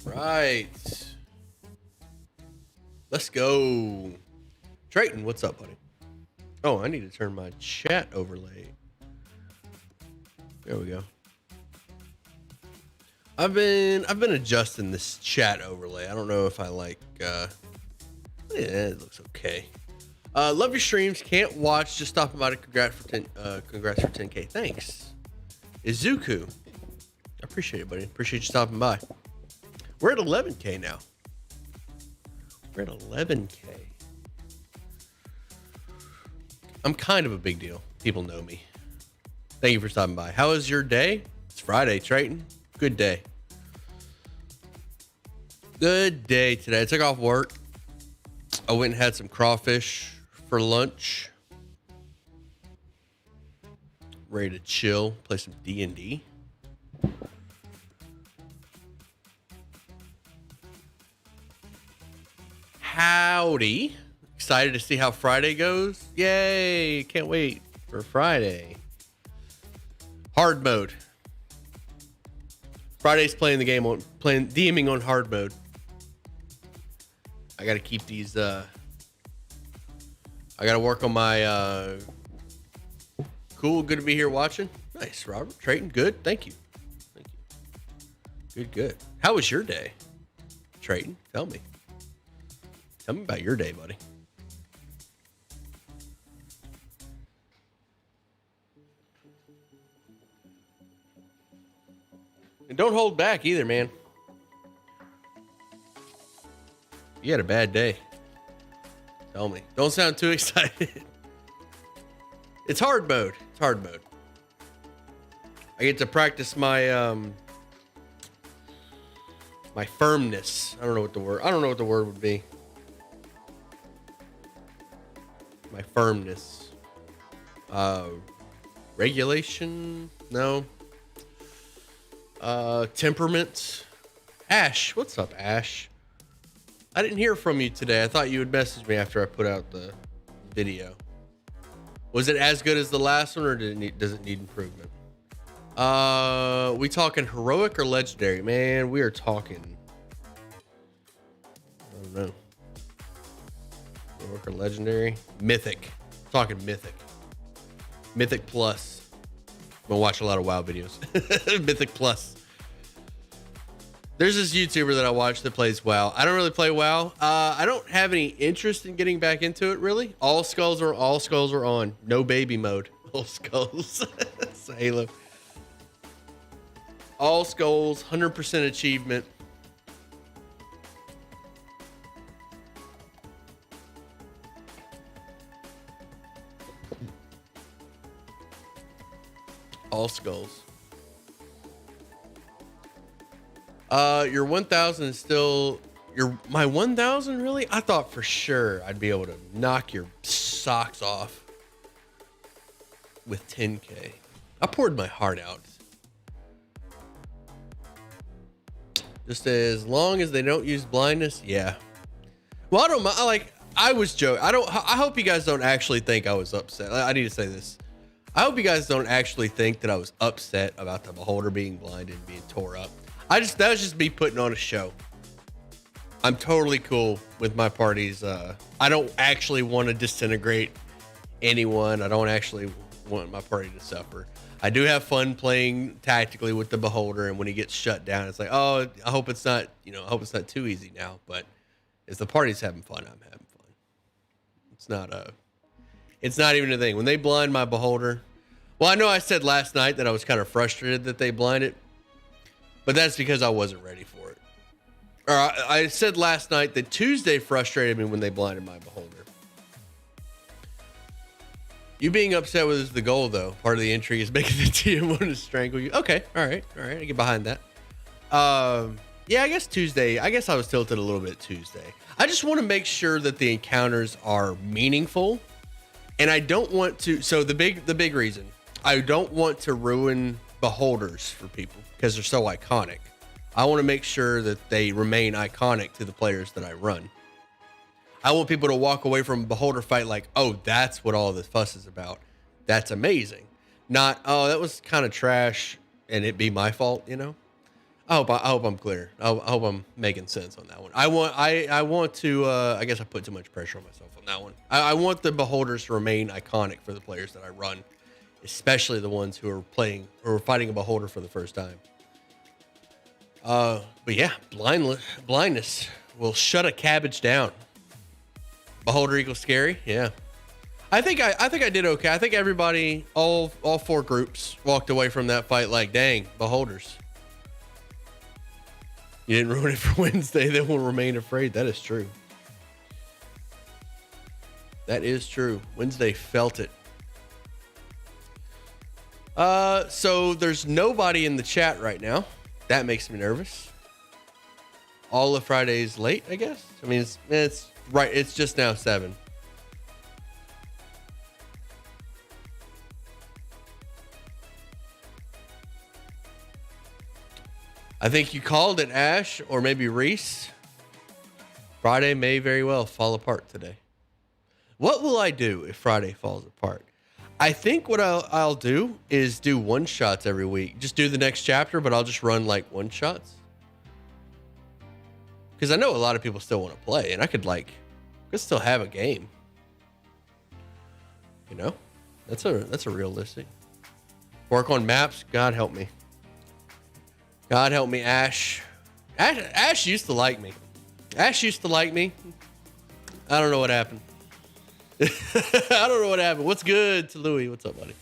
Right. Let's go. Trayton, what's up, buddy? Oh, I need to turn my chat overlay. There we go. I've been adjusting this chat overlay. I don't know if I like yeah, it looks okay. Love your streams. Can't watch. Just stopping by to congrats for 10K. Thanks. Izuku. I appreciate it, buddy. Appreciate you stopping by. We're at 11K now. We're at 11K. I'm kind of a big deal. People know me. Thank you for stopping by. How was your day? It's Friday, Trayton. Good day. Good day today. I took off work. I went and had some crawfish for lunch. Ready to chill, play some D&D. Howdy. Excited to see how Friday goes. Yay. Can't wait for Friday. Hard mode. Friday's playing DMing on hard mode. I got to keep these, I got to work on my, cool. Good to be here watching. Nice, Robert. Trayton, good. Thank you. Thank you. Good. How was your day? Trayton, tell me. Tell me about your day, buddy. And don't hold back either, man. You had a bad day. Tell me. Don't sound too excited. It's hard mode. It's hard mode. I get to practice my my firmness. I don't know what the word would be. My firmness. Regulation? No. Temperament. Ash, what's up, Ash? I didn't hear from you today. I thought you would message me after I put out the video. Was it as good as the last one, or does it need improvement? We talking heroic or legendary? Man, we are talking, I don't know. Heroic or legendary? Mythic. Talking mythic. Mythic plus. I'm gonna watch a lot of WoW videos. Mythic plus. There's this YouTuber that I watch that plays WoW. I don't really play WoW. I don't have any interest in getting back into it, really. All skulls are on. No baby mode. All skulls. It's Halo. All skulls, 100% achievement. All skulls. Your 1,000 is still my 1,000, really? I thought for sure I'd be able to knock your socks off with 10K. I poured my heart out. Just as long as they don't use blindness, yeah. Well, I don't mind. I was joking. I hope you guys don't actually think I was upset. I need to say this. I hope you guys don't actually think that I was upset about the beholder being blinded and being tore up. That was just me putting on a show. I'm totally cool with my parties. I don't actually want to disintegrate anyone. I don't actually want my party to suffer. I do have fun playing tactically with the beholder, and when he gets shut down, it's like, oh, I hope it's not too easy now. But if the party's having fun, I'm having fun. It's not even a thing. When they blind my beholder, well, I know I said last night that I was kind of frustrated that they blinded, but that's because I wasn't ready for it. Or I said last night that Tuesday frustrated me when they blinded my beholder. You being upset with the goal, though. Part of the intrigue is making the TM want to strangle you. Okay, all right. I get behind that. Yeah, I guess Tuesday. I guess I was tilted a little bit Tuesday. I just want to make sure that the encounters are meaningful, and I don't want to. So the big reason I don't want to ruin beholders for people because they're so iconic. I want to make sure that they remain iconic to the players that I run. I want people to walk away from a beholder fight like, oh, that's what all this fuss is about. That's amazing. Not, oh, that was kind of trash and it be my fault, you know? I hope I'm clear. I hope I'm making sense on that one. I want to. I guess I put too much pressure on myself on that one. I want the beholders to remain iconic for the players that I run, especially the ones who are playing or fighting a beholder for the first time. But yeah, blindness will shut a cabbage down. Beholder equals scary. Yeah, I think I did okay. I think everybody, all 4 groups, walked away from that fight like, dang, beholders. You didn't ruin it for Wednesday. They will remain afraid. That is true. That is true. Wednesday felt it. So there's nobody in the chat right now. That makes me nervous. All of Friday's late, I guess. I mean, it's right. It's just now 7. I think you called it, Ash, or maybe Reese. Friday may very well fall apart today. What will I do if Friday falls apart? I think what I'll do is do one-shots every week. Just do the next chapter, but I'll just run like one-shots. Because I know a lot of people still want to play, and I could still have a game. You know, that's a realistic. Work on maps. God help me. God help me, Ash. Ash used to like me. Ash used to like me. I don't know what happened. I don't know what happened. What's good to Louis? What's up, buddy?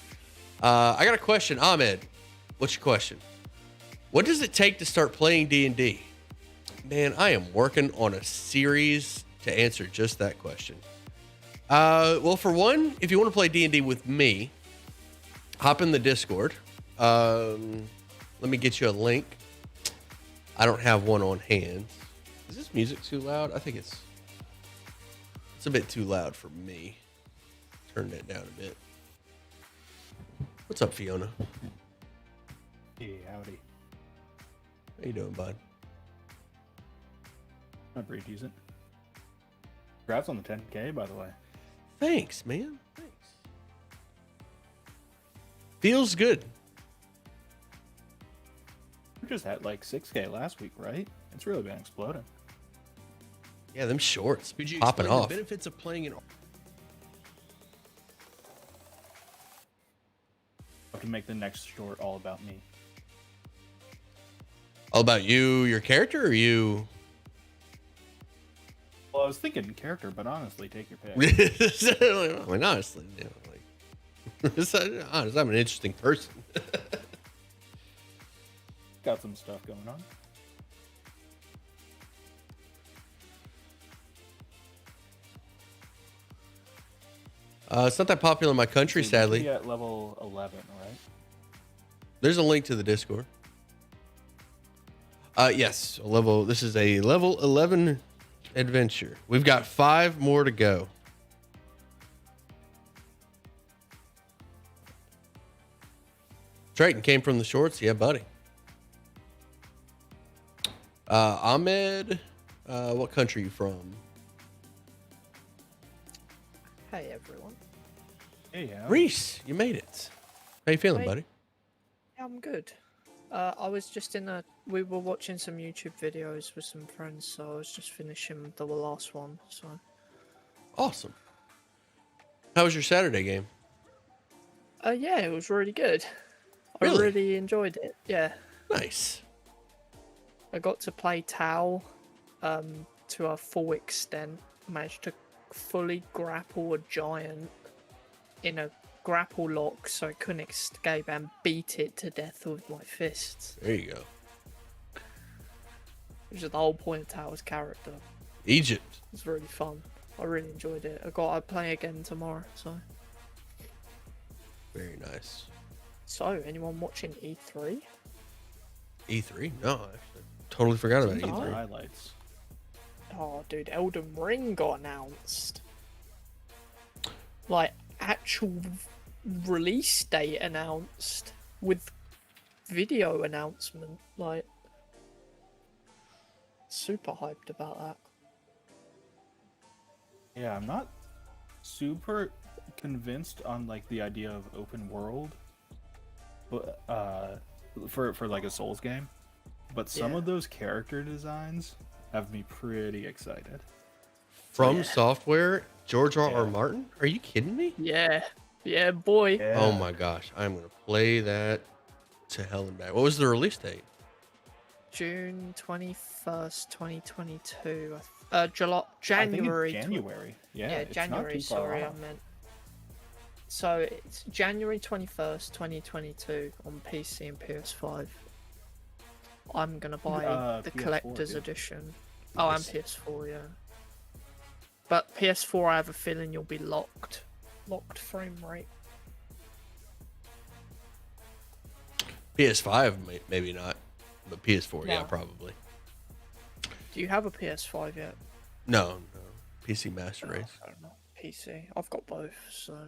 I got a question. Ahmed, what's your question? What does it take to start playing D&D? Man, I am working on a series to answer just that question. Well, for one, if you want to play D&D with me, hop in the Discord. Let me get you a link. I don't have one on hand. Is this music too loud? I think it's a bit too loud for me. Turn that down a bit. What's up, Fiona? Hey, howdy. How you doing, bud? Not very decent. Congrats on the 10K, by the way. Thanks, man. Thanks. Feels good. We just had like 6K last week, right? It's really been exploding. Yeah, them shorts Could you popping explain off. the benefits of playing in? I can make the next short all about me. All about you, your character, or you? Well, I was thinking character, but honestly, take your pick. I mean, honestly, you know, like, honestly, I'm an interesting person. Got some stuff going on. It's not that popular in my country, So you sadly. should be at level 11, right? There's a link to the Discord. Yes, this is a level 11 adventure. We've got 5 more to go. Drayton came from the shorts. Yeah, buddy. Ahmed, what country you from? Hey everyone. Hey, yeah. Reese, you made it. How you feeling, Hey. buddy? Yeah, I'm good. I was just we were watching some YouTube videos with some friends, so I was just finishing the last one, so. Awesome. How was your Saturday game? Yeah, it was really good. Really? I really enjoyed it, yeah. Nice. I got to play Tau, to a full extent. Managed to fully grapple a giant in a grapple lock so I couldn't escape and beat it to death with my fists. There you go. Which is the whole point of Tau's character. Egypt. It was really fun. I really enjoyed it. I play again tomorrow, so. Very nice. So, anyone watching E3? E3? No, actually. Totally forgot about No. E3. Highlights. Oh, dude, Elden Ring got announced. Like, actual release date announced with video announcement. Like, super hyped about that. Yeah, I'm not super convinced on like the idea of open world, but for like a Souls game. but some Yeah. of those character designs have me pretty excited. From Yeah. Software, George R. R. Yeah. Martin? Are you kidding me? Yeah. Yeah, boy. Yeah. Oh my gosh, I'm gonna play that to hell and back. What was the release date? June 21st, 2022. July, I think January. it's January. Yeah, Yeah, it's January. Not too far Sorry, I off. meant. So it's January 21st, 2022 on PC and PS5. I'm gonna buy the PS4 collector's too. edition. Oh, and Nice. PS4, yeah. But PS4, I have a feeling you'll be locked frame rate. PS5, maybe not, but PS4, yeah, No. probably. Do you have a PS5 yet? No. PC Master Oh, Race. I don't know. PC. I've got both, so.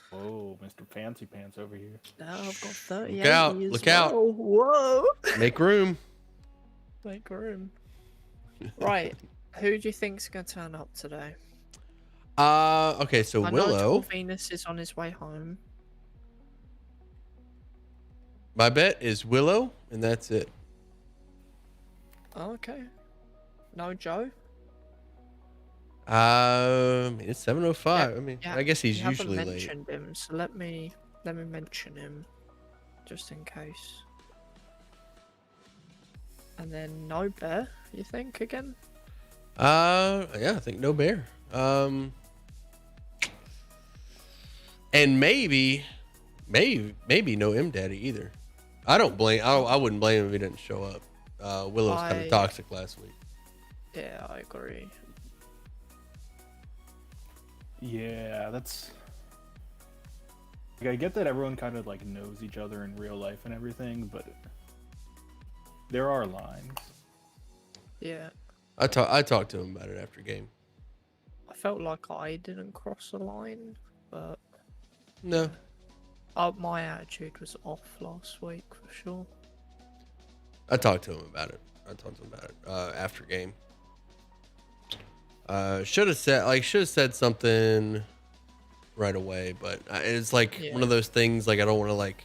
Whoa, Mr. Fancy Pants over here. Now I've got 30. Look out, look out. Whoa! Make room. Make room. Right. Who do you think's gonna turn up today? Okay, so I know Willow. Tall Venus is on his way home. My bet is Willow, and that's it. Oh, okay. No Joe? It's 7:05. Yeah, I mean, yeah, I guess he's you haven't usually late. mentioned him, so let me mention him, just in case. And then no Bear, you think again? Yeah, I think no bear. And maybe no M Daddy either. I don't blame. I wouldn't blame him if he didn't show up. Willow's kind of toxic last week. Yeah, I agree. Yeah, that's. Like, I get that everyone kind of like knows each other in real life and everything, but there are lines. Yeah, I talked to him about it after game. I felt like I didn't cross the line, but No, my attitude was off last week for sure. I talked to him about it. After game. Should have said something right away, but it's like one of those things. Like I don't want to like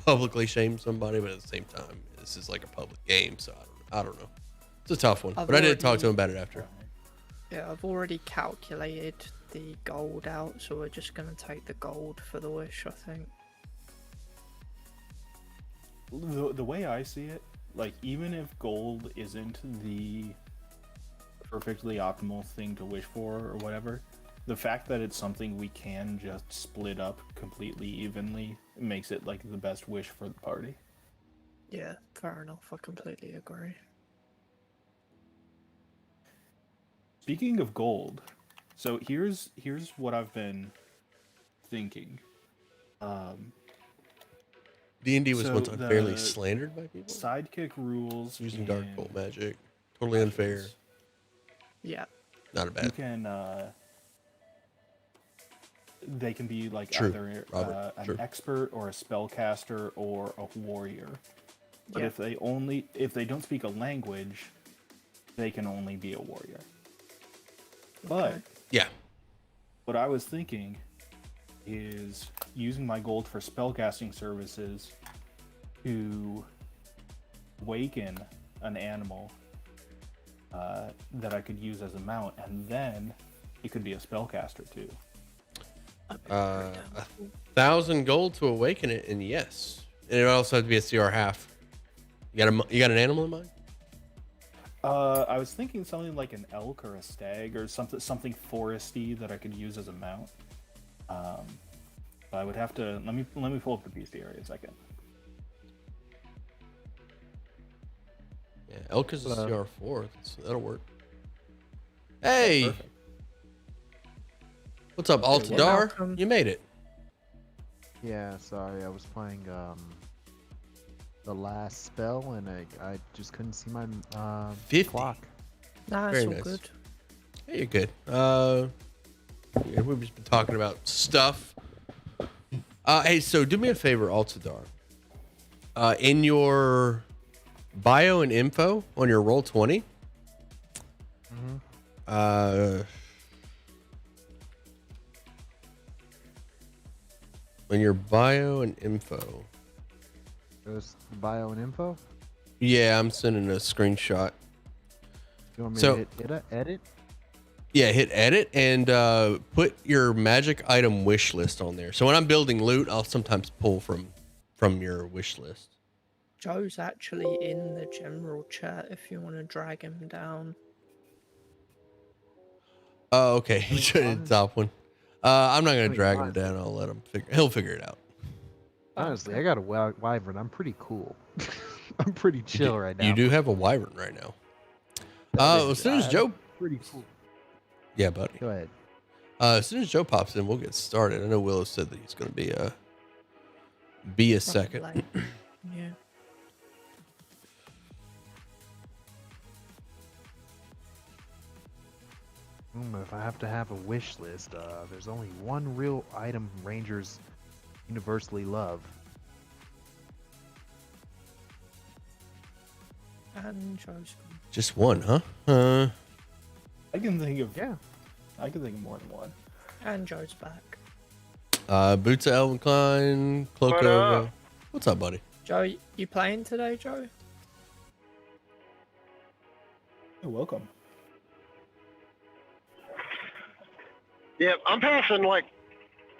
publicly shame somebody, but at the same time, this is like a public game, so I don't know. It's a tough one, but I did talk to him about it after. Yeah, I've already calculated the gold out, so we're just gonna take the gold for the wish, I think. The way I see it, like even if gold isn't the perfectly optimal thing to wish for or whatever, the fact that it's something we can just split up completely evenly makes it like the best wish for the party. Yeah, fair enough. I completely agree. Speaking of gold, so here's what I've been thinking. D&D was So once unfairly the slandered by people Sidekick rules using dark in bolt magic. Totally unfair. Yeah. Not a You bad. can they can be like True, either Robert, an true. expert or a spellcaster or a warrior. But Yeah. if they don't speak a language, they can only be a warrior. But Okay. Yeah. what I was thinking is using my gold for spellcasting services to awaken an animal that I could use as a mount, and then it could be a spellcaster too. 1,000 gold to awaken it, and yes, and it would also have to be a CR half. You got an animal in mind? I was thinking something like an elk or a stag or something foresty that I could use as a mount. I would have to let me pull up the bestiary a second. Yeah, elk is a CR4, so that'll work. Hey, Perfect. what's up, Altadar? welcome. You made it. Yeah, sorry, I was playing the last spell and I just couldn't see my 50. clock. Nah, Very it's all nice. good. Hey, you're good. Yeah, we've just been talking about stuff. Hey, so do me a favor, Altadar. In your bio and info on your Roll20, in your bio and info, There's bio and info. Yeah, I'm sending a screenshot. You want me So- to hit edit? Yeah, hit edit and put your magic item wish list on there. So when I'm building loot, I'll sometimes pull from your wish list. Joe's actually in the general chat if you want to drag him down. Oh, okay. I mean, He's the top one. I'm not gonna I mean, drag him honestly- down. I'll let him figure. He'll figure it out. Honestly, Okay. I got a wyvern. I'm pretty cool. I'm pretty chill right now. You do have a wyvern right now. That is- As soon as I'm Joe, pretty cool. yeah, buddy. Go ahead. As soon as Joe pops in, we'll get started. I know Willow said that he's gonna be a second. Late. Yeah. If I have to have a wish list, there's only one real item rangers universally love. And Joe's gone. Just one, huh? I can think of Yeah. I can think of more than one. And Joe's back. Boots of Elvin Klein, Cloak What of. up? What's up, buddy? Joe, you playing today, Joe? You're welcome. Yeah, I'm passing like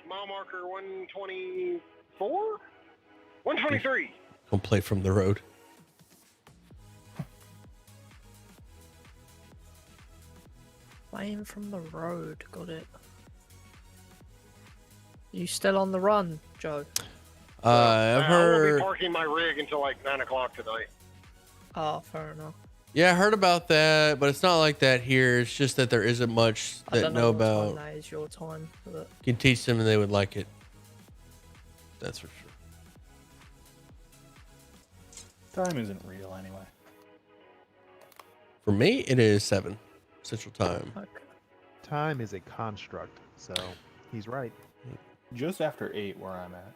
mile marker 124, 123. Gonna play from the road. Playing from the road, got it. You still on the run, Joe? I've I won't heard. be parking my rig until like 9 o'clock today. Oh, fair enough. Yeah, I heard about that, but it's not like that here. It's just that there isn't much I that don't know what time about. that is your time, but You can teach them and they would like it. That's for sure. Time isn't real anyway. For me, it is 7 Central Time. okay. Time is a construct, so he's right. Just after 8 where I'm at.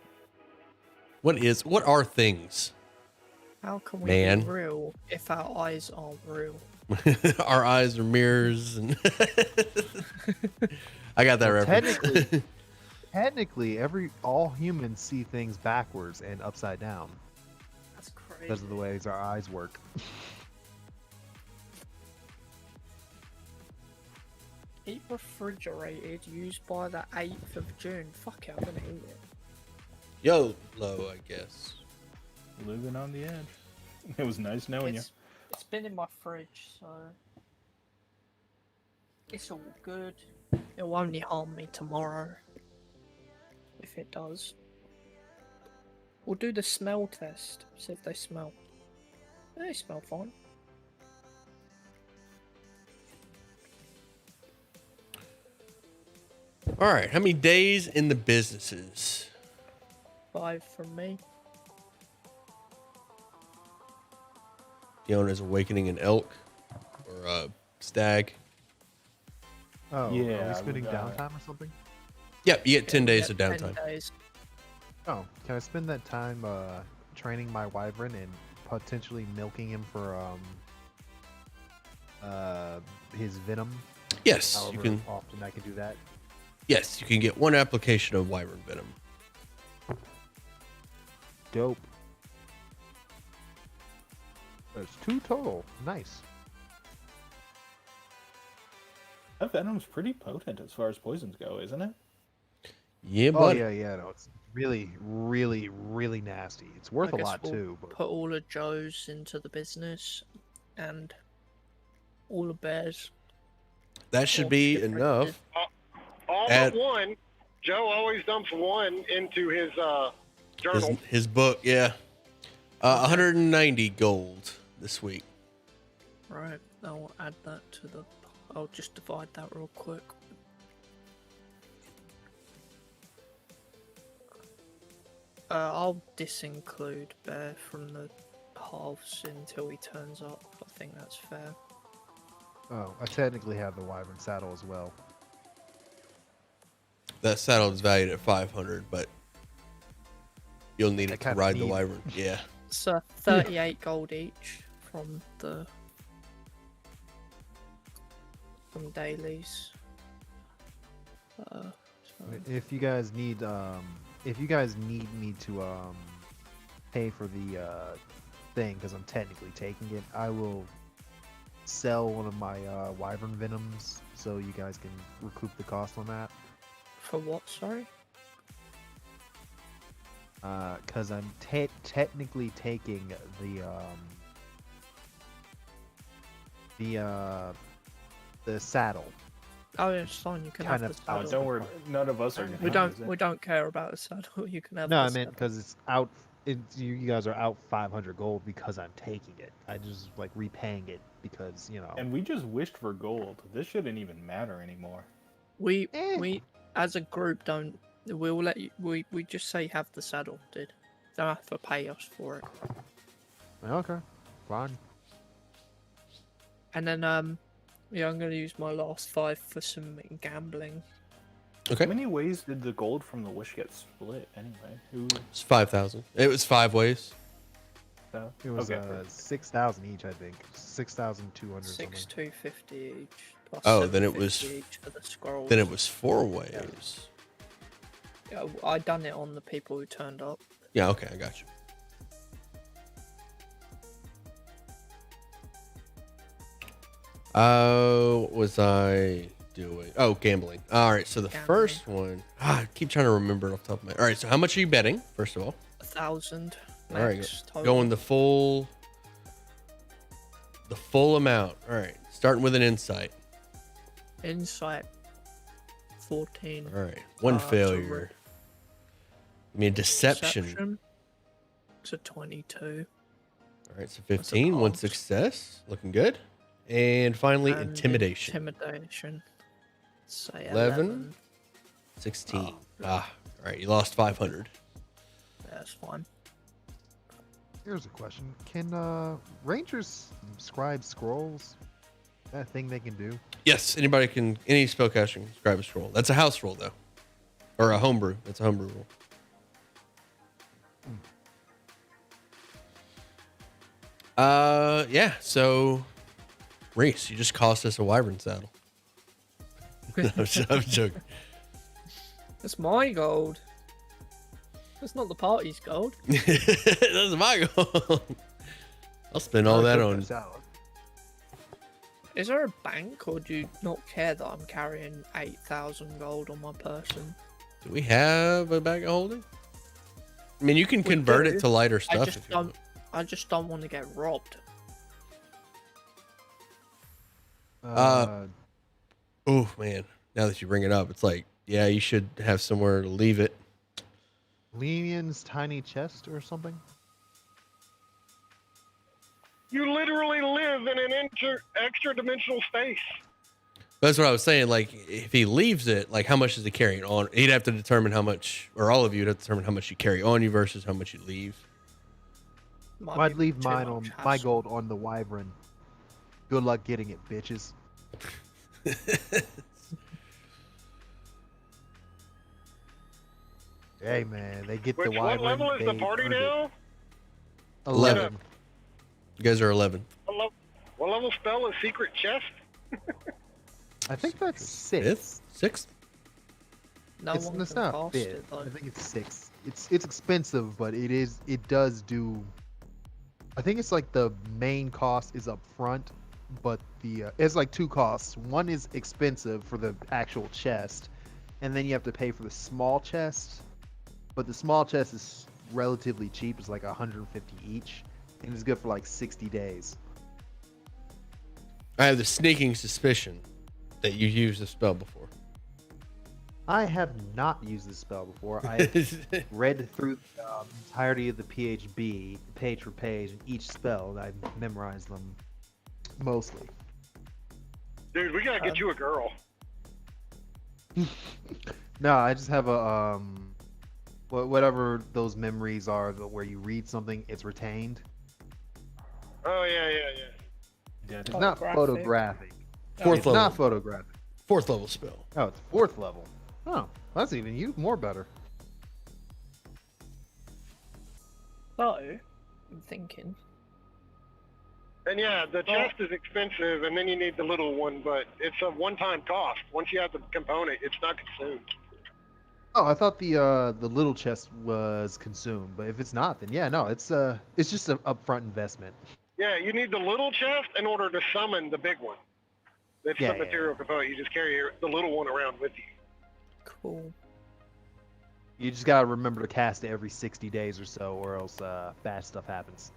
What are things? How can we Man. be real if our eyes aren't real? Our eyes are mirrors, and I got that Well, reference. Technically, all humans see things backwards and upside down That's crazy. because of the ways our eyes work. Eat refrigerated, used by the 8th of June. Fuck it, I'm gonna eat it. YOLO, I guess. Living on the edge. It was nice knowing It's been in my fridge, so it's all good. It will only harm me tomorrow. If it does. We'll do the smell test. See if they smell. They smell fine. All right, how many days in the businesses? 5 from me. Fiona's awakening an elk or a stag. Oh, are Yeah, we spending with, downtime or something? Yep, you get 10 We days get of 10 downtime. days. Oh, can I spend that time training my wyvern and potentially milking him for his venom? Yes, However you can. often I can do that. Yes, you can get 1 application of wyvern venom. Dope. There's 2 total. Nice. That venom's pretty potent as far as poisons go, isn't it? Yeah, Oh buddy. yeah. No, it's really, really, really nasty. It's worth I a guess lot we'll too. But Put all of Joe's into the business and all the bears. That should all be different- enough. All Add- but one. Joe always dumps one into his journal. His book, yeah. 190 gold this week. Right, I'll add that to the. I'll just divide that real quick. I'll disinclude Bear from the halves until he turns up. I think that's fair. oh, I technically have the wyvern saddle as well. That saddle is valued at 500, but you'll need I it to kinda ride the need it. wyvern. Yeah. It's 38 gold each from the dailies. So- If you guys need me to pay for the thing, because I'm technically taking it, I will sell one of my wyvern venoms so you guys can recoup the cost on that. For what? Sorry. Because I'm technically taking the saddle. Oh, yeah, it's fine. You can Kind have of the saddle. Don't worry, none of us are gonna We use don't. it. We don't care about the saddle. You can have. No, the I meant saddle. because it's out. You guys are out 500 gold because I'm taking it. I just like repaying it because And we just wished for gold. This shouldn't even matter anymore. We Eh. as a group don't. We'll let you. We just say have the saddle, dude. Don't have to pay us for it. Okay, fine. And then yeah, I'm gonna use my last 5 for some gambling. Okay. How many ways did the gold from the wish get split anyway? Who? It's 5,000. It was 5 ways. It was Okay. 6,000 each, I think. 6,200. 6,250 each. Plus Oh, then it 750 was- each for the scrolls. Then it was 4 ways. Yeah, I done it on the people who turned up. Yeah, okay, I got you. What was I doing? Oh, gambling. All right, so the Gambling. first one, I keep trying to remember it off the top of my. All right, so how much are you betting? First of all, 1,000. all right, Max total. going the full amount. All right, starting with an insight. Insight. 14. All right, one so failure. I mean, deception. To 22. All right, so 15, one pass. success, looking good. And finally, And intimidation. Intimidation. Say 11. 11. 16. Oh, All right, you lost 500. That's fine. Here's a question: can rangers scribe scrolls? Is that a thing they can do? Yes, any spellcaster can scribe a scroll. That's a house rule, though, or a homebrew. That's a homebrew rule. Yeah. So, Reese, you just cost us a wyvern saddle. No, I'm joking. That's my gold. That's not the party's gold. That's my goal. I'll spend all that on. Is there a bank, or do you not care that I'm carrying 8,000 gold on my person? Do we have a bag of holding? I mean, you can We convert do. it to lighter I stuff. just If you don't. want. I just don't want to get robbed. Oh man, now that you bring it up, it's like, yeah, you should have somewhere to leave it. Lenian's tiny chest or something? You literally live in an extra dimensional space. That's what I was saying. Like, if he leaves it, like, how much is he carrying on? He'd have to determine how much, or all of you would have to determine how much you carry on you versus how much you leave. Might I'd be leave too mine much on my hassle. gold on the wyvern. Good luck getting it, bitches. Hey man, they get Which, the what wyvern. level is the they party earned it. now? 11. You guys are 11. What level spell is Secret Chest? I think that's six. Fifth? Sixth? No it's one it's can not cast fifth. it though. I think it's six. It's expensive, but it does do. I think it's like the main cost is up front, but it's like two costs. One is expensive for the actual chest, and then you have to pay for the small chest. But the small chest is relatively cheap. It's like 150 each, and it's good for like 60 days. I have the sneaking suspicion that you used the spell before. I have not used this spell before. I read through the entirety of the PHB, page for page, and each spell, and I memorized them mostly. Dude, we gotta get you a girl. No, I just have a whatever those memories are where you read something, it's retained. Oh yeah. Yeah, It's not photographic. Fourth It's level. not photographic. Fourth level spell. Oh, it's fourth level. Oh, that's even more better. So, I'm thinking. And yeah, the chest is expensive, and then you need the little one, but it's a one-time cost. Once you have the component, it's not consumed. Oh, I thought the little chest was consumed, but if it's not, then yeah, no, it's just an upfront investment. Yeah, you need the little chest in order to summon the big one. That's Yeah, the yeah, material component. You just carry the little one around with you. Cool. You just gotta remember to cast it every 60 days or so, or else bad stuff happens.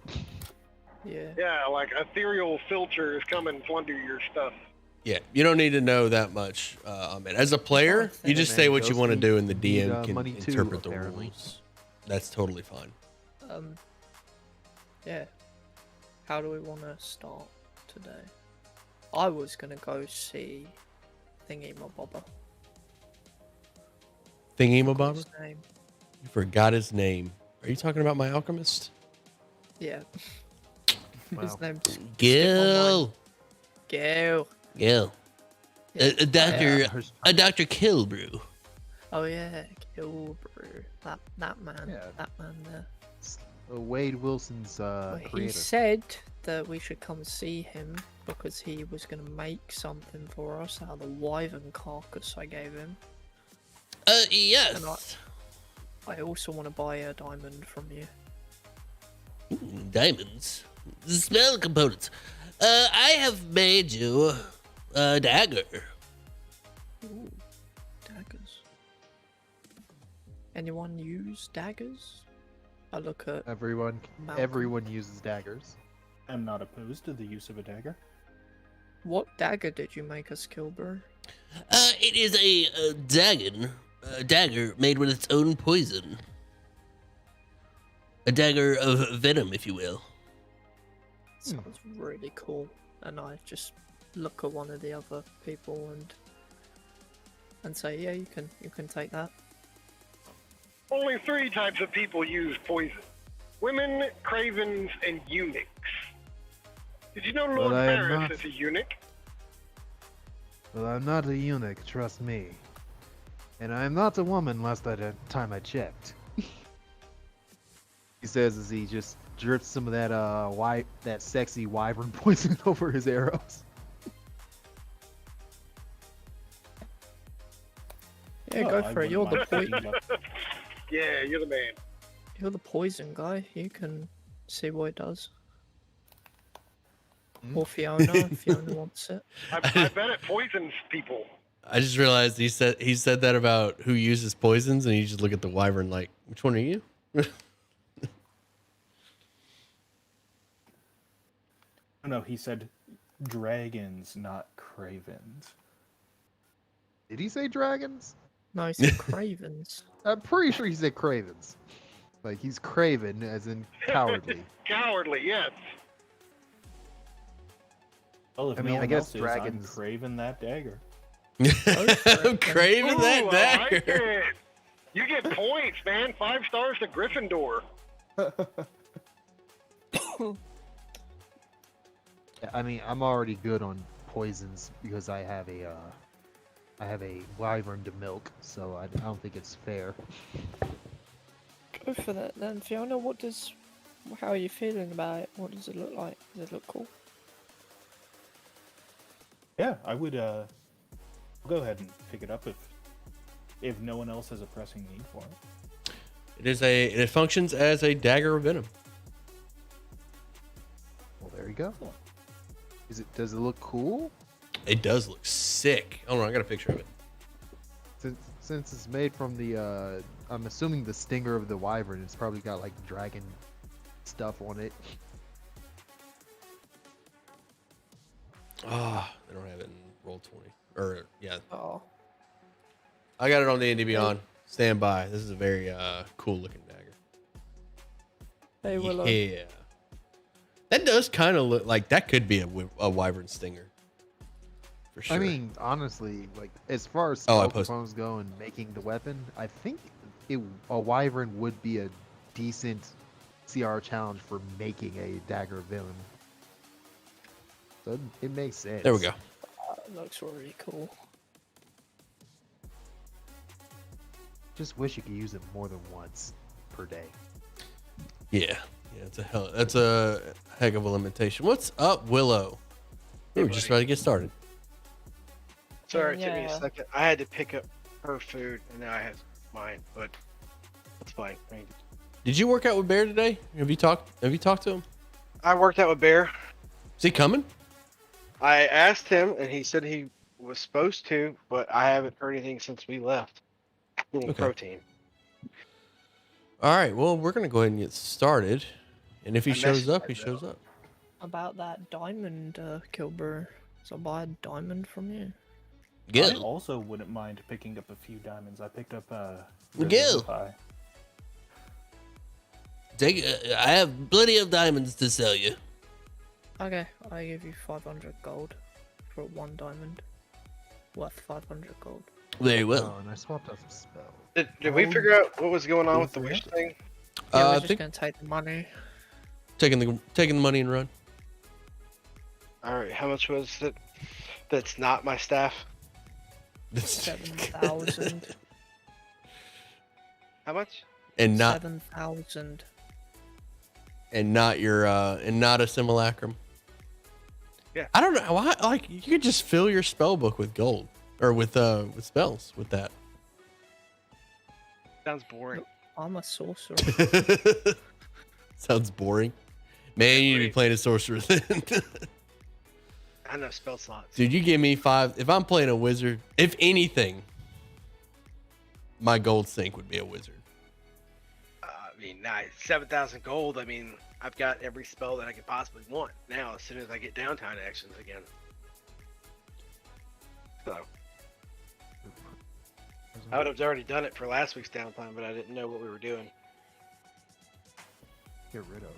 Yeah. Yeah, like ethereal filters come and plunder your stuff. Yeah, you don't need to know that much. Man, as a player, you just man, say what you ghosts want to need- do, and the need, DM can money too, interpret the apparently. rules. That's totally fine. Yeah. How do we want to start today? I was gonna go see Thingy my bobber. Thingy His name. You forgot his name. Are you talking about my alchemist? Yeah. Wow. His name's Gil. Gil. Gil. Yeah. A Dr. Kilbrew. Oh yeah, Kilbrew. That man. Yeah. That man there. Wade Wilson's Well, he creator. said that we should come see him because he was gonna make something for us out of the wyvern carcass I gave him. Yes. I also want to buy a diamond from you. Diamonds. Spell components. I have made you a dagger. Ooh, daggers. Anyone use daggers? I look at Everyone Malcolm. uses daggers. I'm not opposed to the use of a dagger. What dagger did you make us, Kilbrew? It is a dagger made with its own poison. A dagger of venom, if you will. Sounds really cool. And I just look at one of the other people and say, yeah, you can take that. Only 3 types of people use poison: women, cravens, and eunuchs. Did you know Lord Well, I am Ferris not. is a eunuch? Well, I'm not a eunuch, trust me. And I'm not a woman last time I checked. He says as he just drips some of that that sexy wyvern poison over his arrows. Yeah, Oh, go I for it. wouldn't mind picking up. Yeah, you're the man. You're the poison guy. You can see what it does. Or Fiona, if Fiona wants it. I bet it poisons people. I just realized he said that about who uses poisons, and you just look at the wyvern like, which one are you? No, he said dragons, not cravens. Did he say dragons? No, he said cravens. I'm pretty sure he said cravens. Like he's craven as in cowardly. Cowardly, yes. Well, if I no mean, I one guess else is, dragons- I'm craving that dagger. I'm craving Ooh, that I like dagger. it. You get points, man. 5 stars to Gryffindor. I mean, I'm already good on poisons because I have a wyvern to milk, so I don't think it's fair. Go for that then, Fiona. How are you feeling about it? What does it look like? Does it look cool? Yeah, I would go ahead and pick it up if no one else has a pressing need for it. It functions as a dagger of venom. Well, there you go. Does it look cool? It does look sick. Hold on, I got a picture of it. Since it's made from the I'm assuming the stinger of the wyvern, it's probably got like dragon stuff on it. Ah, they don't have it in roll 20. Or yeah, Oh, I got it on the Indie Beyond. Stand by. This is a very cool looking dagger. hey Willow. Yeah. That does kind of look like that could be a wyvern stinger. For sure. I mean, honestly, like as far as Oh, I spell posted. components go and making the weapon, I think a wyvern would be a decent CR challenge for making a dagger of venom. So it makes sense. there we go. That looks really cool. Just wish you could use it more than once per day. Yeah. That's a heck of a limitation. What's up, Willow? We were just about to get started. Sorry, it took me Yeah. a second. I had to pick up her food, and now I have mine, but it's fine. I mean, Did you work out with Bear today? Have you talked to him? I worked out with Bear. Is he coming? I asked him, and he said he was supposed to, but I haven't heard anything since we left. Getting Okay. protein. All right. Well, we're gonna go ahead and get started, and if he I shows messaged up, he myself. shows up. About that diamond, Kilbur. So I buy a diamond from you. I Gil. also wouldn't mind picking up a few diamonds. I picked up Gil. Revivify. I have plenty of diamonds to sell you. Okay, I give you 500 gold for 1 diamond. Worth 500 gold. Very Oh, well. and I swapped out some spells. Did we figure out what was going on with the Is wish there? thing? Yeah, I we're just think gonna take the money. taking the money and run. All right, how much was it? That's not my staff. 7,000. How much? and not 7,000. and not your and not a simulacrum. Yeah. I don't know why. Like you could just fill your spell book with gold or with spells with that. Sounds boring. I'm a sorcerer. Sounds boring. Man, you need to be playing a sorcerer then. I have no spell slots. Dude, you give me 5. If I'm playing a wizard, if anything, my gold sink would be a wizard. I mean, nice. 7,000 gold. I mean, I've got every spell that I could possibly want now as soon as I get downtime actions again. So, I would have already done it for last week's downtime, but I didn't know what we were doing. Get rid of.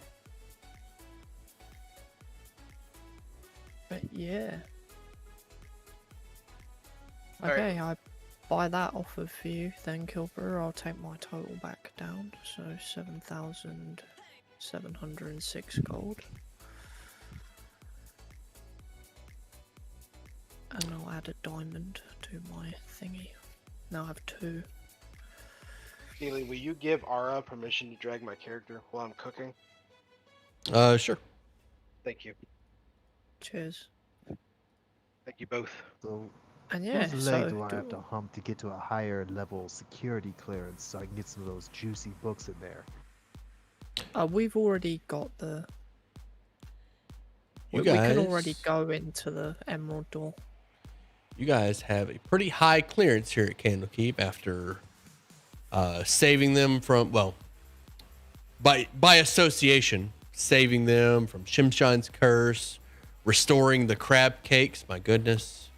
But yeah. All right. Okay, I buy that off of you, then Kilbur. I'll take my total back down. So 7,706 gold. And I'll add a diamond to my thingy. Now I have 2. Keely, will you give Ara permission to drag my character while I'm cooking? Sure. Thank you. Cheers. Thank you both. So, And yeah, whose so leg do I have to hump to get to a higher level security clearance so I can get some of those juicy books in there? we've already got the. You We can guys- already go into the Emerald Door. You guys have a pretty high clearance here at Candlekeep after saving them from, well, by association, saving them from Shimshine's curse, restoring the crab cakes, my goodness,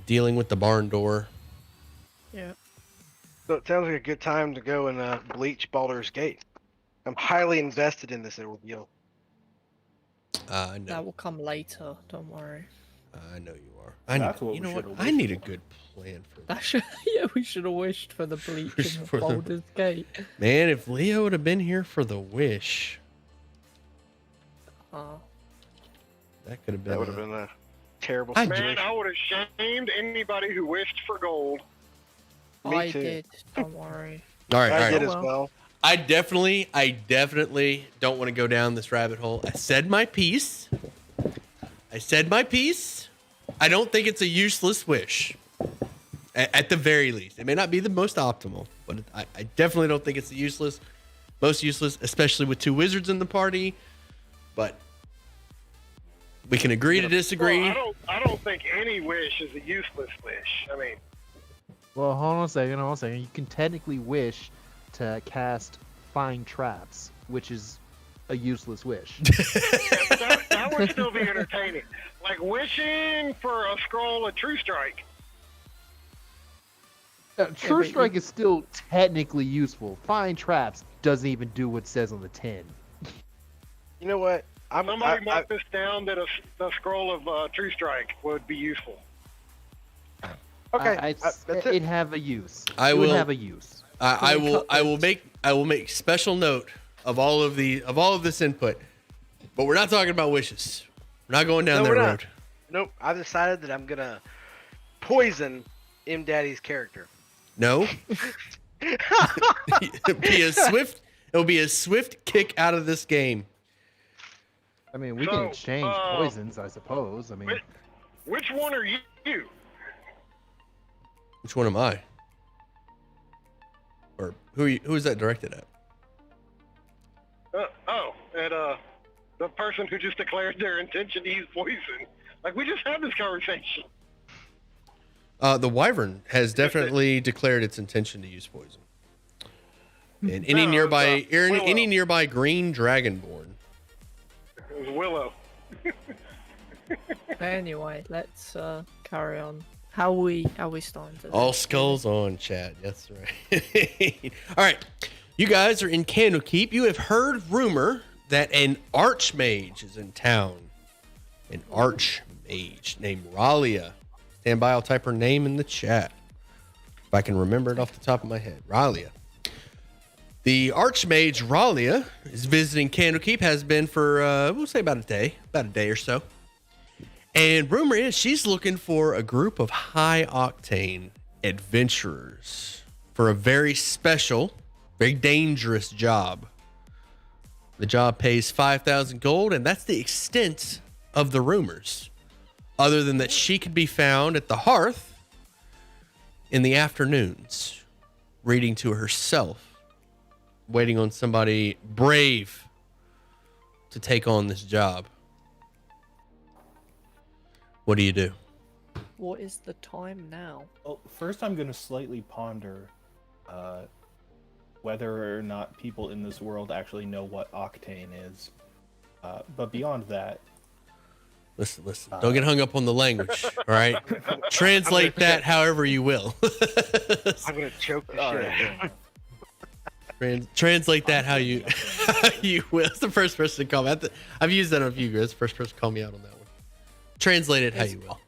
dealing with the barn door. Yeah. So it sounds like a good time to go and bleach Baldur's Gate. I'm highly invested in this ordeal. I know. That will come later. Don't worry. I know you are. That's what you we know what? should've I wished need a for. good plan for That should. Yeah, we should have wished for the bleaching of For the- Baldur's Gate. Man, if Leo would have been here for the wish, Oh. that could have been. That would have been a terrible I situation. Man, I would have shamed anybody who wished for gold. Me I too. did. Don't worry. All right, all I right. did Oh, as well. well. I definitely don't want to go down this rabbit hole. I said my piece. I don't think it's a useless wish. At the very least. It may not be the most optimal, but I definitely don't think it's the most useless, especially with 2 wizards in the party. But we can agree to disagree. Well, I don't think any wish is a useless wish. I mean, Well, hold on a second. You can technically wish to cast Find Traps, which is a useless wish. that would still be entertaining. Like wishing for a scroll of True Strike. True but Strike is still technically useful. Find Traps doesn't even do what it says on the tin. You know what? Somebody mark this down that the scroll of True Strike would be useful. okay. That's it. it have a use. I It would will- have a use. I Can we will cut I will this? make special note of all of this input. But we're not talking about wishes. We're not going down No, that we're not. road. Nope. I've decided that I'm gonna poison M Daddy's character. No. It'll be a swift kick out of this game. I mean, we So, can exchange poisons, I suppose. I mean, Which one are you? Which one am I? Or who is that directed at? The person who just declared their intention to use poison. Like, we just had this conversation. The Wyvern has definitely declared its intention to use poison. And any No, it was, any Willow. nearby green dragonborn. It was Willow. Anyway, let's carry on. How we starting to? All skulls on, chat. That's right. All right. You guys are in Candlekeep. You have heard rumor that an archmage is in town. An archmage named Ralia. Stand by, I'll type her name in the chat. If I can remember it off the top of my head. Ralia. The archmage Ralia is visiting Candlekeep, has been for, we'll say about a day or so. And rumor is she's looking for a group of high-octane adventurers for a very special, very dangerous job. The job pays 5,000 gold, and that's the extent of the rumors. Other than that she could be found at the hearth in the afternoons, reading to herself, waiting on somebody brave to take on this job. What do you do? What is the time now? Well, first I'm going to slightly ponder whether or not people in this world actually know what octane is. But beyond that... Listen. Don't get hung up on the language, all right? Translate that however you will. I'm gonna choke the shit. Translate that how you will. It's the first person to call me. I've used that on a few years. The first person to call me out on that one. Translate it how you will.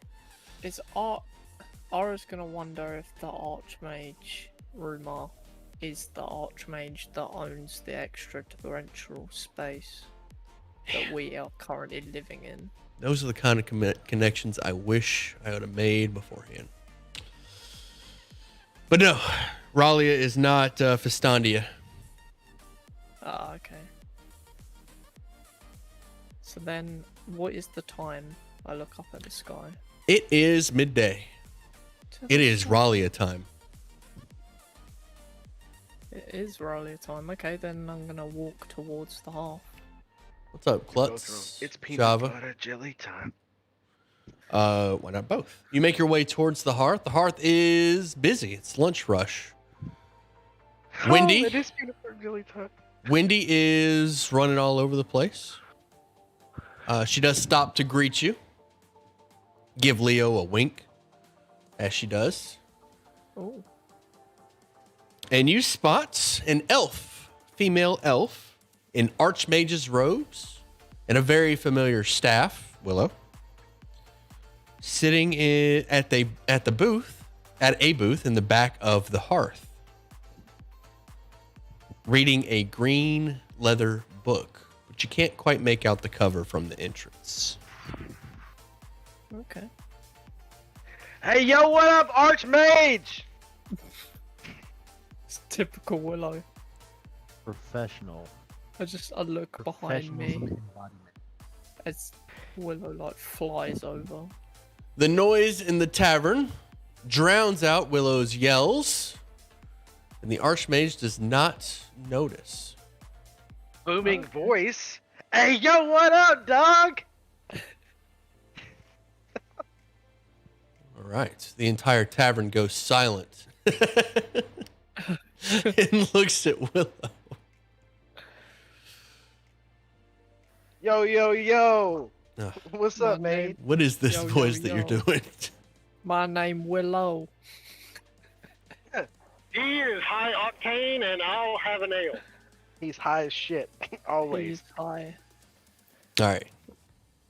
Is Ara's gonna wonder if the Archmage rumor is the Archmage that owns the extra torrential space that we are currently living in. Those are the kind of connections I wish I would have made beforehand. But no, Ralia is not Festandia. Ah, okay. So then, what is the time? I look up at the sky. It is midday. It is Ralia time. It is Ralia time. Okay, then I'm gonna walk towards the hearth. What's up, Go Klutz? through. It's peanut Java. butter jelly time. Why not both? You make your way towards the hearth. The hearth is busy. It's lunch rush. Wendy? Oh, it is peanut butter jelly time. Wendy is running all over the place. She does stop to greet you. Give Leo a wink, as she does. Oh, And you spot an elf, female elf, in archmage's robes and a very familiar staff, Willow, sitting at a booth in the back of the hearth, reading a green leather book, but you can't quite make out the cover from the entrance. okay. Hey, yo, what up, Archmage? It's typical Willow. Professional. I look behind me Professional embodiment. as Willow like flies over. The noise in the tavern drowns out Willow's yells, and the archmage does not notice. Booming voice. Hey, yo, what up, dog? All right. The entire tavern goes silent and looks at Willow. Yo, yo, yo. Ugh. What's My up, man? name- What is this Yo, yo, voice that you're yo. doing? My name Willow. He is high octane, and I'll have an ale. He's high as shit. Always. He's high. All right.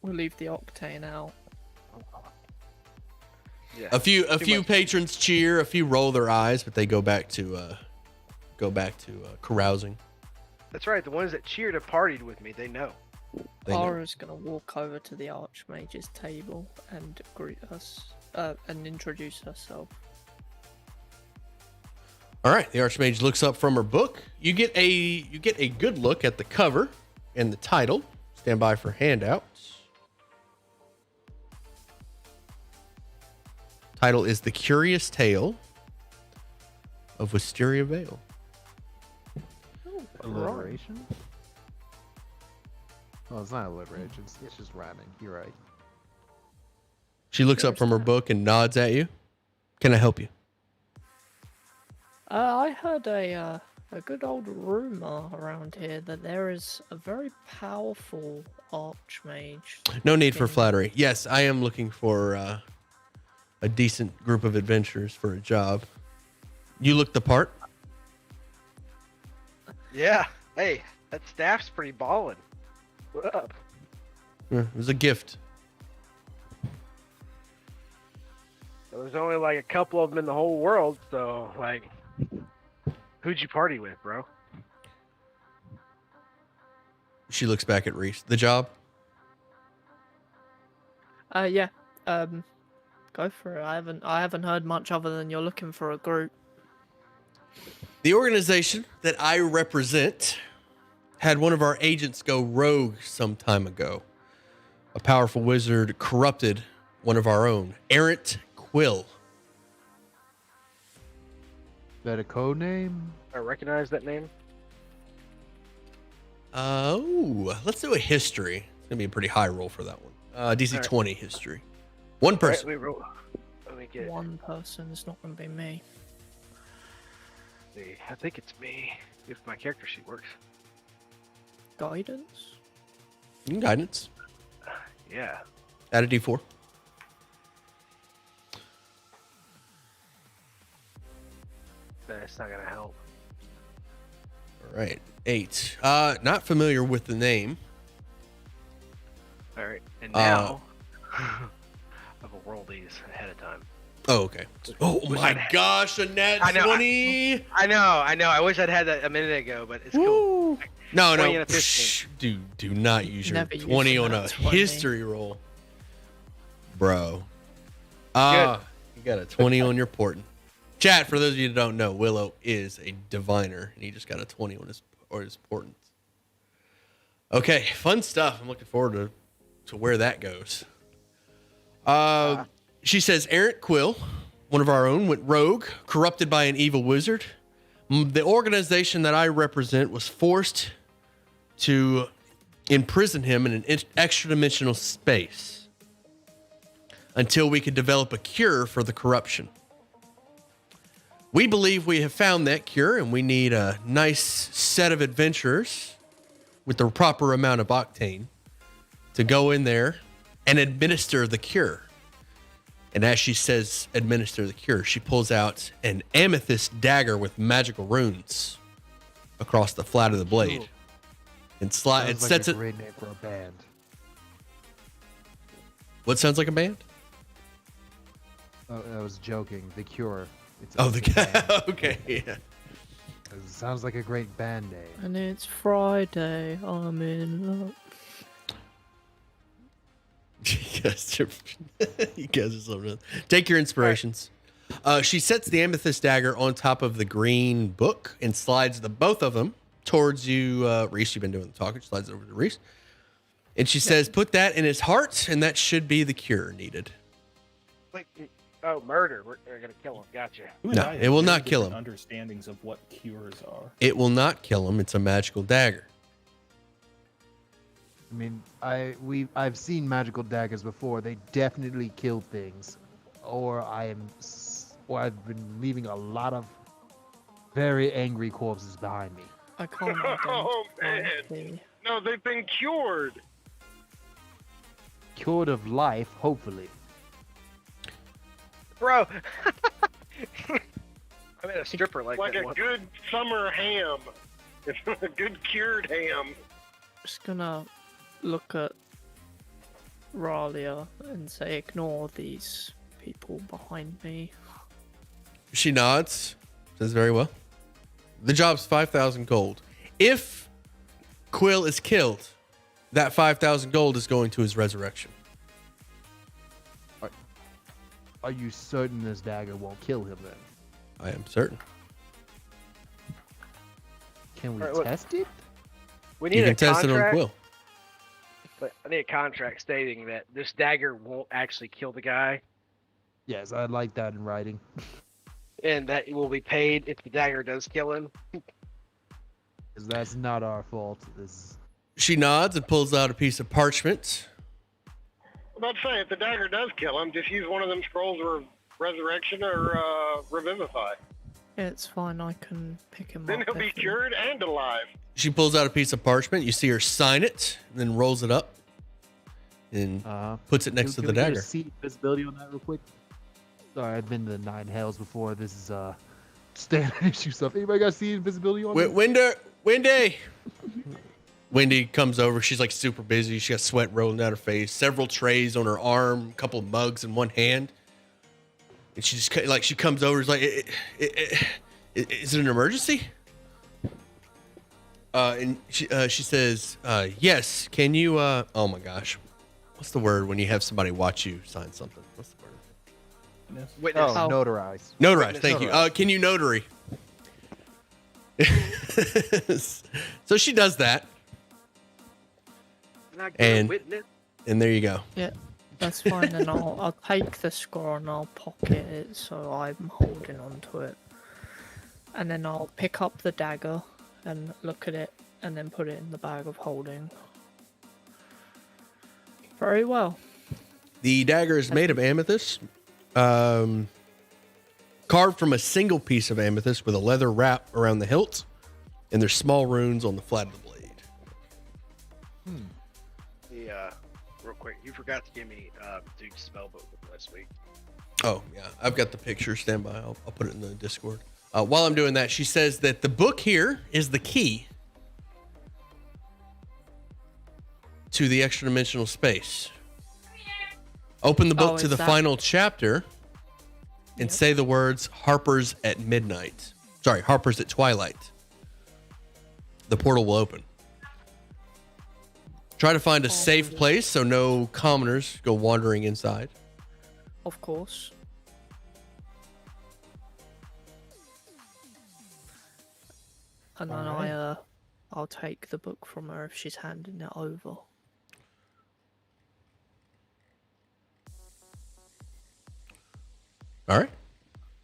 We'll leave the octane out. Yeah. A few much. patrons cheer, a few roll their eyes, but they go back to carousing. That's right. The ones that cheered and partied with me, they know. They know. Ara's gonna walk over to the Archmage's table and greet us, and introduce herself. All right. The archmage looks up from her book. You get a good look at the cover and the title. Stand by for handouts. Title is The Curious Tale of Wisteria Vale. Alliteration? Oh, it's not alliteration. It's just rhyming. You're right. She looks up from her book and nods at you. Can I help you? I heard a good old rumor around here that there is a very powerful archmage. No need for in- flattery. Yes, I am looking for a decent group of adventurers for a job. You look the part. Yeah. Hey, that staff's pretty ballin'. What up? It was a gift. There's only like a couple of them in the whole world, so like, who'd you party with, bro? She looks back at Reese. The job? Yeah. Go for it. I haven't heard much other than you're looking for a group. The organization that I represent had one of our agents go rogue some time ago. A powerful wizard corrupted one of our own, Errant Quill. Is that a code name? I recognize that name. Let's do a history. It's gonna be a pretty high roll for that one. DC All right. 20 history. One person. Let me get. One person is not going to be me. See, I think it's me. If my character sheet works. Guidance? Guidance. Yeah. Add a D4. That's not gonna help. All right. 8. Not familiar with the name. All right, and now I will roll these ahead of time. Oh, okay. Oh Was my that- gosh, a nat I know, 20. I know. I wish I'd had that a minute ago, but it's cool. Woo. No, 20 no. and a 15. Do not use your Never use 20 a on a nat 20. history roll. Bro. You got a 20 on your portent. Chat, for those of you who don't know, Willow is a diviner, and he just got a 20 on his portent. Okay, fun stuff. I'm looking forward to where that goes. She says, Errant Quill, one of our own, went rogue, corrupted by an evil wizard. The organization that I represent was forced to imprison him in an extra-dimensional space until we could develop a cure for the corruption. We believe we have found that cure, and we need a nice set of adventurers with the proper amount of octane to go in there and administer the cure. And as she says, administer the cure, she pulls out an amethyst dagger with magical runes across the flat of the blade. And it Sounds sets like it. a great name for a band. What sounds like a band? Oh, I was joking. The Cure. It's Oh, it's a band. okay, yeah. It sounds like a great band name. And it's Friday. I'm in love. You guys are so real. Take your inspirations. She sets the amethyst dagger on top of the green book and slides both of them towards you, Reese. You've been doing the talking. She slides it over to Reese. And she says, put that in his heart, and that should be the cure needed. Like, oh, murder. We're gonna kill him. Gotcha. You and No, I have it will very not kill different him. Understandings of what cures are. It will not kill him. It's a magical dagger. I mean, I've seen magical daggers before. They definitely kill things, or I've been leaving a lot of very angry corpses behind me. I can't Oh, identify man. the- No, they've been cured. Cured of life, hopefully. Bro. I met a stripper like Like that a once. good summer ham. It's a good cured ham. Just gonna look at Ralia and say, ignore these people behind me. She nods. Says very well. The job's 5,000 gold. If Quill is killed, that 5,000 gold is going to his resurrection. Are you certain this dagger won't kill him then? I am certain. Can we Alright, look. test it? We You need can a test it on contract. Quill. But I need a contract stating that this dagger won't actually kill the guy, Yes, I'd like that in writing. and that it will be paid if the dagger does kill him. 'Cause that's not our fault. This She nods and pulls out a piece of parchment. I'm about to say, if the dagger does kill him, just use one of them scrolls of resurrection or revivify. It's fine. I can pick him Then up. he'll be if you- cured and alive. She pulls out a piece of parchment. You see her sign it, and then rolls it up and puts it next to the Can we get a dagger. seat visibility on that real quick? Sorry, I've been to 9 hells before. This is standard issue stuff. Anybody got seat visibility on? Wendy! Wendy comes over. She's like super busy. She got sweat rolling down her face. Several trays on her arm. A couple of mugs in one hand. And she just like she comes over. Is like, is it an emergency? And she says, yes. Can you? Oh my gosh, what's the word when you have somebody watch you sign something? What's the word? Witness. Oh, notarize. Notarize. Thank you. Notarize. Can you notary? So she does that, Can I get and- a witness? and there you go. Yeah, that's fine. And I'll take the scroll and I'll pocket it so I'm holding onto it. And then I'll pick up the dagger and look at it and then put it in the bag of holding. Very well. The dagger is made of amethyst, carved from a single piece of amethyst with a leather wrap around the hilt, and there's small runes on the flat of the blade. Real quick, you forgot to give me Duke's spellbook last week. Oh, yeah. I've got the picture. Stand by. I'll put it in the Discord. While I'm doing that, she says that the book here is the key to the extra dimensional space. Open the book Oh, to is the that- final chapter and say the words Harper's at midnight. Sorry, Harper's at twilight. The portal will open. Try to find a safe place so no commoners go wandering inside. Of course. And then Alright. I'll take the book from her if she's handing it over. All right.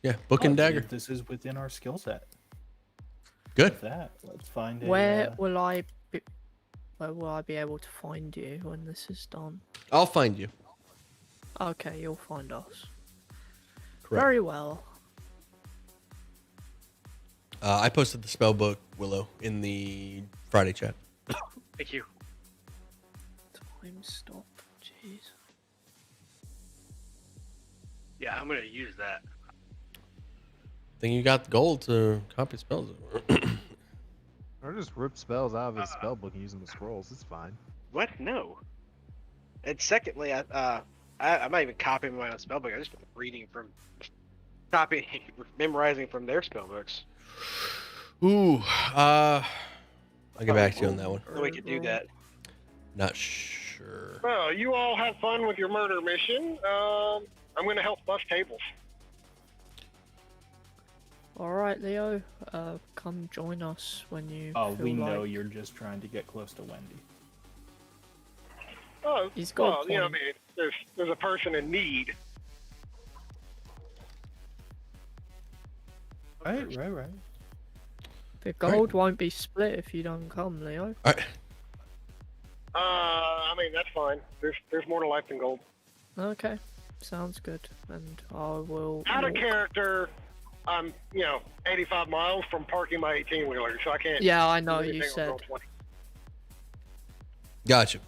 Yeah, book and I dagger. believe This is within our skill set. Good. With that, let's find Where will I be able to find you when this is done? I'll find you. Okay, you'll find us. Correct. Very well. I posted the spell book, Willow, in the Friday chat. Thank you. Time stop. Jeez. Yeah, I'm gonna use that. Think you got the gold to copy spells. Or just rip spells out of his spell book and use them as scrolls. It's fine. What? No. And secondly, I'm not even copying my own spellbook. I'm just reading from, memorizing from their spellbooks. Ooh, I'll get back to you on that one. So we could do that. Not sure. Well, you all have fun with your murder mission. I'm going to help bust tables. All right, Leo. Come join us when you. Oh, feel we know like- you're just trying to get close to Wendy. Oh, He's got a well, you know, I point. mean, there's a person in need. Right. The gold won't be split if you don't come, Leo. All right. I mean, that's fine. There's more to life than gold. Okay, sounds good. And I will. Out of walk- character, I'm 85 miles from parking my 18-wheeler, so I can't. Yeah, I do know anything you on said. roll 20. Gotcha.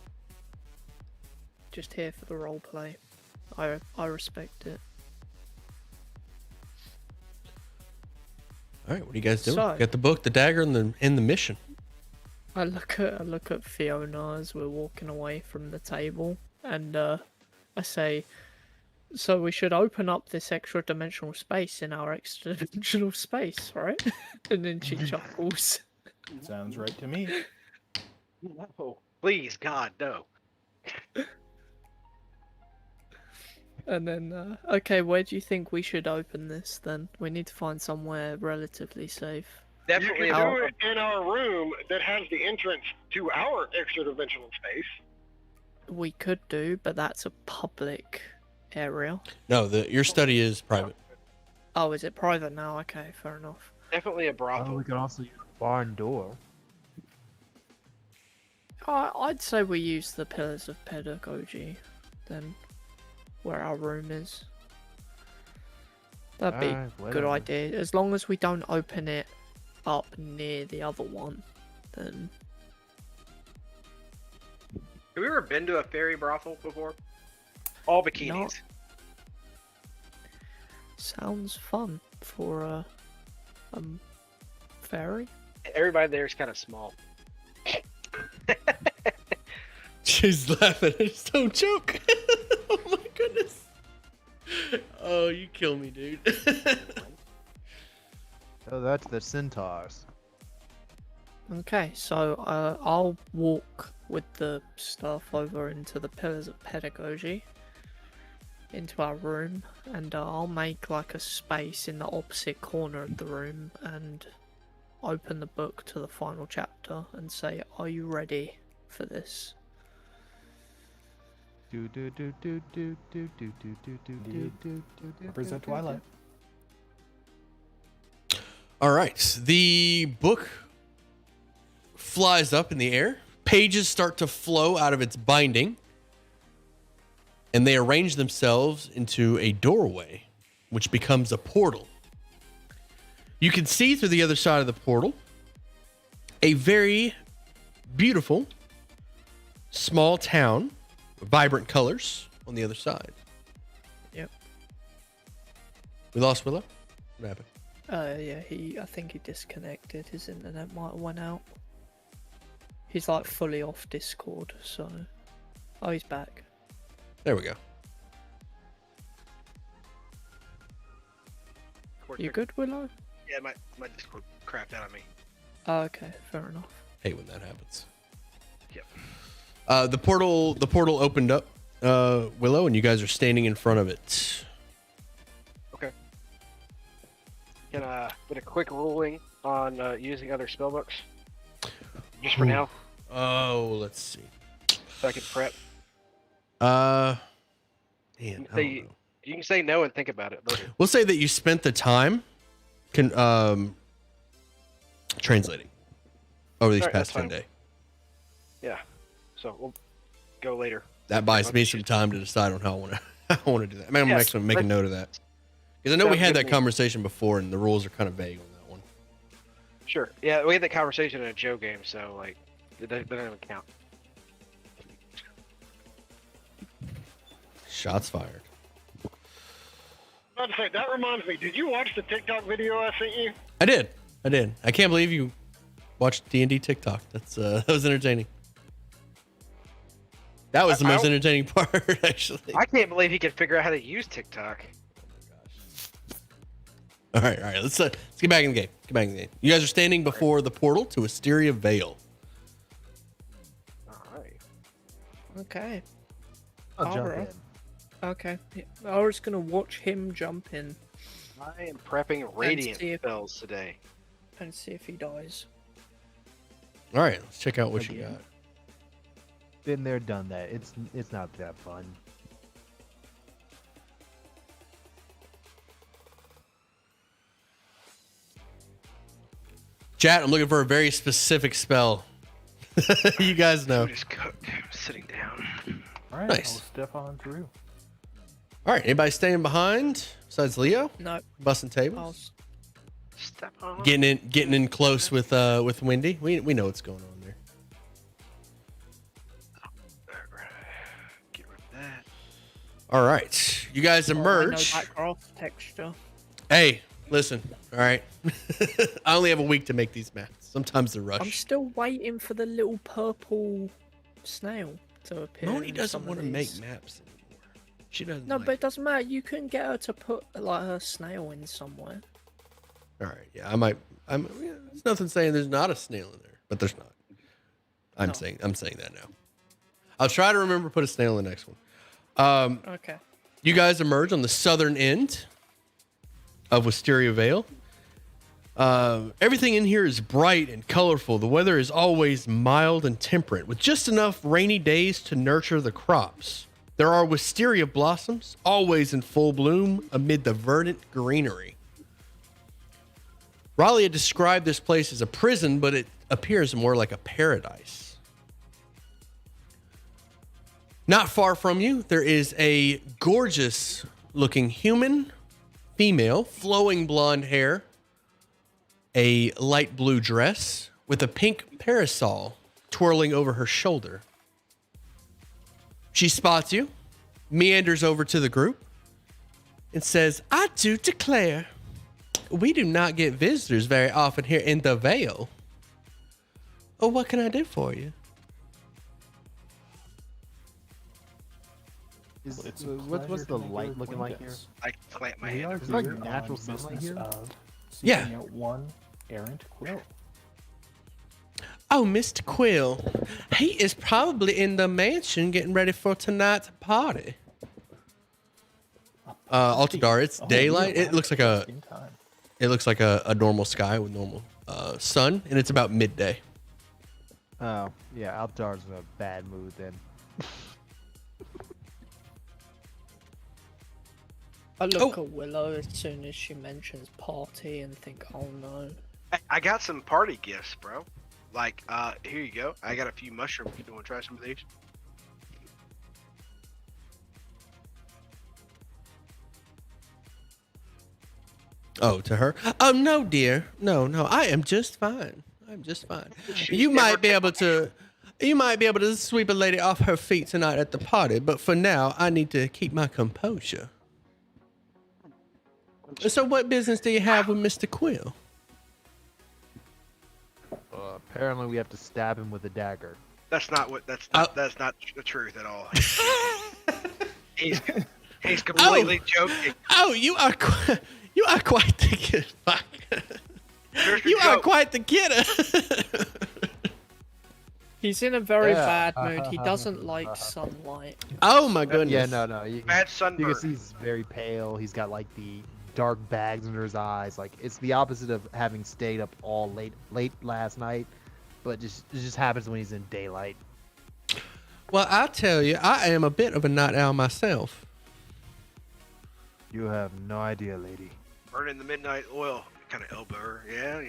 Just here for the role play. I respect it. All right, what are you guys doing? So- Got the book, the dagger, and the mission. I look at Fiona as we're walking away from the table, and I say, "So we should open up this extra dimensional space in our extra dimensional space, right?" And then she chuckles. Sounds right to me. No. Please, God, no. And then, okay, where do you think we should open this then? We need to find somewhere relatively safe. Definitely. You can I'll- do it in our room that has the entrance to our extra dimensional space. We could do, but that's a public area. No, your study is private. Oh, is it private now? Okay, fair enough. Definitely a Oh, brothel. we could also use a barn door. I'd say we use the Pillars of Pedagogy, then, where our room is. That'd be Alright, a good whatever. idea. As long as we don't open it up near the other one, then... Have we ever been to a fairy brothel before? All bikinis. No. Sounds fun for a fairy. Everybody there is kind of small. She's laughing. I just don't joke. Oh my goodness. Oh, you kill me, dude. Oh, that's the centaurs. Okay, so I'll walk with the stuff over into the Pillars of Pedagogy, into our room, and I'll make like a space in the opposite corner of the room and open the book to the final chapter and say, "Are you ready for this?" Do do do do do do do do do do do do do. Represent Twilight. All right. The book flies up in the air. Pages start to flow out of its binding, and they arrange themselves into a doorway, which becomes a portal. You can see through the other side of the portal a very beautiful small town, vibrant colors on the other side. Yep. We lost Willow? What happened? Yeah, I think he disconnected. His internet might have went out. He's like fully off Discord, so... Oh, he's back. There we go. You good, Willow? Yeah, my Discord crapped out on me. Oh, okay, fair enough. Hate when that happens. Yep. The portal opened up, Willow, and you guys are standing in front of it. Okay. Can I get a quick ruling on using other spellbooks? Just for now, Oh, let's see. so I can prep. Man, I Say- don't know. You can say no and think about it. Later. We'll say that you spent the time translating over these Alright, past that's 10 fine. days. Yeah. So we'll go later. That buys me some time to decide on how I want to do that. I mean, I'm Yes, actually make a let's- note of that. Because I know we Sounds had good that to me. conversation before, and the rules are kind of vague on that one. Sure. Yeah, we had that conversation in a Joe game, so like, it doesn't even count. Shots fired. I was about to say, that reminds me, did you watch the TikTok video I sent you? I did. I can't believe you watched D&D TikTok. That was entertaining. That was the I most don't- entertaining part, actually. I can't believe he could figure out how to use TikTok. All right. Let's get back in the game. You guys are standing before the portal to Wisteria Vale. All right. Okay. I'll jump Alright. in. Okay. Yeah, I was gonna watch him jump in I am prepping radiant see if- spells today. and see if he dies. All right, let's check out what you Again. got. Been there, done that. It's not that fun. Chat, I'm looking for a very specific spell. You guys know. I just cooked. I'm sitting down. All right, Nice. I'll step on through. All right, anybody staying behind besides Leo? No, Busting I'll tables? Step on. Getting in close with Wendy. We know what's going on there. Get rid of that. All right, you guys emerge. I know that grass texture. Hey, listen. All right, I only have a week to make these maps. Sometimes they're I'm rushed. still waiting for the little purple snail to appear. Moni in doesn't some of want to make these. maps anymore. She doesn't. No, like but it doesn't matter. You can get her to put like her snail in somewhere. All right, yeah, I might. There's nothing saying there's not a snail in there, but there's not. I'm No. saying that now. I'll try to remember to put a snail in the next one. Okay. You guys emerge on the southern end of Wisteria Vale. Everything in here is bright and colorful. The weather is always mild and temperate, with just enough rainy days to nurture the crops. There are wisteria blossoms, always in full bloom amid the verdant greenery. Raleigh had described this place as a prison, but it appears more like a paradise. Not far from you, there is a gorgeous looking human, female, flowing blonde hair, a light blue dress with a pink parasol twirling over her shoulder. She spots you, meanders over to the group, and says, I do declare, we do not get visitors very often here in the Vale. Oh, what can I do for you? It's a What's pleasure the to make your light looking like here? acquaintance. I plant my We hand. are Is it like here natural on sunlight business here? of Yeah. seeking out one errant quill. Oh, Mr. Quill. He is probably in the mansion getting ready for tonight's party. Altadar, it's Oh, we daylight. It arrived looks like just in time. a normal sky with normal sun, and it's about midday. Oh, yeah, Altar's in a bad mood then. I look at Willow as soon as she mentions party and think, oh no. I got some party gifts, bro. Like, here you go. I got a few mushrooms. You want to try some of these? Oh, to her? Oh, no, dear. No, I am just fine. I'm just fine. She's You never might be able taken to sweep a lady off her feet tonight at the party, but for now, I need to keep my composure. So what business do you have with Mr. Quill? Apparently, we have to stab him with a dagger. That's not what. That's not the truth at all. He's completely joking. Oh, you are quite the kid. Fuck. Here's the You are joke. quite the kidder. He's in a very Yeah. bad mood. He doesn't like sunlight. Oh my goodness. Yeah, no. Bad You sunburn. can see he's very pale. He's got like the dark bags under his eyes. Like it's the opposite of having stayed up all late last night. But it just happens when he's in daylight. Well, I'll tell you, I am a bit of a night owl myself. You have no idea, lady. Burning the midnight oil. Kind of elbow her. Yeah.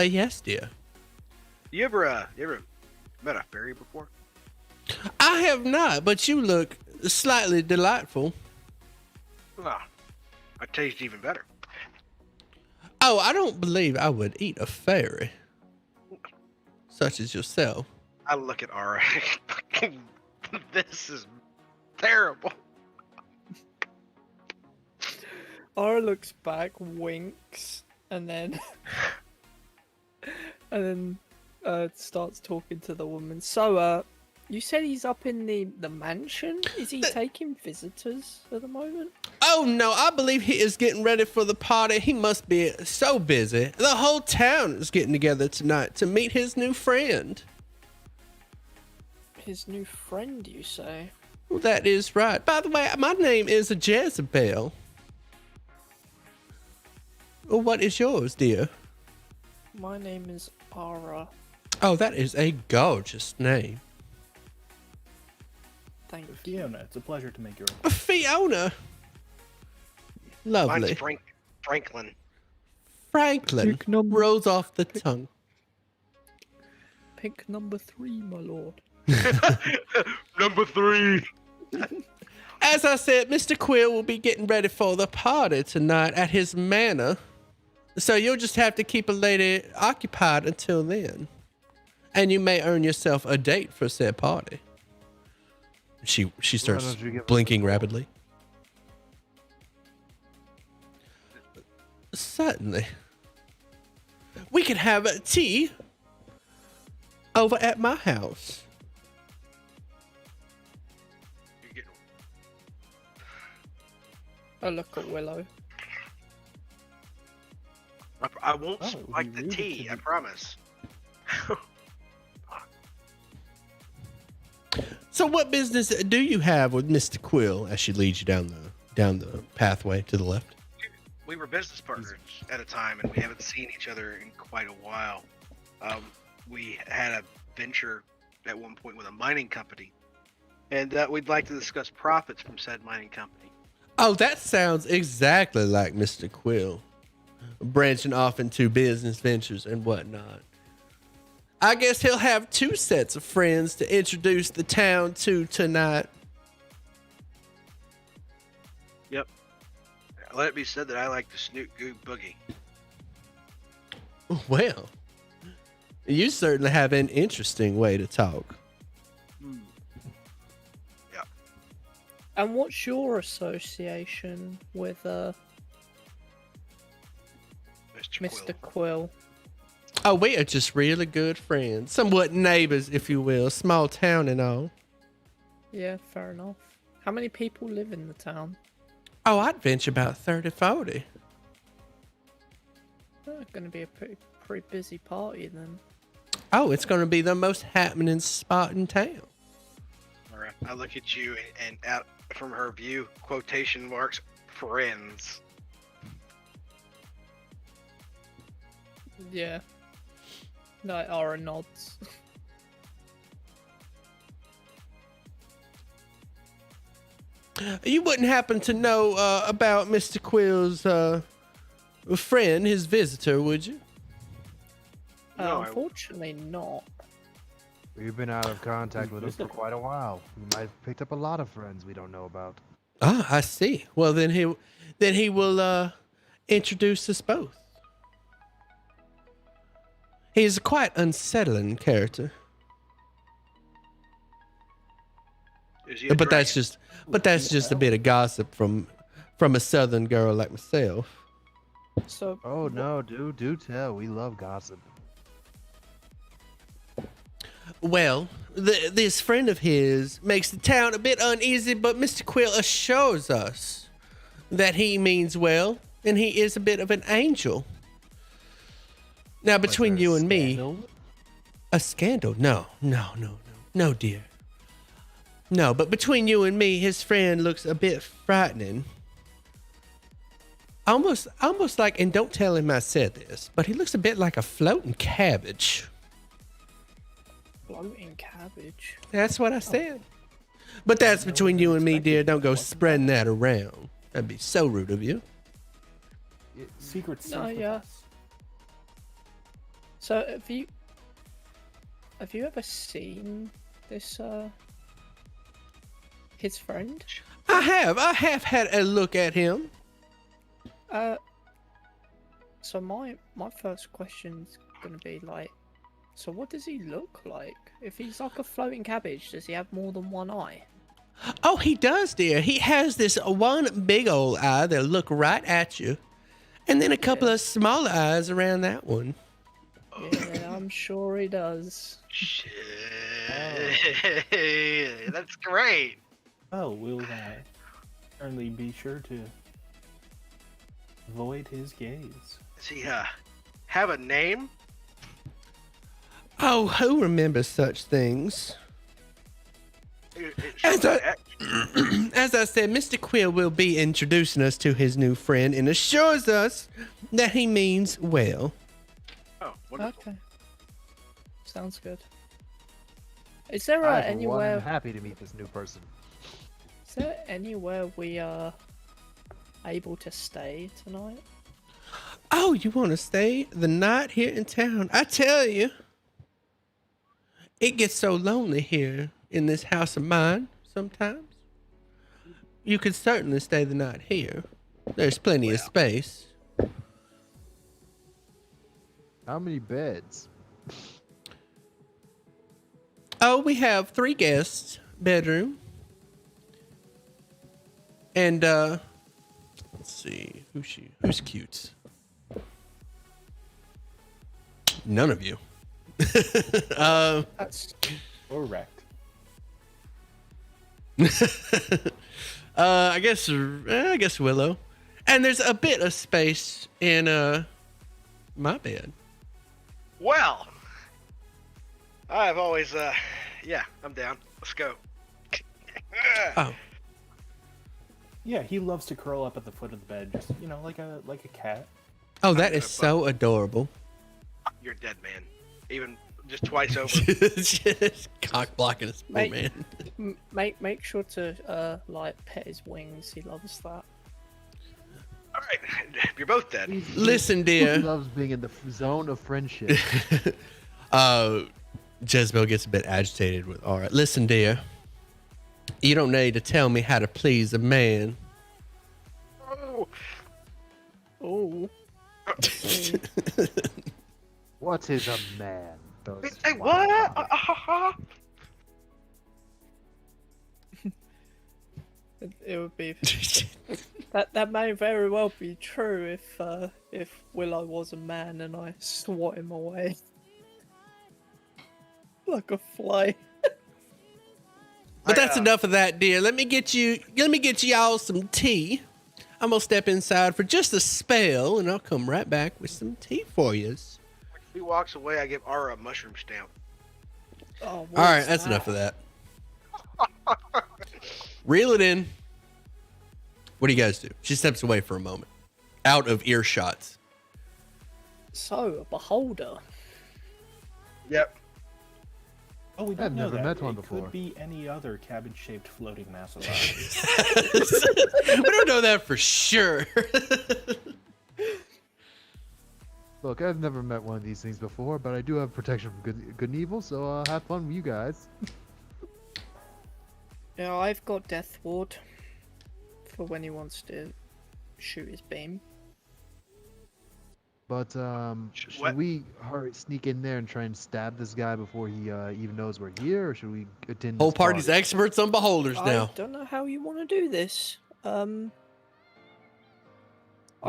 Yes, dear. You ever met a fairy before? I have not, but you look slightly delightful. Ah, I taste even better. Oh, I don't believe I would eat a fairy. Such as yourself. I look at Ara. This is terrible. Ara looks back, winks, and then starts talking to the woman. So, you said he's up in the mansion? Is he taking visitors at the moment? Oh no, I believe he is getting ready for the party. He must be so busy. The whole town is getting together tonight to meet his new friend. His new friend, you say? Well, that is right. By the way, my name is Jezebel. Well, what is yours, dear? My name is Ara. Oh, that is a gorgeous name. Thank you. Fiona, it's a pleasure to make your Fiona. Lovely. Mine's Franklin. Franklin Pick number- rolls off the tongue. Pick number 3, my lord. Number 3. As I said, Mr. Quill will be getting ready for the party tonight at his manor. So you'll just have to keep a lady occupied until then. And you may earn yourself a date for said party. She starts don't you give us blinking rapidly. Certainly. We could have a tea over at my house. I look at Willow. I won't Oh, it would like be the rude tea, to I be- promise. So what business do you have with Mr. Quill as she leads you down the pathway to the left? We were business partners at a time, and we haven't seen each other in quite a while. We had a venture at one point with a mining company, and we'd like to discuss profits from said mining company. Oh, that sounds exactly like Mr. Quill. Branching off into business ventures and whatnot. I guess he'll have 2 sets of friends to introduce the town to tonight. Yep. Let it be said that I like the Snoot Goo Boogie. Well, you certainly have an interesting way to talk. Yeah. And what's your association with Mr. Quill? Oh, we are just really good friends. Somewhat neighbors, if you will. Small town and all. Yeah, fair enough. How many people live in the town? Oh, I'd venture about 30, 40. Going to be a pretty busy party then. Oh, it's going to be the most happening spot in town. All right. I look at you and out from her view, quotation marks, friends. Yeah. Like Aura nods. You wouldn't happen to know about Mr. Quill's friend, his visitor, would you? No, I- Unfortunately not. We've been out of contact with us for quite a while. We might have picked up a lot of friends we don't know about. Ah, I see. Well, then he will introduce us both. He's a quite unsettling character. Is he a But that's dragon? just a bit of gossip from a southern girl like myself. So Oh no, dude, do tell. We love gossip. Well, this friend of his makes the town a bit uneasy, but Mr. Quill assures us that he means well and he is a bit of an angel. Now, between you and me, a scandal? No, dear. No, but between you and me, his friend looks a bit frightening. Almost like, and don't tell him I said this, but he looks a bit like a floating cabbage. floating cabbage. That's what I said. But that's between you and me, dear. Don't go spreading that around. That'd be so rude of you. Secret No, stuff with yeah. us. So have you ever seen this his friend? I have had a look at him. So my first question's gonna be like, so what does he look like? If he's like a floating cabbage, does he have more than one eye? Oh, he does, dear. He has this one big old eye that'll look right at you, and then a couple of smaller eyes around that one. Yeah, I'm sure he does. Shit. That's great. Oh, we'll certainly be sure to avoid his gaze. Does he have a name? Oh, who remembers such things? As I said, Mr. Quill will be introducing us to his new friend and assures us that he means well. Oh, wonderful. Okay. Sounds good. Is there I, for one, anywhere? am happy to meet this new person. Is there anywhere we are able to stay tonight? Oh, you want to stay the night here in town? I tell you, it gets so lonely here in this house of mine sometimes. You could certainly stay the night here. There's plenty of space. How many beds? Oh, we have 3 guest bedroom. And let's see, who's cute? None of you. That's Correct. I guess Willow. And there's a bit of space in my bed. Well, I've always, yeah, I'm down. Let's go. Oh, Yeah, he loves to curl up at the foot of the bed, just like a cat. oh, that is so adorable. You're dead, man. Even just twice over. Just cock blocking his poor Mate. man. make sure to like pet his wings. He loves that. All right, you're both dead. Listen, He dear. loves being in the zone of friendship. Jezebel gets a bit agitated with, all right, listen, dear. You don't need to tell me how to please a man. Oh, Oh, What is a man? Those say wild what? comments. it would be that may very well be true if Willow was a man and I swat him away like a fly. But that's enough of that, dear. Let me get y'all some tea. I'm gonna step inside for just a spell, and I'll come right back with some tea for you. He walks away. I give Ara a mushroom stamp. Oh, All right, that's enough of that. Reel it in. What do you guys do? She steps away for a moment, out of earshot. So, a beholder. Yep. Oh, we don't I've know never that. met one It before. could be any other cabbage-shaped floating mass of ice. We don't know that for sure. Look, I've never met one of these things before, but I do have protection from good and evil, so have fun with you guys. Yeah, I've got Death Ward for when he wants to shoot his beam. But What? should we sneak in there and try and stab this guy before he even knows we're here, or should we attend? Whole this party's party? experts on beholders now. I don't know how you want to do this. I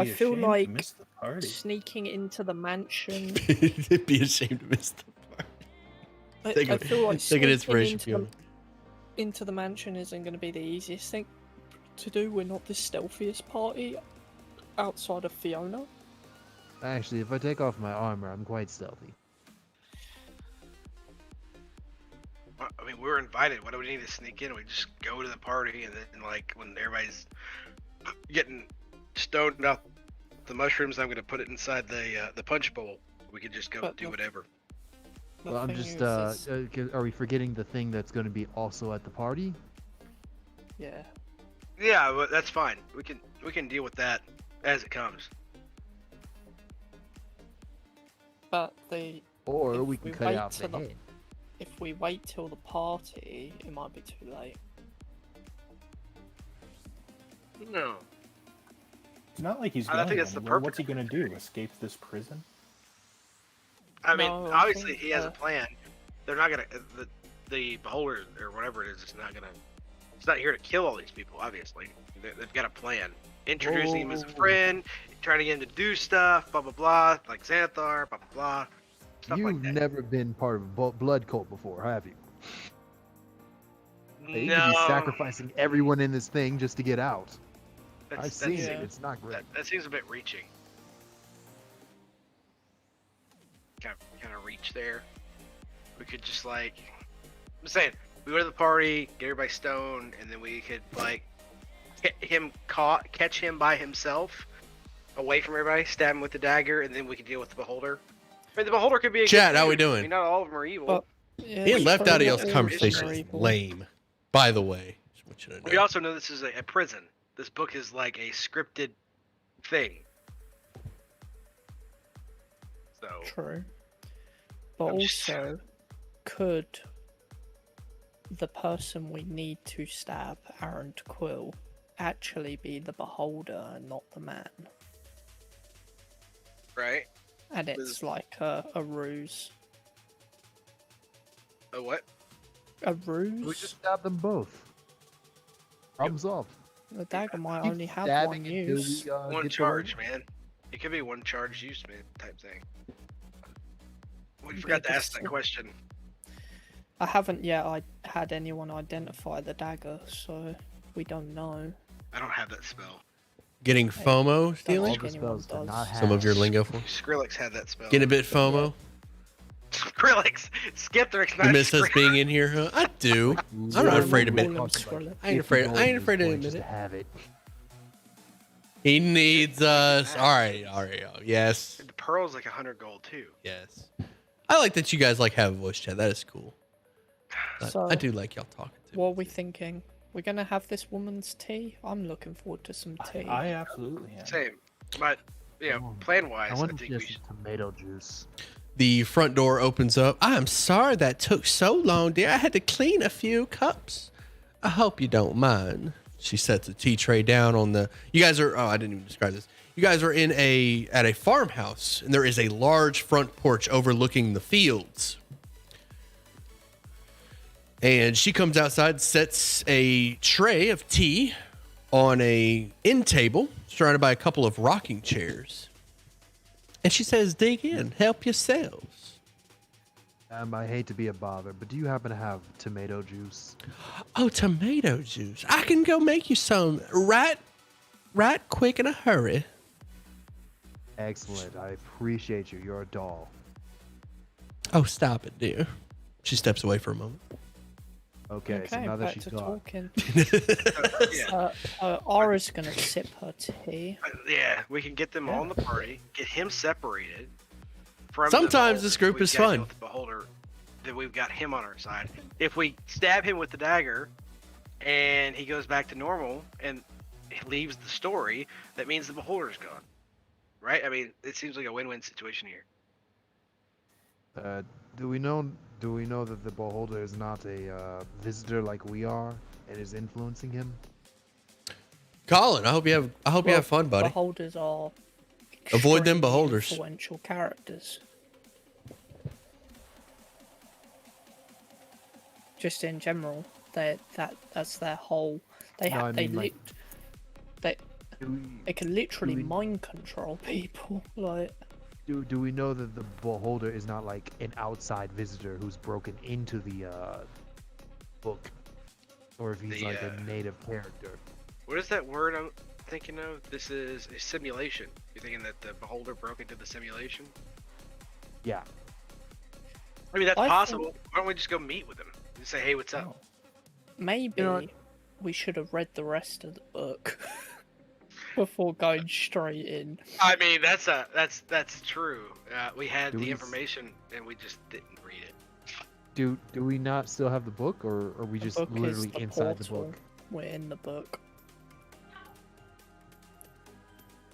Be feel ashamed to like miss the party. sneaking into the mansion. It'd be ashamed to miss the part. I feel like take an inspiration, sneaking into the mansion isn't going to be the easiest thing to do. We're not the stealthiest party outside of Fiona. Actually, if I take off my armor, I'm quite stealthy. I mean, we were invited. Why do we need to sneak in? We just go to the party, and then, like, when everybody's getting stoned off the mushrooms, I'm gonna put it inside the punch bowl. We could just go But do the- whatever. The Well, I'm thing just. is, Are we forgetting the thing that's going to be also at the party? yeah. Yeah, but that's fine. We can deal with that as it comes. But the Or If we can we cut wait out the till the- head. if we wait till the party, it might be too late. No. It's not like he's I going think that's the anywhere. purpose. What's he gonna do? Escape this prison? I mean, No, I obviously think, he has a plan. They're not gonna the beholder or whatever it is. It's not gonna. It's not here to kill all these people. Obviously, they've got a plan. Introducing him as a Oh. friend, trying to get him to do stuff, blah blah blah, like Xanthar, blah blah blah, stuff You've like that. never been part of a blood cult before, have you? You No, could be sacrificing everyone in this thing just to get out. that's- I've seen that's- it. It's not great. That seems a bit reaching. Kind of reach there. We could just like, I'm saying, we go to the party, get everybody stoned, and then we could like catch him by himself, away from everybody, stab him with the dagger, and then we could deal with the beholder. I mean, the beholder could be a Chat, good how we dude. doing? I mean, not all of them are evil. But yeah, Being left so out of not y'all's all conversation are is evil. lame. By the way, just want you to know. We also know this is a prison. This book is like a scripted thing. So True. But I'm just- also, could the person we need to stab, Aaron Quill, actually be the beholder and not the man? right? And it's like a ruse. A what? A ruse? We just stab them both. Problem solved. The dagger might Keep only have stabbing one until use. we, One get charge, below. man. It could be one charge use, man, type thing. We Yeah, forgot to ask just- that question. I haven't yet had anyone identify the dagger, so we don't know. I don't have that spell. Getting FOMO Don't stealing? think All the anyone spells do does. not have Some of your lingo for Skrillex had that spell. getting a bit FOMO. Skrillex! Skeptrix, You not miss us Skrillex. being in here, huh? I do. I'm not afraid to admit. Call him Skrillex. I ain't afraid. I ain't afraid to admit just it. have it. He needs us. All right. Yes. The pearl's like 100 gold, too. Yes. I like that you guys like have a voice chat. That is cool. So- I do like y'all talking to. What are we thinking? We're gonna have this woman's tea? I'm looking forward to some tea. I absolutely am. Same. But, you know, Oh, plan-wise, I I wonder think if we she should... has tomato juice. The front door opens up. I'm sorry that took so long, dear. I had to clean a few cups. I hope you don't mind. She sets a tea tray down on the. You guys are. Oh, I didn't even describe this. You guys are at a farmhouse, and there is a large front porch overlooking the fields. And she comes outside, sets a tray of tea on a end table, surrounded by a couple of rocking chairs. And she says, dig in, help yourselves. I hate to be a bother, but do you happen to have tomato juice? Oh, tomato juice. I can go make you some right quick in a hurry. Excellent. I appreciate you. You're a doll. Oh, stop it, dear. She steps away for a moment. Okay, so now that back she's to gone. talking. Yeah. Aura's gonna sip her tea. Yeah, we can get them all in the party, get him separated. From Sometimes the this group We've is got fun. with the beholder, then we've got him on our side. If we stab him with the dagger, and he goes back to normal and leaves the story, that means the beholder's gone, right? I mean, it seems like a win-win situation here. Do we know that the beholder is not a visitor like we are and is influencing him? Colin, I hope you have fun, buddy. Beholders are Avoid them extremely beholders. Influential characters. Just in general, that's their whole. They No, I have they mean, like, they can literally mind control people. Like, Do we know that the beholder is not like an outside visitor who's broken into the book, or if he's like a native character? What is that word I'm thinking of? This is a simulation. You're thinking that the beholder broke into the simulation? Yeah. I mean, that's I possible. Why don't we just go meet with him and say, hey, what's up? maybe You know what? we should have read the rest of the book before going straight in. I mean, that's true. We had Do the we- information and we just didn't read it. Do we not still have the book, or are we The just book is literally the inside the portal. book? We're in the book.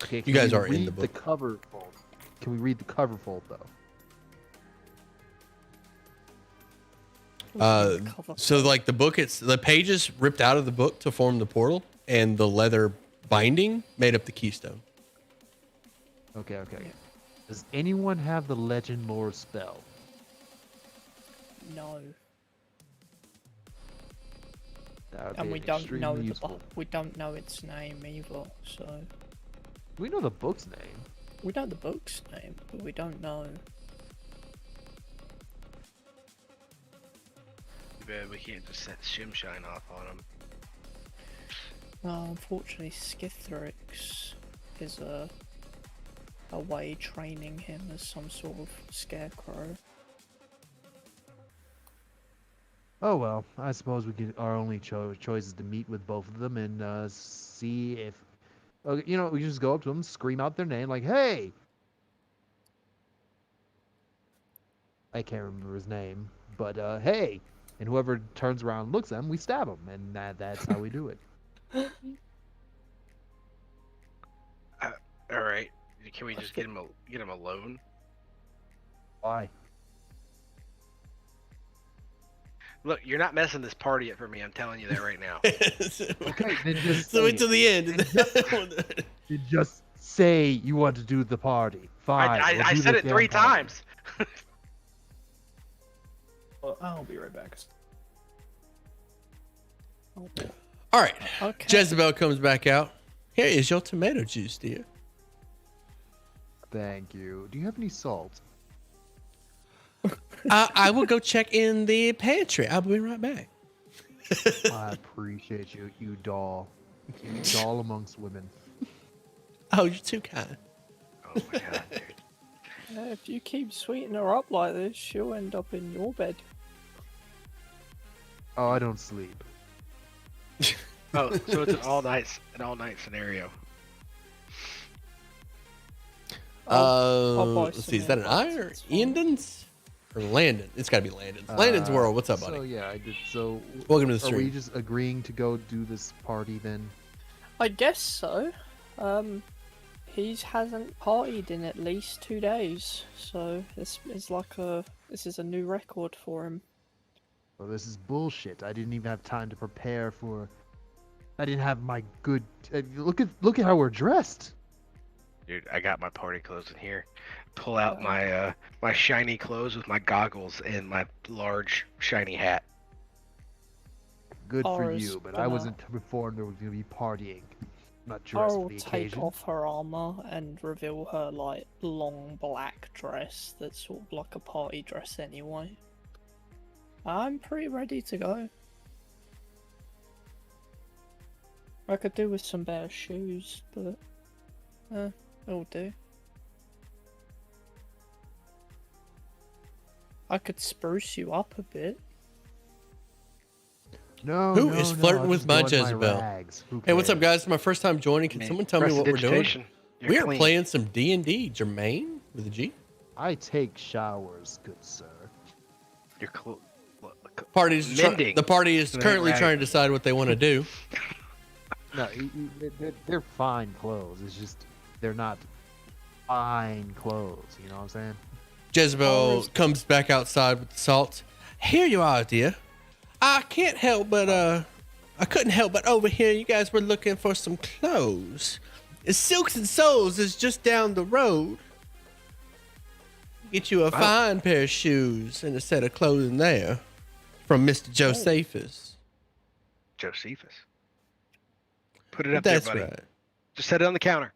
Okay, You can guys we are in read the book. cover fold? Can we read the cover fold though? Cover So like the pages ripped out of the book to form the portal, and the leather binding made up the keystone. Okay. Does anyone have the legend lore spell? No, That would and be we don't know extremely useful. we don't know its name either. So We know the book's name. we know the book's name, but we don't know. Too bad we can't just set Shimshine off on him. Well, unfortunately, Skithrix is away training him as some sort of scarecrow. Oh well, I suppose our only choice is to meet with both of them and see if, we just go up to them, scream out their name like, "Hey!" I can't remember his name, but "Hey!" And whoever turns around and looks at him, we stab him, and that's how we do it. All right. Can we just get him alone? Why? Look, you're not messing this party up for me. I'm telling you that right now. Okay, then just So say wait till it. the end. Then just say you want to do the party. Fine. we'll I do said the it 3 damn party. times. Well, I'll be right back. All right. Okay. Jezebel comes back out. Here is your tomato juice, dear. Thank you. Do you have any salt? I will go check in the pantry. I'll be right back. I appreciate you, you doll. You doll amongst women. Oh, you're too kind. Oh my god, dude. If you keep sweetening her up like this, she'll end up in your bed. Oh, I don't sleep. Oh, so it's an all night scenario. I'll buy Let's some see. Is that an I or it's fine. Endon's or Landon? It's got to be Landon's. Landon's world. What's up, buddy? So yeah, I did. So Welcome to the are we stream. just agreeing to go do this party then? I guess so. He hasn't partied in at least 2 days, so this is a new record for him. Well, this is bullshit. I didn't even have time to prepare for. I didn't have my good. Look at how we're dressed. Dude, I got my party clothes in here. Pull out my my shiny clothes with my goggles and my large shiny hat. Good for Ara's you, but I gonna- wasn't informed there was gonna be partying. Not dressed I'll for the take occasion. off her armor and reveal her like long black dress that's sort of like a party dress anyway. I'm pretty ready to go. I could do with some better shoes, but it'll do. I could spruce you up a bit. No, Who no, is no, flirting I'll with just my go in Jezebel? rags. Who Hey, what's up, cares? guys? It's my first time joining. Can someone tell me what we're doing? We are playing some D&D. Jermaine with a G. I take showers, good sir. Your clothes. The Mending. party is So they currently rag. trying to decide what they want to do. No, they're fine clothes. It's just they're not fine clothes. You know what I'm saying? Jezebel comes back outside with the salt. Here you are, dear. I can't help but I couldn't help but overhear you guys were looking for some clothes. Silks and Souls is just down the road. Get you a fine pair of shoes and a set of clothing there from Mr. Josephus. Josephus. Put it up there, That's buddy. right. Just set it on the counter.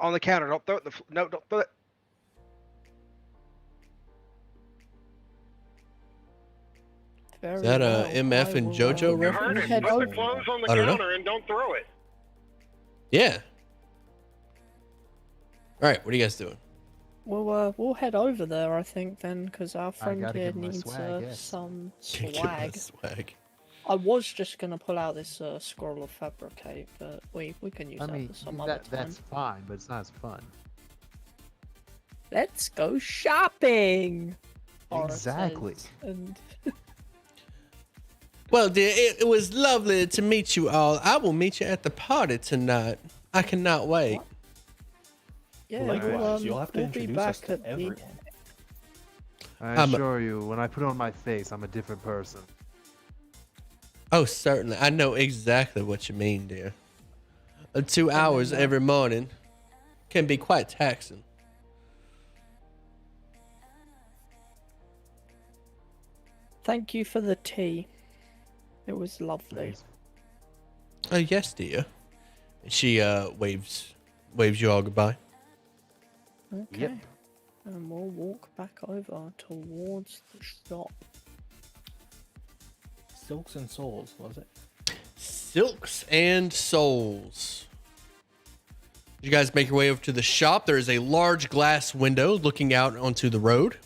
On the counter. Don't throw it. No, don't throw it. Very Is that a well, MF I and will, JoJo You reference? heard it. head Put over. the clothes on the I don't know. counter and don't throw it. Yeah. All right, what are you guys doing? We'll head over there, I think, then, because our friend gotta here get my needs swag, yes. some Get my swag. swag. I was just gonna pull out this scroll of fabricate, but we can use I that mean, for some other time. that's fine, but it's not as fun. Let's go shopping. Aura Exactly. says, And Well, dear, it was lovely to meet you all. I will meet you at the party tonight. I cannot wait. yeah, Likewise, you'll have to we'll be introduce back us to at the everyone. I I'm a- assure you, when I put on my face, I'm a different person. Oh, certainly. I know exactly what you mean, dear. 2 hours every morning can be quite taxing. Thank you for the tea. It was lovely. Please. Yes, dear. She waves you all goodbye. Okay. Yep. And we'll walk back over towards the shop. Silks and Souls, was it? Silks and Souls. You guys make your way over to the shop. There is a large glass window looking out onto the road.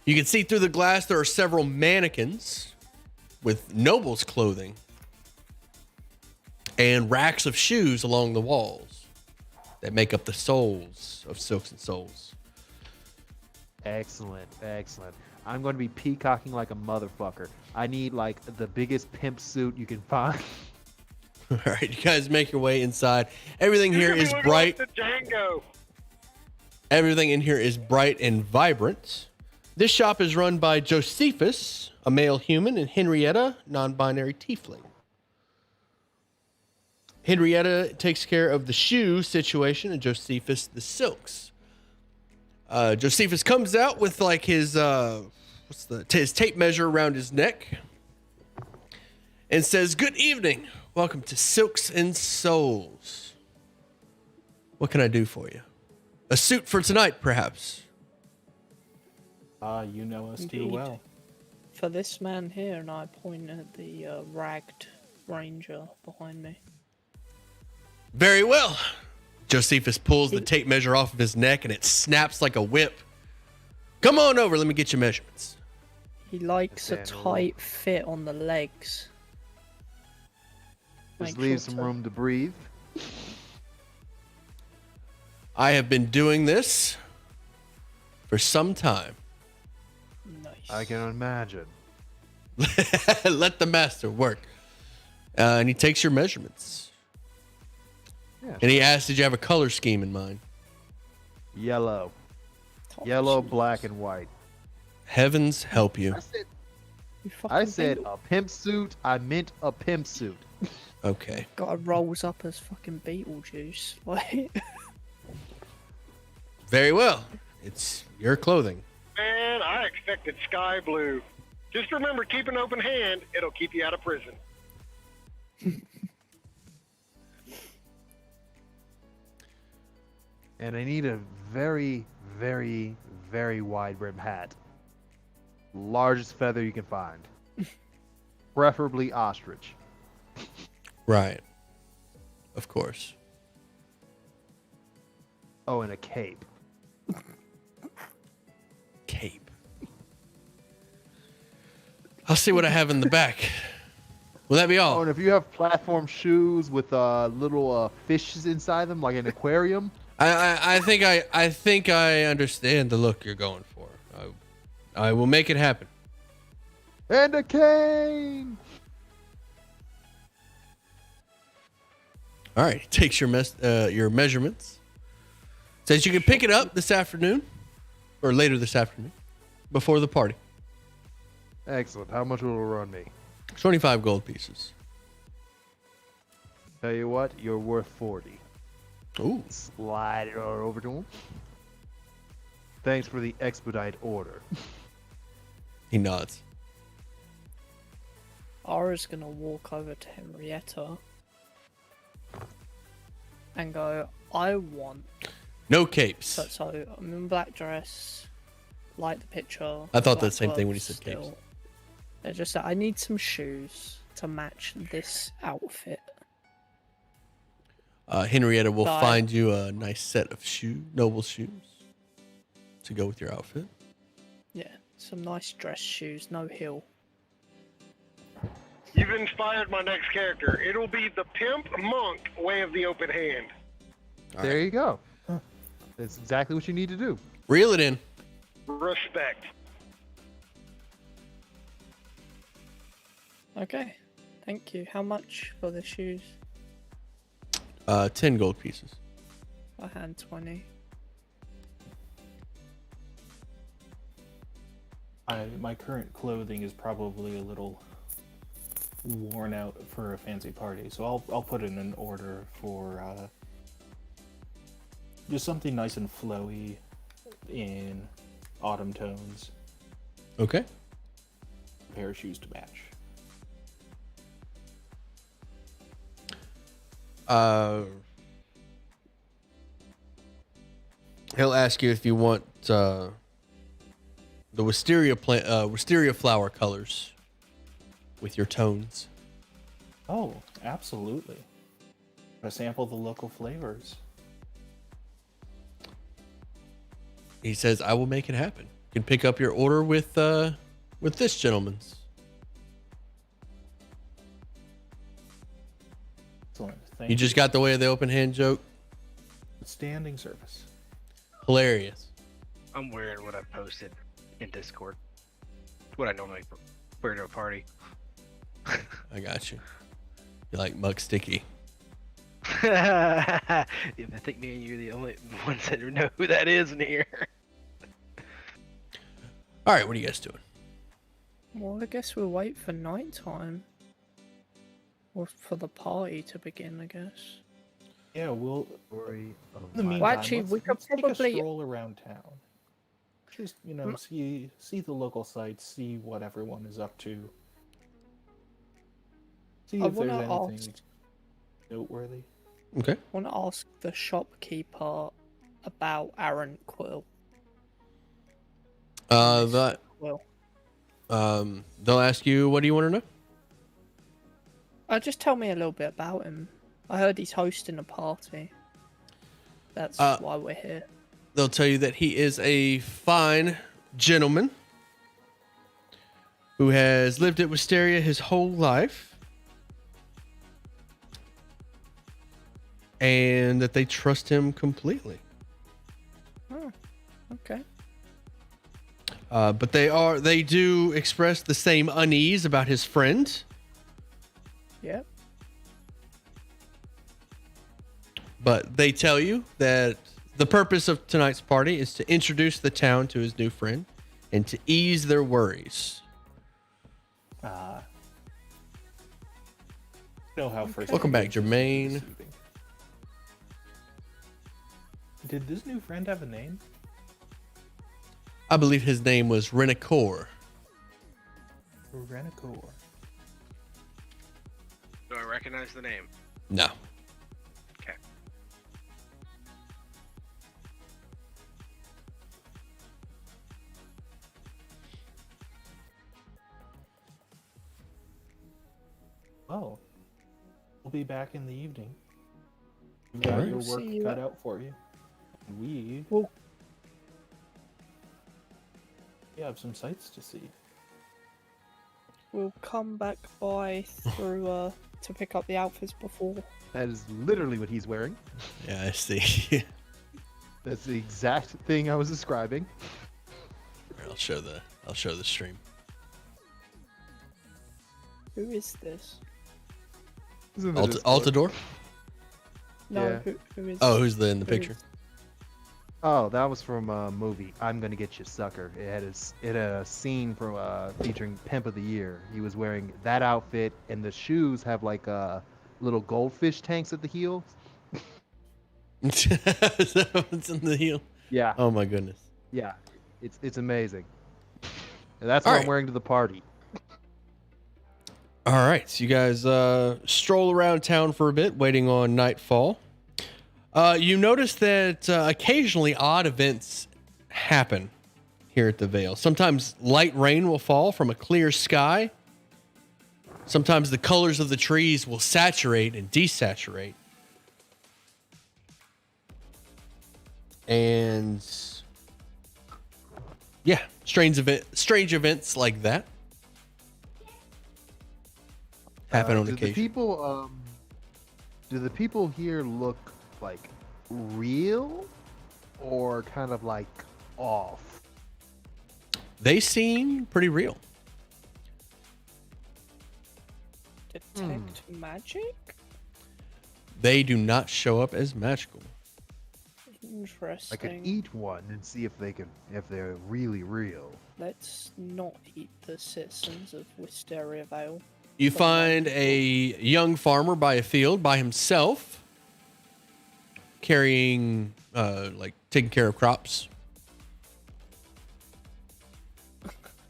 You can see through the glass there are several mannequins with nobles' clothing and racks of shoes along the walls that make up the souls of Silks and Souls. Excellent, excellent. I'm going to be peacocking like a motherfucker. I need like the biggest pimp suit you can find. All right, you guys make your way inside. Everything You're here gonna be is looking bright. like the Django. Everything in here is bright and vibrant. This shop is run by Josephus, a male human, and Henrietta, non-binary tiefling. Henrietta takes care of the shoe situation, and Josephus the silks. Josephus comes out with like his his tape measure around his neck, and says, "Good evening. Welcome to Silks and Souls. What can I do for you? A suit for tonight, perhaps?" You know us too Indeed. well. For this man here, and I point at the ragged ranger behind me. Very well. Josephus pulls the tape measure off of his neck and it snaps like a whip. Come on over, let me get your measurements. He likes a Stand a tight fit on the legs. Just Make leave sure some to- room to breathe. I have been doing this for some time. Nice. I can imagine. Let the master work. And he takes your measurements. Yeah. And he asked, did you have a color scheme in mind? Yellow. Top Yellow, shoes. black, and white. Heavens help you. You I fucking said beetle. a pimp suit. I meant a pimp suit. Okay. Got rolls up as fucking Beetlejuice. Like, Very well. It's your clothing. Man, I expected sky blue. Just remember, keep an open hand. It'll keep you out of prison. And I need a very, very, very wide brim hat. Largest feather you can find. Preferably ostrich. Right. Of course. Oh, and a cape. Cape. I'll see what I have in the back. Will that be Oh, all? and if you have platform shoes with little fishes inside them, like an aquarium. I think I understand the look you're going for. I will make it happen. And a cane! All right. He takes your measurements. Says you can pick it up this afternoon or later this afternoon before the party. Excellent. How much will it run me? 25 gold pieces. Tell you what, you're worth 40. Ooh. Slide it over to him. Thanks for the expedite order. He nods. Ara's gonna walk over to Henrietta and go, I want. No capes. So I'm in black dress, like the picture. I thought black the same thing when he gloves said capes. still. They're just, I need some shoes to match this outfit. Henrietta will Bye. find you a nice set of noble shoes to go with your outfit. Yeah, some nice dress shoes, no heel. You've inspired my next character. It'll be the pimp monk way of the open hand. There you go. That's exactly what you need to do. Reel it in. Respect. Okay, thank you. How much for the shoes? 10 gold pieces. I had 20. My current clothing is probably a little worn out for a fancy party, so I'll put in an order for just something nice and flowy in autumn tones. Okay. A pair of shoes to match. He'll ask you if you want the wisteria flower colors with your tones. Oh, absolutely. To sample the local flavors. He says, "I will make it happen. You can pick up your order with this gentleman's." Excellent. Thank You just got the way of the open hand joke. standing service. Hilarious. I'm wearing what I posted in Discord. What I normally wear to a party. I got you. You like mug sticky. I think me and you are the only ones that know who that is in here. All right, what are you guys doing? Well, I guess we'll wait for nighttime. Or for the party to begin, I guess. Yeah, we'll. Story of In the my meantime, Well, actually, we could let's take probably- a stroll around town. Just see the local sites, see what everyone is up to. See I if there's wanna anything ask- noteworthy. Okay. I want to ask the shopkeeper about Aaron Quill. That Well, they'll ask you, what do you want to know? just tell me a little bit about him. I heard he's hosting a party. That's why we're here. They'll tell you that he is a fine gentleman who has lived at Wisteria his whole life, and that they trust him completely. Oh, okay. But they do express the same unease about his friend. Yep. but they tell you that the purpose of tonight's party is to introduce the town to his new friend and to ease their worries. Know how first. Welcome back, impressions Jermaine. are deceiving. Did this new friend have a name? I believe his name was Renacor. Renacor. Do I recognize the name? No. Okay. Oh. We'll be back in the evening. You got Alright. your work See you cut at- out for you. And we Well, have some sights to see. we'll come back by through to pick up the outfits before. That is literally what he's wearing. Yeah, I see. That's the exact thing I was describing. I'll show the stream. Who is this? It's in the Discord. Altador? No, Yeah. who is? Oh, who's in the who picture? is- Oh, that was from a movie. I'm Gonna Get You, Sucker. It had a scene from featuring Pimp of the Year. He was wearing that outfit, and the shoes have like little goldfish tanks at the heels. Is that what's in the heel? Yeah, Oh my goodness. yeah, it's amazing. And that's All what right. I'm wearing to the party. All right, so you guys stroll around town for a bit, waiting on nightfall. You notice that occasionally odd events happen here at the Vale. Sometimes light rain will fall from a clear sky. Sometimes the colors of the trees will saturate and desaturate. And yeah, strange events like that happen on Do the occasion. do the people here look like real or kind of like off? They seem pretty real. Detect magic? They do not show up as magical. Interesting. I could eat one and see if they're really real. Let's not eat the citizens of Wisteria Vale. You find a young farmer by a field by himself, carrying, taking care of crops.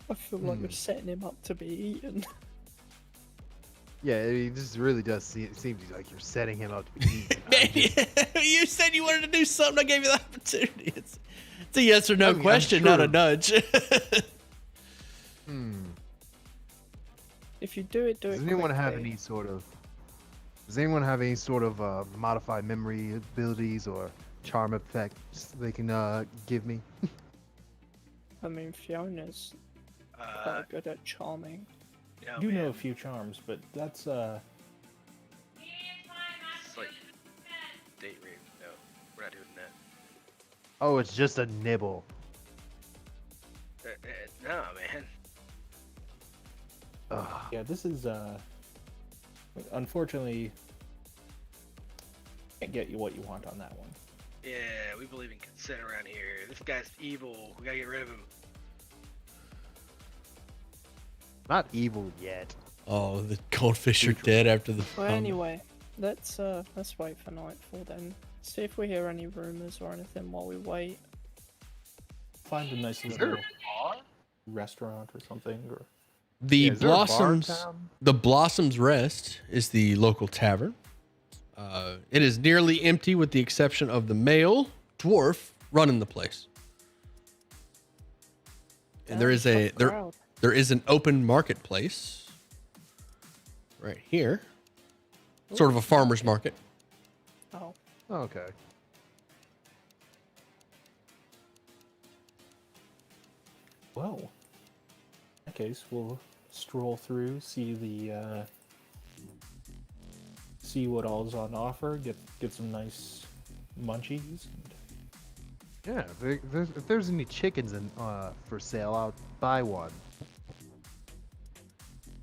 I feel like we're setting him up to be eaten. Yeah, this really does seem like you're setting him up to be eaten. You said you wanted to do something. I gave you the opportunity. It's a yes or no I mean, I'm question, not a sure. nudge. If you do it, do Does it anyone have quickly. any sort of? Does anyone have any sort of modified memory abilities or charm effects they can give me? I mean, Fiona's quite good at charming. No, You know man. a few charms, but that's It's like date rape. No, we're not doing that. Oh, it's just a nibble. No, man. Ugh. yeah. This is unfortunately can't get you what you want on that one. Yeah, we believe in consent around here. This guy's evil. We gotta get rid of him. Not evil yet. Oh, the goldfish are dead after the. Well, anyway, let's wait for nightfall then. See if we hear any rumors or anything while we wait. Find a nice Is there little a bar? restaurant or something, or The Yeah, is there a bar in Blossoms, town? the Blossoms Rest is the local tavern. It is nearly empty with the exception of the male dwarf running the place. And there is a Crowd. there is an open marketplace right here, sort of a farmer's market. Oh, Okay. well, in that case, we'll stroll through, see what all's on offer, get some nice munchies. Yeah. If there's any chickens for sale, I'll buy one.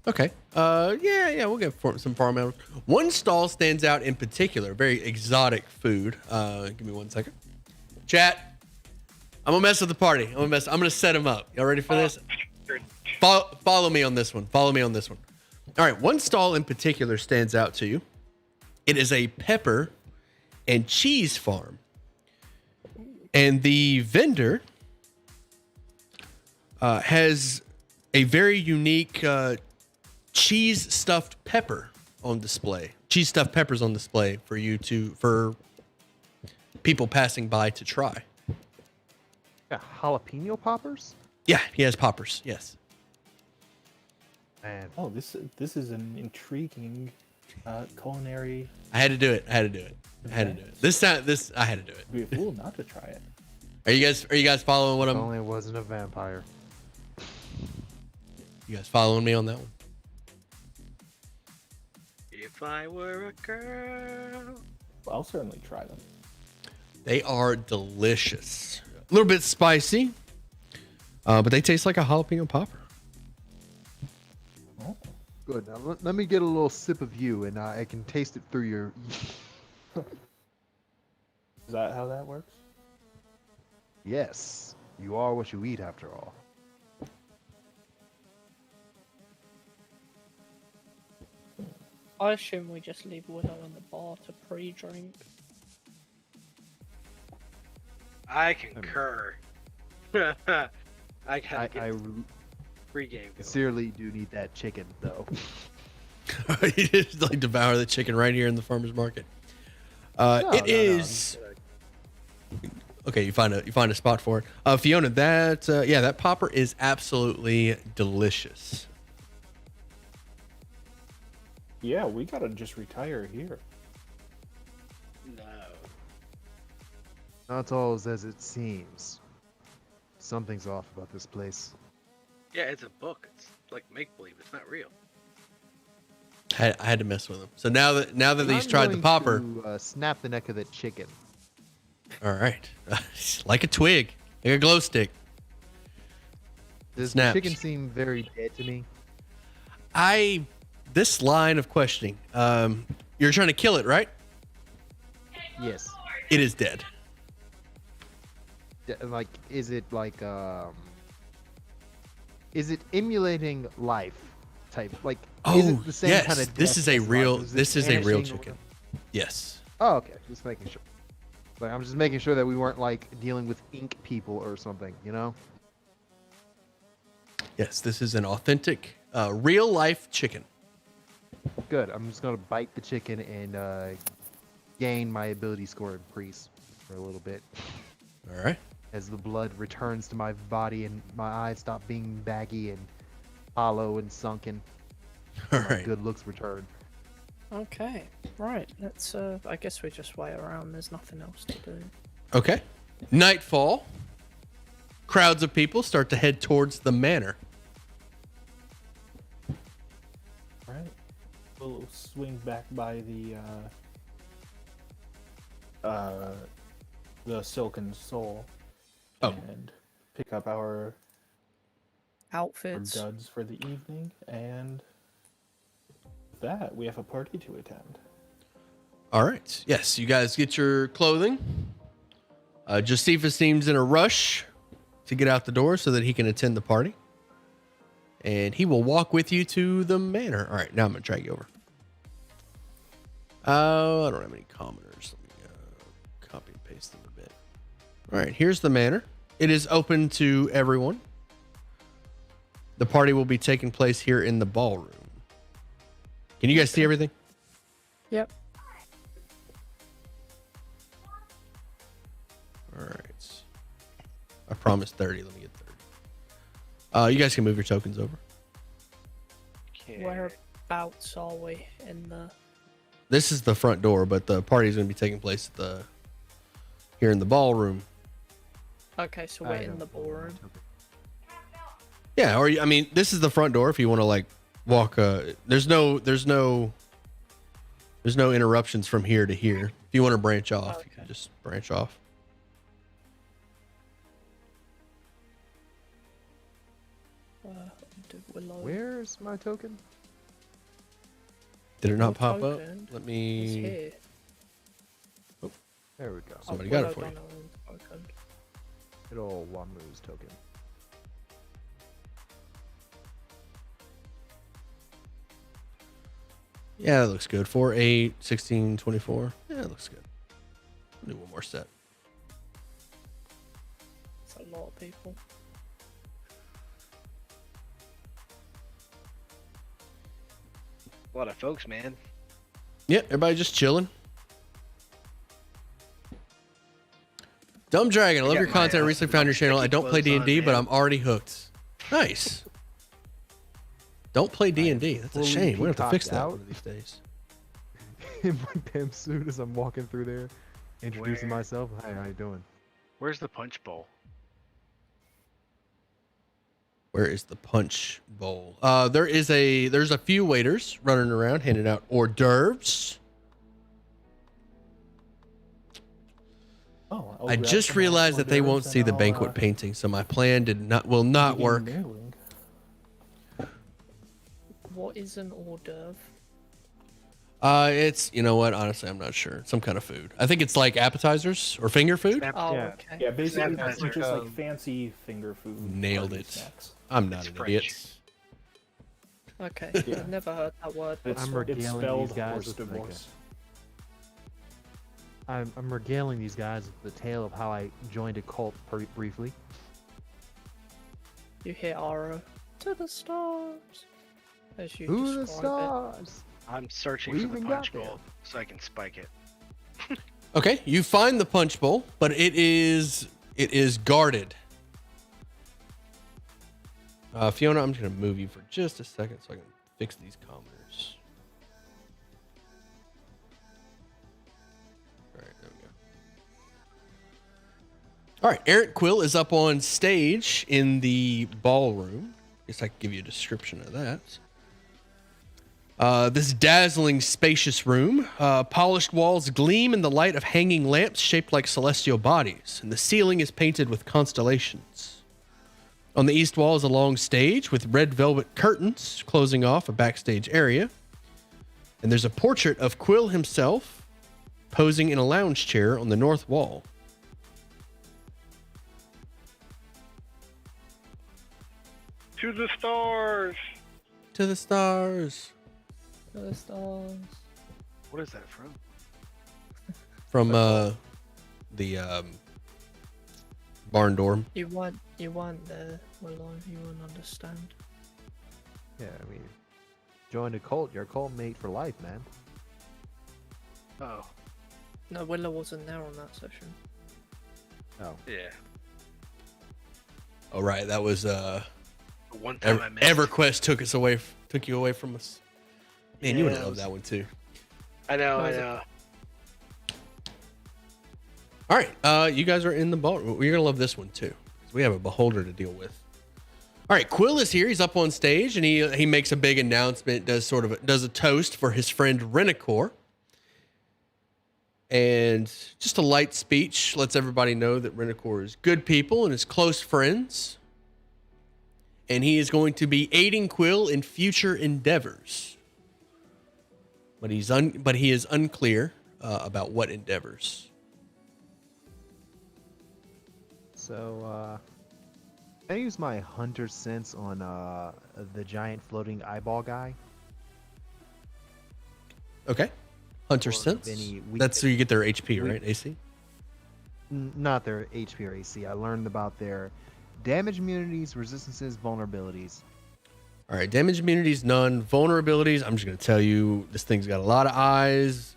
Okay. Yeah, we'll get some farm animals. One stall stands out in particular, very exotic food. Give me 1 second. Chat, I'm gonna mess with the party. I'm gonna set them up. Y'all ready for this? Follow me on this one. Follow me on this one. All right, one stall in particular stands out to you. It is a pepper and cheese farm. And the vendor has a very unique cheese stuffed pepper on display. Cheese stuffed peppers on display for people passing by to try. Yeah, jalapeno poppers. Yeah, he has poppers. Yes. Man, Oh, this is an intriguing culinary. I had to do it. I had to do it. This time, I had to do it. Be a fool not to try it. Are you guys following what if I'm? only it wasn't a vampire. You guys following me on that one? If I were a girl. I'll certainly try them. They are delicious. A little bit spicy, but they taste like a jalapeno popper. Oh. Good. Now let me get a little sip of you, and I can taste it through your. Is that how that works? Yes, you are what you eat, after all. I assume we just leave Willow in the bar to pre-drink. I concur. I gotta get I free game going. sincerely do need that chicken, though. You just like devour the chicken right here in the farmer's market. It is. Okay, you find a spot for it. Fiona, that popper is absolutely delicious. Yeah, we gotta just retire here. No. Not all is as it seems. Something's off about this place. Yeah, it's a book. It's like make believe. It's not real. I had to mess with them. So now that he's I'm tried the going popper, to, snap the neck of the chicken. all right, like a twig, like a glow stick. Does Snaps. the chicken seem very dead to me? This line of questioning, you're trying to kill it, right? Yes. It is dead. Like, is it emulating life type? Like, is it the same yes. kind of? This is a real. This is a real vanishing or chicken. Yes. Oh, okay. Just making sure. Like, I'm just making sure that we weren't like dealing with ink people or something, you know? Yes. This is an authentic, real life chicken. Good. I'm just gonna bite the chicken and gain my ability score increase for a little bit All right. as the blood returns to my body and my eyes stop being baggy and hollow and sunken. All My right. good looks return. Okay, right. Let's. I guess we just wait around. There's nothing else to do. Okay. Nightfall. Crowds of people start to head towards the manor. Right. We'll swing back by the Silken Soul Oh. and pick up our Outfits. duds for the evening, and with that we have a party to attend. All right. Yes, you guys get your clothing. Josephus seems in a rush to get out the door so that he can attend the party. And he will walk with you to the manor. All right, now I'm going to drag you over. I don't have any commoners. Let me copy and paste them a bit. All right, here's the manor. It is open to everyone. The party will be taking place here in the ballroom. Can you guys see everything? Yep. All right. I promised 30. Let me get 30. You guys can move your tokens over. Okay. Whereabouts are we in the? This is the front door, but the party is going to be taking place here in the ballroom. Okay, so we're in the ballroom. Yeah, or I mean, this is the front door. If you want to like walk, there's no interruptions from here to here. If you want to branch off, you can just branch off. Willow. Where's my token? Did it not Your pop up? token Let is me. here. There we go. Somebody Willow got it for you. Donovan token. Good old Wamu's token. Yeah, that looks good. 4, 8, 16, 24. Yeah, it looks good. Do one more set. It's a lot of people. A lot of folks, man. Yeah, everybody just chilling. Dumb Dragon, I love got your content. my, Recently found your channel. I don't play clothes on, D&D, but man. I'm already hooked. Nice. Don't play D&D. That's a fully shame. We're going to have to fix peacocked that out. one of these days. In my pimp suit as I'm walking through there, introducing Where? myself. Hi, how you doing? Where's the punch bowl? Where is the punch bowl? There's a few waiters running around handing out hors d'oeuvres. Oh, I'll I grab just some realized hors that they won't d'oeuvres see and the I'll, banquet painting, so my plan will not begin work. mailing. What is an hors d'oeuvre? It's, you know what? Honestly, I'm not sure. Some kind of food. I think it's like appetizers or finger food. Oh, Yeah. okay. Yeah, basically Snap it's hazard. just like fancy finger food. Nailed party it. Snacks. I'm not It's an French. idiot. Okay, Yeah. I've never heard that word. It's, I'm it's regaling spelled these guys horse with, like, divorce. I'm regaling these guys with the tale of how I joined a cult briefly. You hear Aro to the stars as you Who the describe stars? I'm searching We for the even got punch there. bowl so I can spike it. Okay, you find the punch bowl, but it is guarded. Fiona, I'm just gonna move you for just a second so I can fix these commenters. All right, there we go. All right, Eric Quill is up on stage in the ballroom. Guess I can give you a description of that. This dazzling, spacious room. Polished walls gleam in the light of hanging lamps shaped like celestial bodies, and the ceiling is painted with constellations. On the east wall is a long stage with red velvet curtains closing off a backstage area. And there's a portrait of Quill himself posing in a lounge chair on the north wall. To the stars. To the stars. to the stars. What is that from? From the barn dorm. You weren't there, Willow. You wouldn't understand. Yeah, I mean, join a cult. You're a cult mate for life, man. Oh, No, Willow wasn't there on that session. Oh, yeah. Oh right, that was The one time I missed. EverQuest took you away from us. Man, you would have Yeah, loved that one too. I know, What I was it? know. All right, you guys are in the ballroom. You're gonna love this one too. We have a beholder to deal with. All right, Quill is here. He's up on stage and he makes a big announcement. Does a toast for his friend Renicor, and just a light speech lets everybody know that Renicor is good people and is close friends, and he is going to be aiding Quill in future endeavors. But he is unclear about what endeavors. so I use my hunter sense on the giant floating eyeball guy. Okay. Hunter Or sense. any weak- That's so you get their HP, right? AC. Not their HP or AC. I learned about their damage immunities, resistances, vulnerabilities. All right. Damage immunities, none. Vulnerabilities. I'm just gonna tell you, this thing's got a lot of eyes,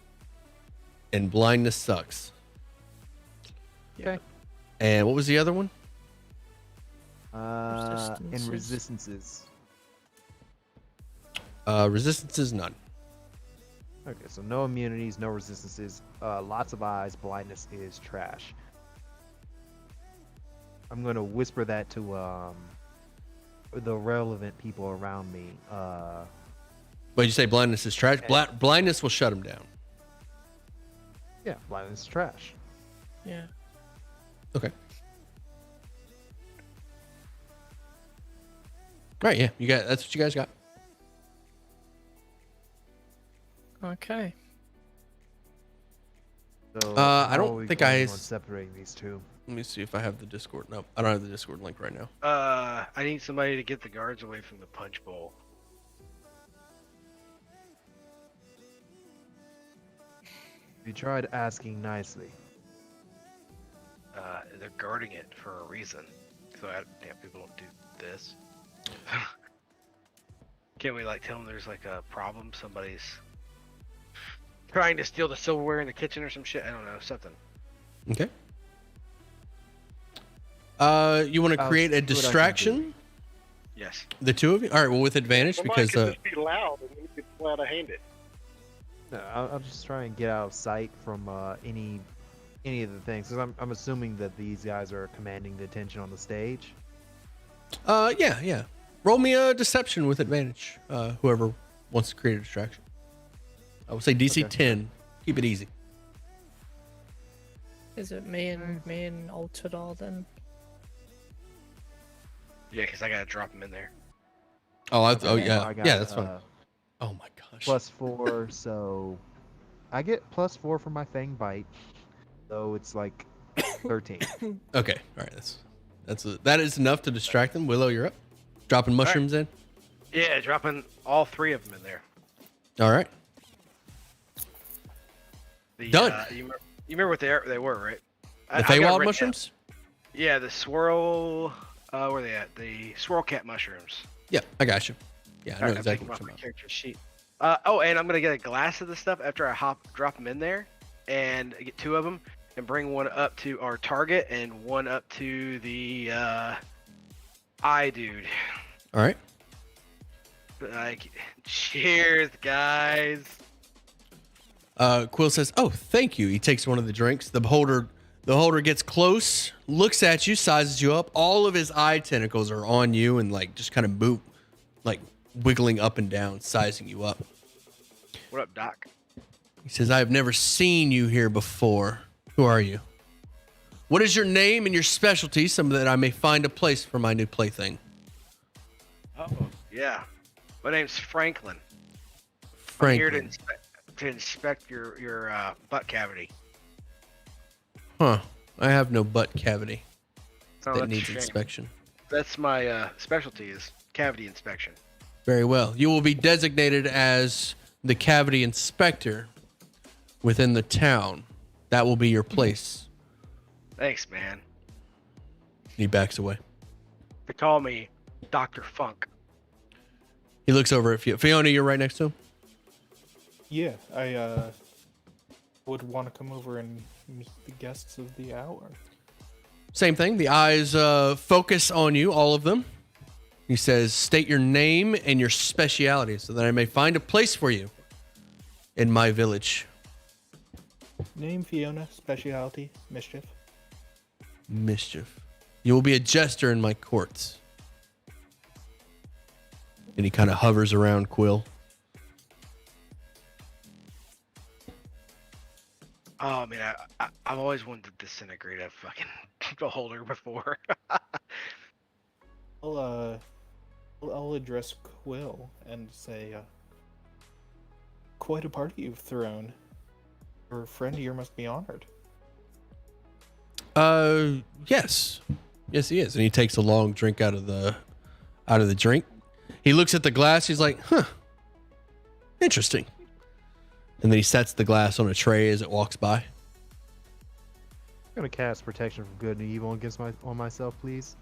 and blindness sucks. Okay. And what was the other one? And Resistances. resistances. Resistances, none. Okay, so no immunities, no resistances, lots of eyes, blindness is trash. I'm gonna whisper that to the relevant people around me. But you say blindness is trash. Blindness will shut him down. Yeah, blindness is trash. Yeah. Okay. All right. Yeah. That's what you guys got. Okay. So I how don't are we think planning I on separating these two. Let me see if I have the Discord. No, I don't have the Discord link right now. I need somebody to get the guards away from the punch bowl. You tried asking nicely. They're guarding it for a reason. So people don't do this. Can't we like tell them there's like a problem? Somebody's trying to steal the silverware in the kitchen or some shit. I don't know, something. Okay. You want to I'll create see a what I can do. distraction? Yes. The two of you? All right. Well, with advantage Somebody because could just be loud and then get flat out handed. No, I'll just try and get out of sight from any of the things. Because I'm assuming that these guys are commanding the attention on the stage. yeah. Roll me a deception with advantage. Whoever wants to create a distraction. I would say DC Okay. 10. Keep it easy. Is it me and Altadar then? Yeah, because I gotta drop them in there. Oh, Okay, yeah. I got, Yeah, that's fine. Oh my gosh. +4, so I get +4 for my Fang Bite. So it's like 13. Okay. All right. That is enough to distract them. Willow, you're up. Dropping mushrooms in. Yeah, dropping all 3 of them in there. All right. Done. You remember what they were, right? The I got it Feywild written mushrooms? down. Yeah, the swirl. Where are they at? The swirl cat mushrooms. Yeah, I got you. Yeah, I know Alright, exactly I'm what taking you're off talking my character sheet. And I'm gonna get a glass of this stuff after I drop them in there, and get 2 of them, and bring one up to our target and one up to the eye dude. All right. Like, cheers, guys. Quill says, "Oh, thank you." He takes one of the drinks. The beholder gets close, looks at you, sizes you up. All of his eye tentacles are on you and like just kind of move, like wiggling up and down, sizing you up. What up, Doc? He says, "I have never seen you here before. Who are you? What is your name and your specialty, so that I may find a place for my new plaything?" Oh, yeah. My name's Franklin. Franklin. I'm here to inspect your butt cavity. Huh. I have no butt cavity Oh, that that's a needs shame. inspection. That's my specialty is cavity inspection. Very well. You will be designated as the cavity inspector within the town. That will be your place. Thanks, man. He backs away. They call me Dr. Funk. He looks over at Fiona. You're right next to him. Yeah, I would want to come over and meet the guests of the hour. Same thing. The eyes focus on you, all of them. He says, "State your name and your speciality, so that I may find a place for you in my village." Name Fiona, specialty, mischief. Mischief. You will be a jester in my courts. And he kind of hovers around Quill. Oh man, I've always wanted to disintegrate a fucking beholder before. I'll address Quill and say, quite a party you've thrown. Your friend here must be honored. Yes, he is. And he takes a long drink out of the drink. He looks at the glass. He's like, "Huh, interesting." And then he sets the glass on a tray as it walks by. I'm gonna cast protection from good and evil against myself, please.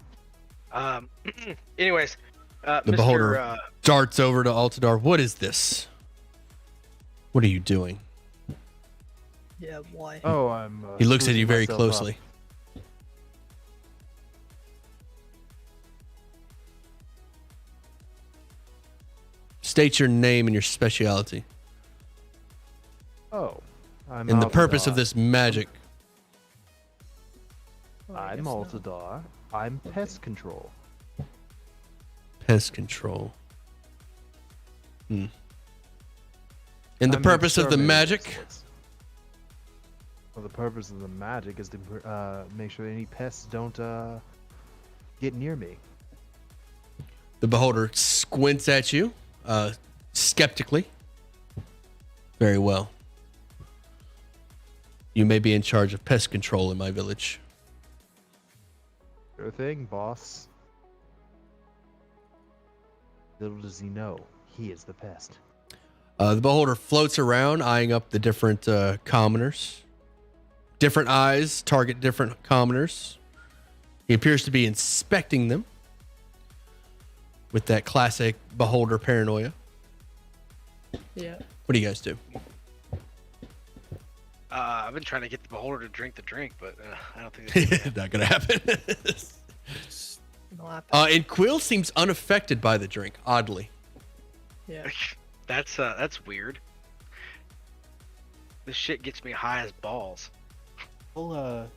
Anyways, The Mr. beholder darts over to Altadar. "What is this? What are you doing?" Yeah, why? Oh, I'm. He looks at sprucing you very myself closely. up. State your name and your speciality. Oh, I'm. And the purpose of Altadar. this magic. Well, I I'm guess not. Altadar. I'm pest control. Pest control. And the I'm purpose of the exterminator magic? sorts. Well, the purpose of the magic is to make sure any pests don't get near me. The beholder squints at you, skeptically. Very well. You may be in charge of pest control in my village. Sure thing, boss. Little does he know, he is the pest. The beholder floats around, eyeing up the different commoners. Different eyes target different commoners. He appears to be inspecting them with that classic beholder paranoia. Yeah. What do you guys do? I've been trying to get the beholder to drink the drink, but I don't think that's Not gonna happen. It's not happening. And Quill seems unaffected by the drink, oddly. Yeah. that's weird. This shit gets me high as balls. I'll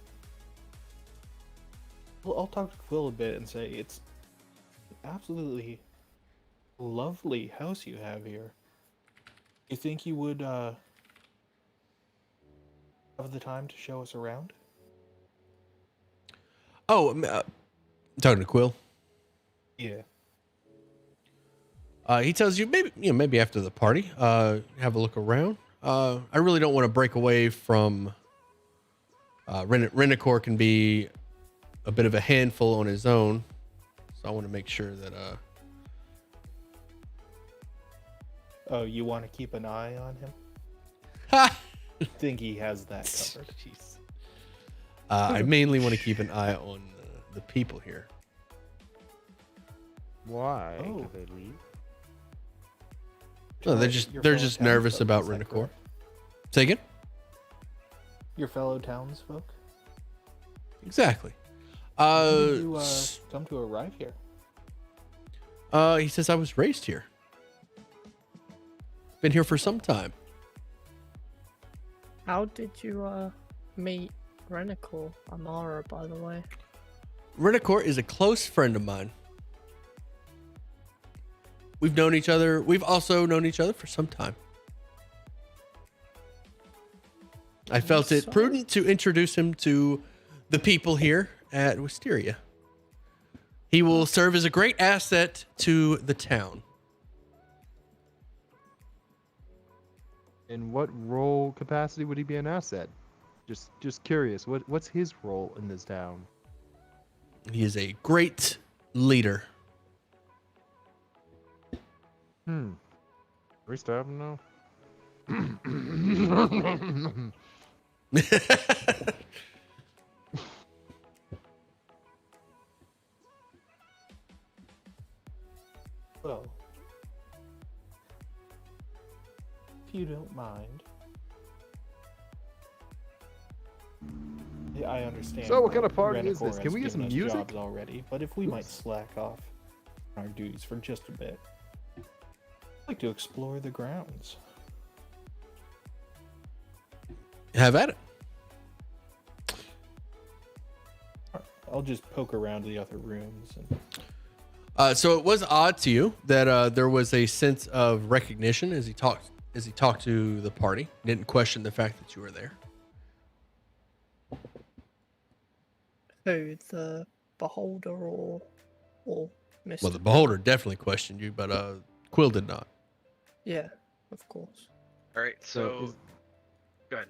talk to Quill a bit and say it's absolutely lovely house you have here. You think you would have the time to show us around? Oh, talking to Quill. Yeah. He tells you maybe after the party, have a look around. I really don't want to break away from. Renacor can be a bit of a handful on his own, so I want to make sure that. Oh, you want to keep an eye on him? I think he has that covered. Jeez. I mainly want to keep an eye on the people here. Why Oh. do they leave? No, they're Your they're fellow just nervous townsfolk, about is that Renacor. correct? Say again? Your fellow townsfolk? Exactly. When did you come to arrive here? He says I was raised here. Been here for some time. How did you meet Renacor? Amara, by the way. Renacor is a close friend of mine. We've known each other. We've also known each other for some time. I felt it So- prudent to introduce him to the people here at Wisteria. He will serve as a great asset to the town. In what role capacity would he be an asset? Just curious. What's his role in this town? He is a great leader. We still have no. Well, if you don't mind. Yeah, I understand. So what kind of that party is Renacor this? Can has we get given some us music? jobs already, but if we might slack off on our duties for just a bit, I'd like to explore the grounds. Have at it. I'll just poke around the other rooms and So it was odd to you that there was a sense of recognition as he talked to the party. Didn't question the fact that you were there. Who, the beholder or Mr. Well, the beholder definitely questioned you, but Quill did not. Yeah, of course. All right, so go ahead.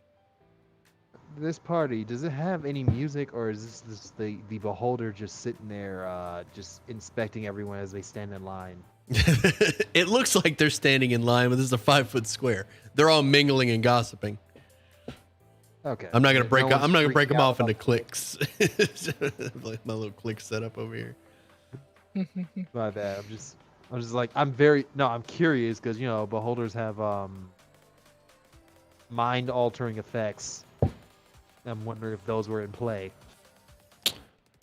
This party, does it have any music, or is this the beholder just sitting there, just inspecting everyone as they stand in line? It looks like they're standing in line, but this is a 5-foot square. They're all mingling and gossiping. Okay. I'm not gonna No break. one's I'm not gonna break freaking them out off into about- cliques. Like my little clique setup over here. My bad. I'm just like I'm curious because beholders have mind altering effects. I'm wondering if those were in play.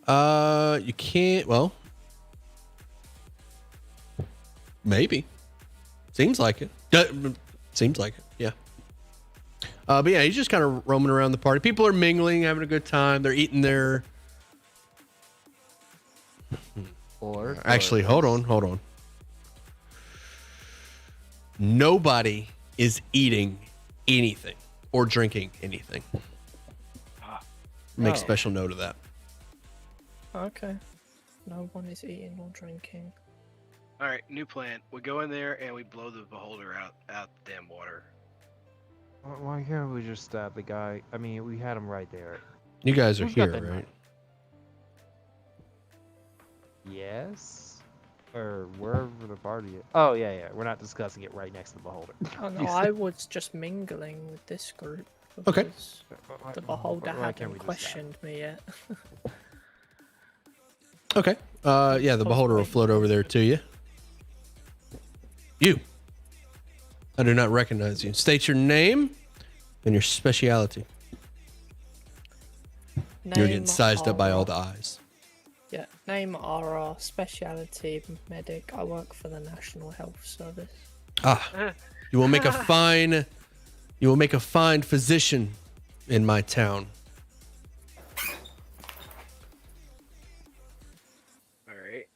You can't. Well, maybe. Seems like it. Seems like it. Yeah. But yeah, he's just kind of roaming around the party. People are mingling, having a good time. They're eating their. Or Actually, hold on. Nobody is eating anything or drinking anything. Make Oh. special note of that. Okay. No one is eating or drinking. All right, new plan. We go in there and we blow the beholder out the damn water. Why can't we just stab the guy? I mean, we had him right there. You guys are Who's got here, the right? knife? Yes. Or wherever the party is. Oh, yeah. We're not discussing it right next to the beholder. Oh no, I was just mingling with this group. Okay. Because the beholder Why can't we hadn't just stab? questioned me yet. Okay. Yeah, the beholder will waiting float for over there to you. You. I do not recognize you. State your name and your speciality. You're getting Name sized up by all Aura. the eyes. Yeah, name Aura, speciality medic. I work for the National Health Service. Ah, you will make a fine. You will make a fine physician in my town. All right.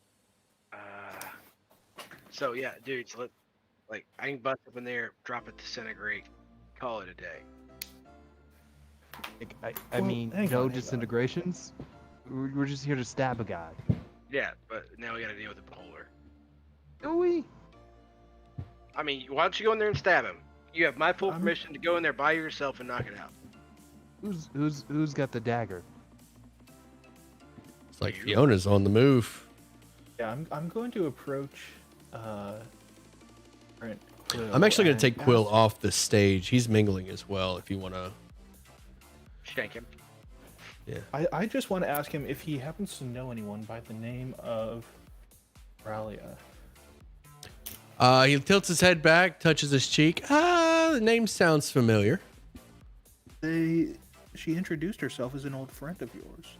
So yeah, dudes, I can bust up in there, drop it, disintegrate, call it a day. I Well, mean, hang no on, hang on. disintegrations. We're just here to stab a guy. Yeah, but now we got to deal with the beholder. Do we? I mean, why don't you go in there and stab him? You have my full I'm- permission to go in there by yourself and knock it out. Who's got the dagger? It's like Fiona's on the move. Yeah, I'm going to approach. Brent Quill I'm actually going and to take Quill ask- off the stage. He's mingling as well. If you want to. Shank him. I just want to ask him if he happens to know anyone by the name of Ralia. He tilts his head back, touches his cheek. The name sounds familiar. She introduced herself as an old friend of yours.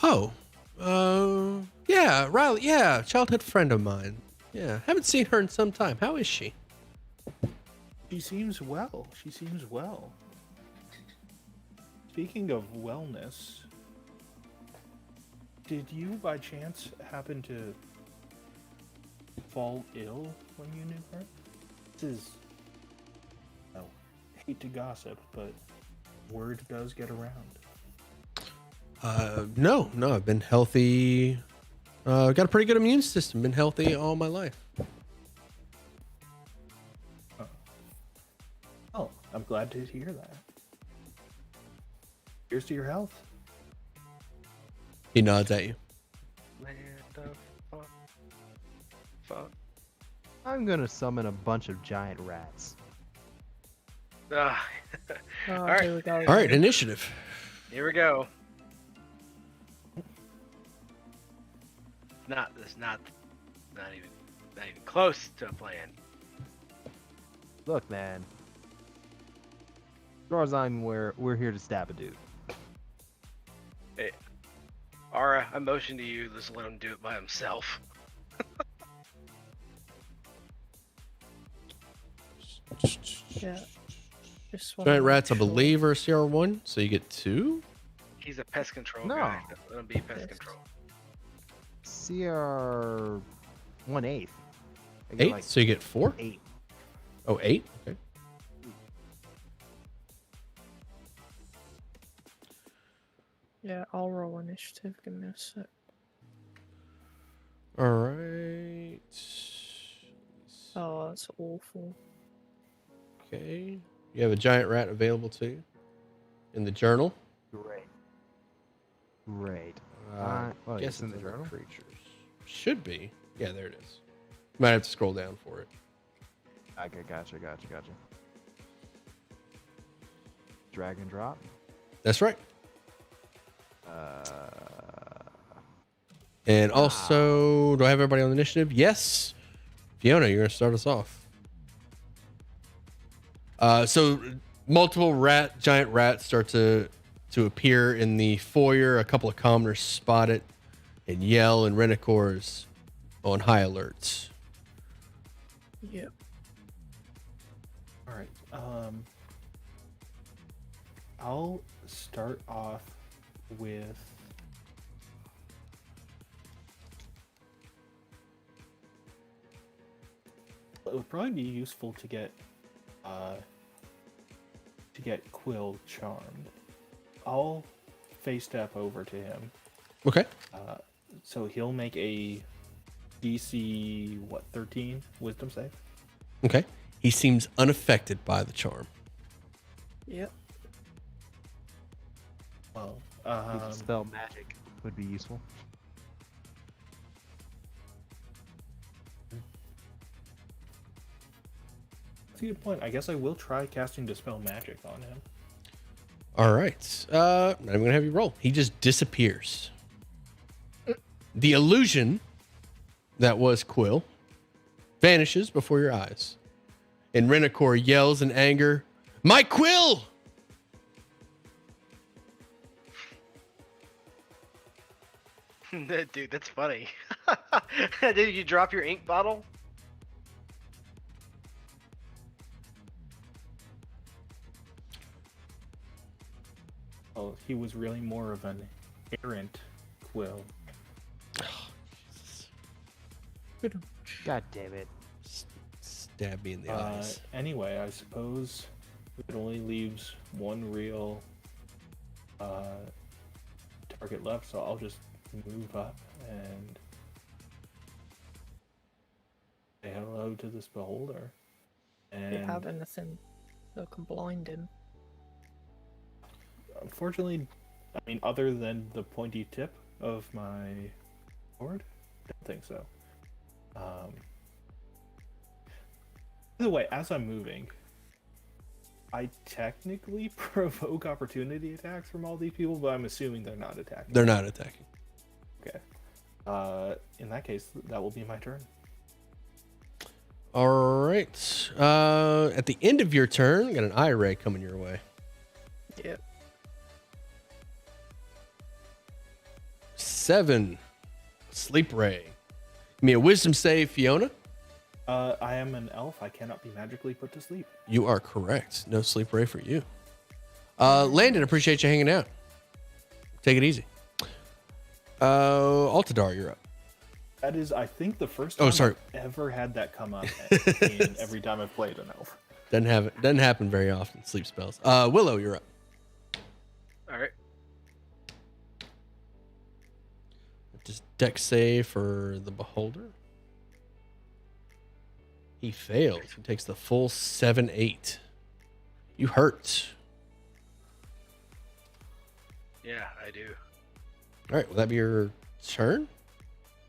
Oh, yeah, Riley. Yeah, childhood friend of mine. Yeah, haven't seen her in some time. How is she? She seems well. Speaking of wellness, did you by chance happen to fall ill when you knew her? This is, I hate to gossip, but word does get around. No, I've been healthy. Got a pretty good immune system. Been healthy all my life. Oh, I'm glad to hear that. Here's to your health. He nods at you. Man, the fuck. I'm gonna summon a bunch of giant rats. Ah, Oh, Alright. here we go. All right, initiative. here we go. It's not even close to a plan. Look, man. As far as I'm aware, we're here to stab a dude. Hey, Ara, I motion to you. Let's let him do it by himself. Yeah. Just wanna Giant make rats, I sure. believe, are CR1, so you get 2. He's a pest control No. guy. Let him be pest Yes. control. CR 1/8. I get 8, like so you get 4. 8. Oh, 8. Okay. Yeah, I'll roll initiative. Give me a sec. All right. Oh, that's awful. Okay. You have a giant rat available to you in the journal. Great. I guess it's in the under journal? creatures. Should be. Yeah, there it is. Might have to scroll down for it. Okay, gotcha. Drag and drop. That's right. Uh, And also, do I have everybody on the initiative? Yes. Fiona, you're gonna start us off. So multiple giant rats start to appear in the foyer. A couple of commoners spot it and yell, and Renicor's on high alert. Yep. All right. I'll start off with it would probably be useful to get Quill charmed. I'll face step over to him. Okay. So he'll make a DC 13 wisdom save. Okay. He seems unaffected by the charm. Yep. Well, You could spell magic would be useful. that's a good point. I guess I will try casting Dispel Magic on him. All right. Not even gonna have you roll. He just disappears. The illusion that was Quill vanishes before your eyes. And Renacor yells in anger, "My Quill!" Dude, that's funny. Did you drop your ink bottle? Well, he was really more of an errant Quill. God damn it. Stab me in the eyes. Anyway, I suppose it only leaves one real target left, so I'll just move up and say hello to this beholder. Do you And have anything that can blind him? unfortunately, I mean, other than the pointy tip of my sword, don't think so. By the way, as I'm moving, I technically provoke opportunity attacks from all these people, but I'm assuming they're not attacking. They're not attacking. Okay. In that case, that will be my turn. All right. At the end of your turn, got an eye ray coming your way. Yep. 7. Sleep ray. Give me a wisdom save, Fiona. I am an elf. I cannot be magically put to sleep. You are correct. No sleep ray for you. Landon, appreciate you hanging out. Take it easy. Altadar, you're up. That is, I think, the first time sorry. I've ever had that come up in every time I've played an elf. Doesn't happen very often. Sleep spells. Willow, you're up. All right. Just deck save for the beholder. He fails. He takes the full 7-8. You hurt. Yeah, I do. All right. Will that be your turn?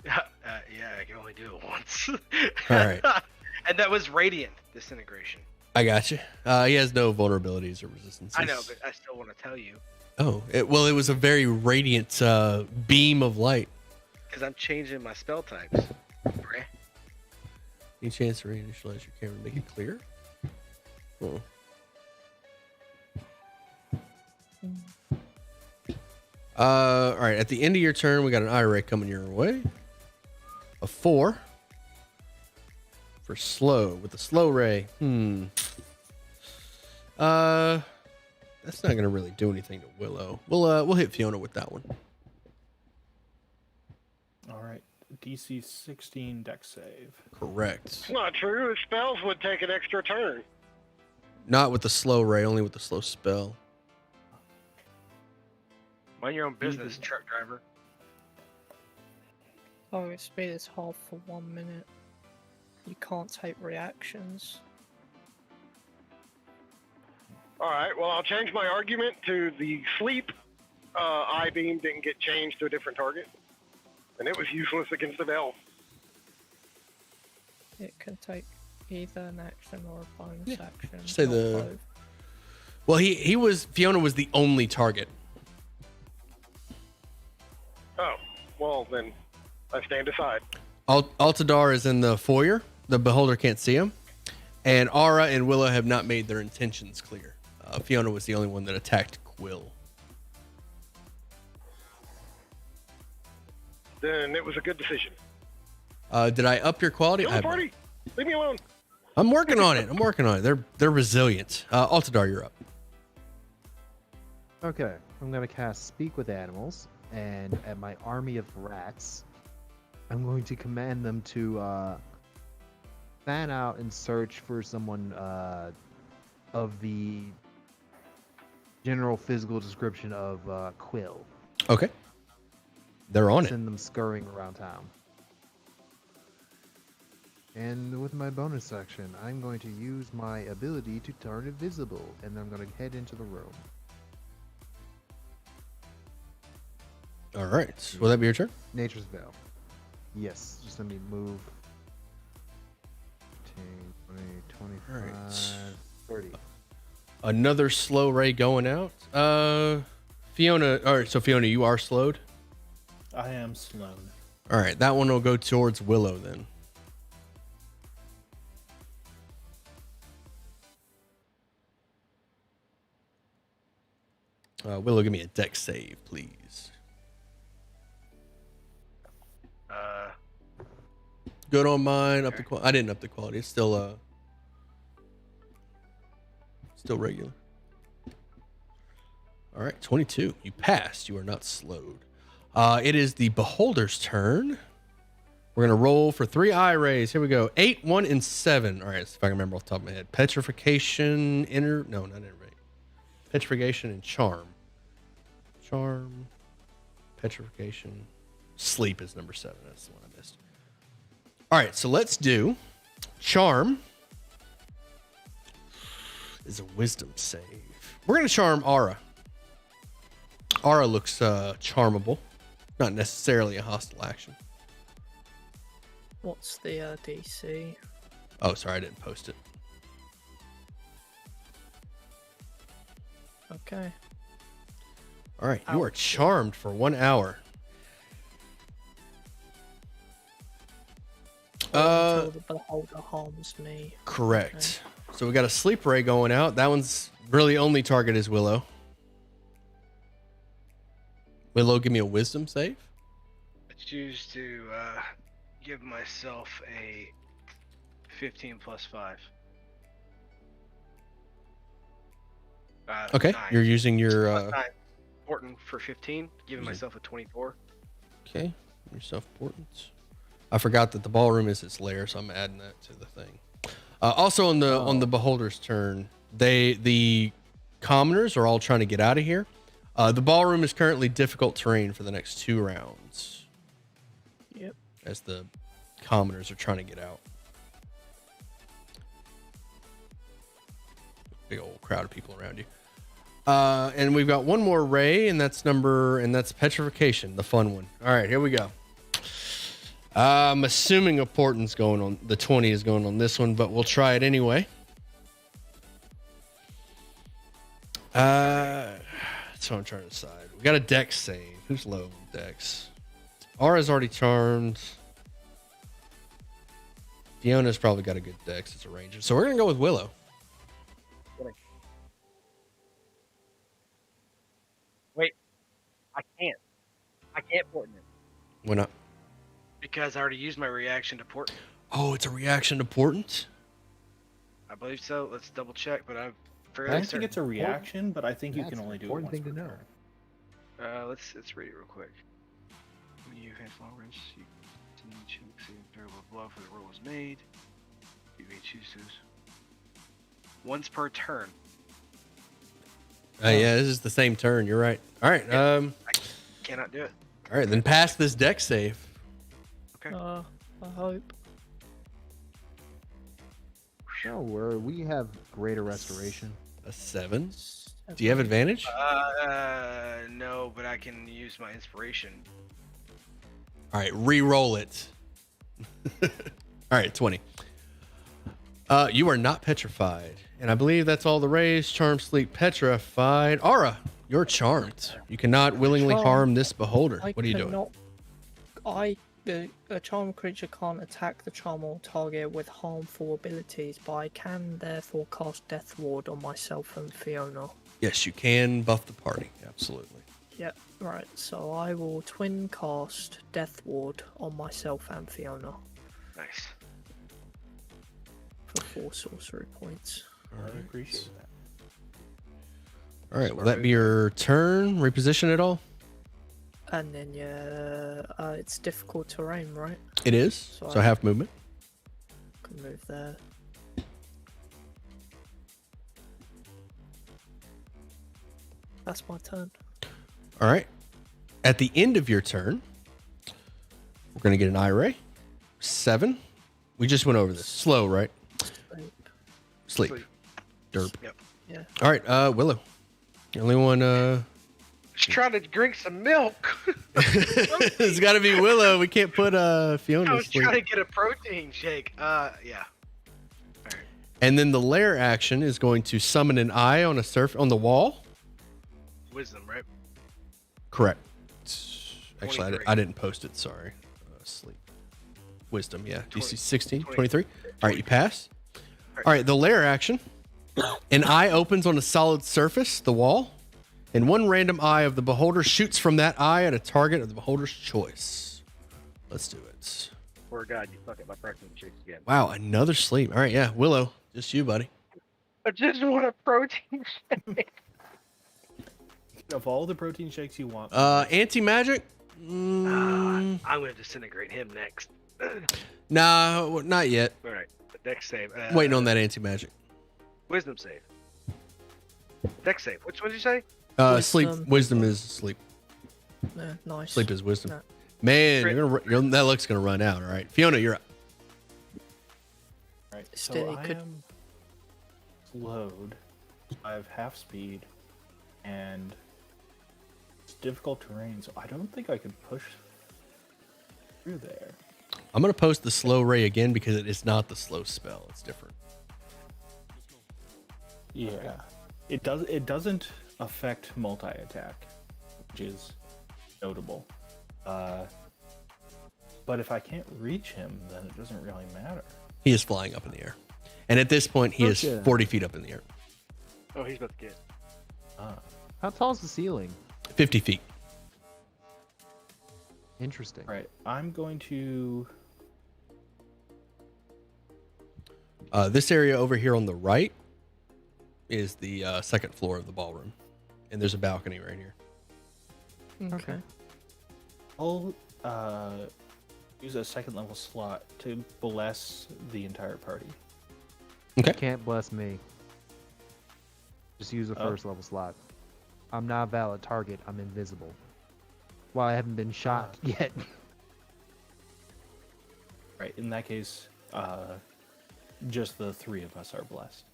Yeah, I can only do it once. All right. And that was radiant disintegration. I got you. He has no vulnerabilities or resistances. I know, but I still want to tell you Oh, it was a very radiant beam of light. because I'm changing my spell types. Bruh. Any chance to reinitialize your camera and make it clear? Oh. All right. At the end of your turn, we got an eye ray coming your way. A 4 for slow with the slow ray. That's not gonna really do anything to Willow. We'll hit Fiona with that one. All right. DC 16 deck save. Correct. It's not true. His spells would take an extra turn. Not with the slow ray, only with the slow spell. Mind your own business, truck driver. Oh, its speed is half for 1 minute. You can't take reactions. All right. Well, I'll change my argument to the sleep eye beam didn't get changed to a different target, and it was useless against an elf. It can take either an action or a bonus action. Just say not the- both. Well, Fiona was the only target. Oh, well then, I stand aside. Altadar is in the foyer. The beholder can't see him, and Ara and Willow have not made their intentions clear. Fiona was the only one that attacked Quill. Then it was a good decision. Did I up your quality? Kill the party. Leave me alone. I'm working on it. They're resilient. Altadar, you're up. Okay, I'm gonna cast Speak with Animals, and at my army of rats, I'm going to command them to fan out and search for someone of the general physical description of Quill. Okay. They're on it. Send them scurrying around town. And with my bonus action, I'm going to use my ability to turn invisible, and I'm going to head into the room. All right. Will that be your turn? Nature's Veil. Yes, just let me move. 10, 20, 25, Alright. 30. Another slow ray going out. Fiona. All right. So Fiona, you are slowed. I am Sloan. All right. That one will go towards Willow then. Willow, give me a dex save, please. Good on mine. Up the quality. I didn't up the quality. It's still regular. All right, 22. You passed. You are not slowed. It is the Beholder's turn. We're gonna roll for 3 eye rays. Here we go. 8, 1, and 7. All right, let's see if I can remember off the top of my head. Petrification, no, not inner. Petrification and charm. Charm, petrification, sleep is number 7. That's the one I missed. All right, so let's do charm. Is a wisdom save. We're gonna charm Aura. Aura looks charmable, not necessarily a hostile action. What's the DC? Oh, sorry, I didn't post it. Okay. All right, you are charmed for 1 hour. Until the beholder harms me. Correct. So we got a sleep ray going out. That one's really only target is Willow. Willow, give me a wisdom save. I choose to give myself a 15 plus 5. Okay, 9. you're using your Plus 9. Important for 15, giving myself a 24. okay, yourself important. I forgot that the ballroom is its lair, so I'm adding that to the thing. Also on the Beholder's turn, the commoners are all trying to get out of here. The ballroom is currently difficult terrain for the next 2 rounds. Yep. As the commoners are trying to get out. Big old crowd of people around you. And we've got one more ray, and that's petrification, the fun one. All right, here we go. I'm assuming a portent's going on. The 20 is going on this one, but we'll try it anyway. That's what I'm trying to decide. We got a dex save. Who's low on dex? Aura's already charmed. Fiona's probably got a good dex. It's a ranger. So we're going to go with Willow. Wait, I can't portent it. Why not? Because I already used my reaction to portent. Oh, it's a reaction to portent? I believe so. Let's double check, but I'm I fairly don't certain. think it's a reaction, but I think you That's can an only do it important once thing per to know. turn. Let's read it real quick. When you have flowers, you continue to see variable blow for the roll was made. You may choose to. Once per turn. Yeah, this is the same turn. You're right. All right. I cannot do it. All right, then pass this dex save. Okay. I hope. So we have greater restoration. A 7. Do you have advantage? No, but I can use my inspiration. All right, re-roll it. All right, 20. You are not petrified. And I believe that's all the rays. Charm, sleep, petrified. Aura, you're charmed. You cannot willingly Charmed. harm this beholder. What are you doing? A charmed creature can't attack the charm or target with harmful abilities, but I can therefore cast Death Ward on myself and Fiona. Yes, you can buff the party. Absolutely. Yep, right, so I will twin cast Death Ward on myself and Fiona Nice. for 4 sorcery points. I appreciate that. All right, will that be your turn? Reposition it all? And then, it's difficult terrain, right? It is. So half movement. Can move there. That's my turn. All right. At the end of your turn, we're going to get an eye ray. 7. We just went over this. Slow, right? Sleep. Sleep. Derp. Yep. Yeah. All right, Willow. The only one. Just trying to drink some milk. It's got to be Willow. We can't put Fiona I to was sleep. trying to get a protein shake. Yeah. All right. And then the lair action is going to summon an eye on the wall. Wisdom, right? Correct. Actually, 23. I didn't post it. Sorry. Sleep. Wisdom, yeah. DC 16, 20. 23. All right, you pass. All right, the lair action. An eye opens on a solid surface, the wall, and one random eye of the beholder shoots from that eye at a target of the beholder's choice. Let's do it. Poor God, you fuck up my protein shakes again. Wow, another sleep. All right, yeah. Willow, just you, buddy. I just want a protein shake. Of all the protein shakes you want, Anti-magic? I'm gonna disintegrate him next. Nah, not yet. All right. Dex save. Waiting on that anti-magic. Wisdom save. Dex save. Which one did you say? Sleep. Wisdom. Wisdom is sleep. Yeah, nice. Sleep is wisdom. Yeah. Man, Crit. that luck's gonna run out. All right, Fiona, you're up. right? Still, So I could- am slowed. I have half speed, and it's difficult terrain, so I don't think I could push through there. I'm gonna post the slow ray again because it is not the slow spell. It's different. Yeah, it does. It doesn't affect multi-attack, which is notable. But if I can't reach him, then it doesn't really matter. He is flying up in the air, and at this point, he is Okay. 40 feet up in the air. Oh, he's about to get. How tall is the ceiling? 50 feet. Interesting. Right, I'm going to. This area over here on the right is the second floor of the ballroom, and there's a balcony right here. Okay. I'll use a second level slot to bless the entire party. Okay. Can't bless me. Just use a Oh. first level slot. I'm not a valid target. I'm invisible. Well, I haven't been shot yet. Right, in that case, just the three of us are blessed.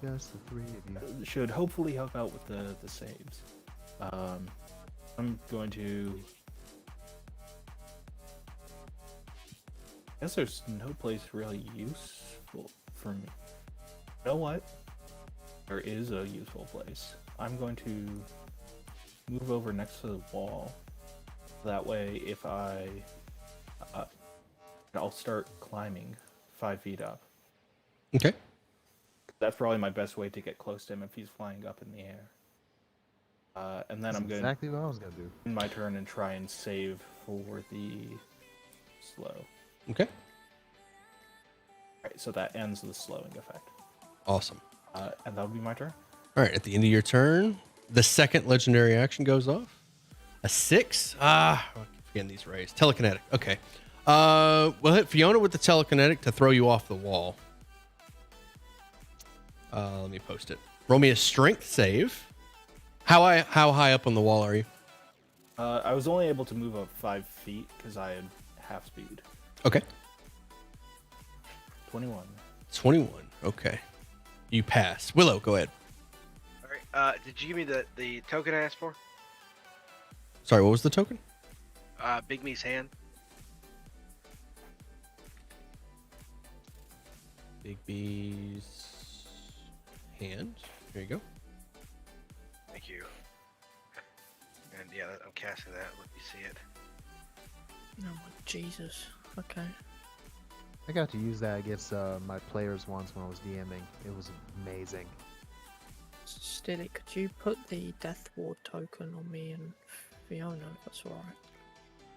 Just the three of you. Should hopefully help out with the saves. I'm going to. I guess there's no place really useful for me. You know what? There is a useful place. I'm going to move over next to the wall. That way, if I'll start climbing 5 feet up. Okay. That's probably my best way to get close to him if he's flying up in the air. And then That's I'm going to exactly what I was gonna do. end my turn and try and save for the slow. Okay. Right, so that ends the slowing effect. Awesome. And that'll be my turn. All right. At the end of your turn, the second legendary action goes off. A 6. I keep forgetting these rays. Telekinetic. Okay. We'll hit Fiona with the telekinetic to throw you off the wall. Let me post it. Roll me a strength save. How high up on the wall are you? I was only able to move up 5 feet because I had half speed. Okay. 21. 21. Okay. You pass. Willow, go ahead. All right. Did you give me the token I asked for? Sorry, what was the token? Big Me's hand. Big B's hand. There you go. Thank you. And yeah, I'm casting that. Let me see it. Oh my Jesus. Okay. I got to use that against my players once when I was DMing. It was amazing. Stilly, could you put the Death Ward token on me and Fiona, if that's alright?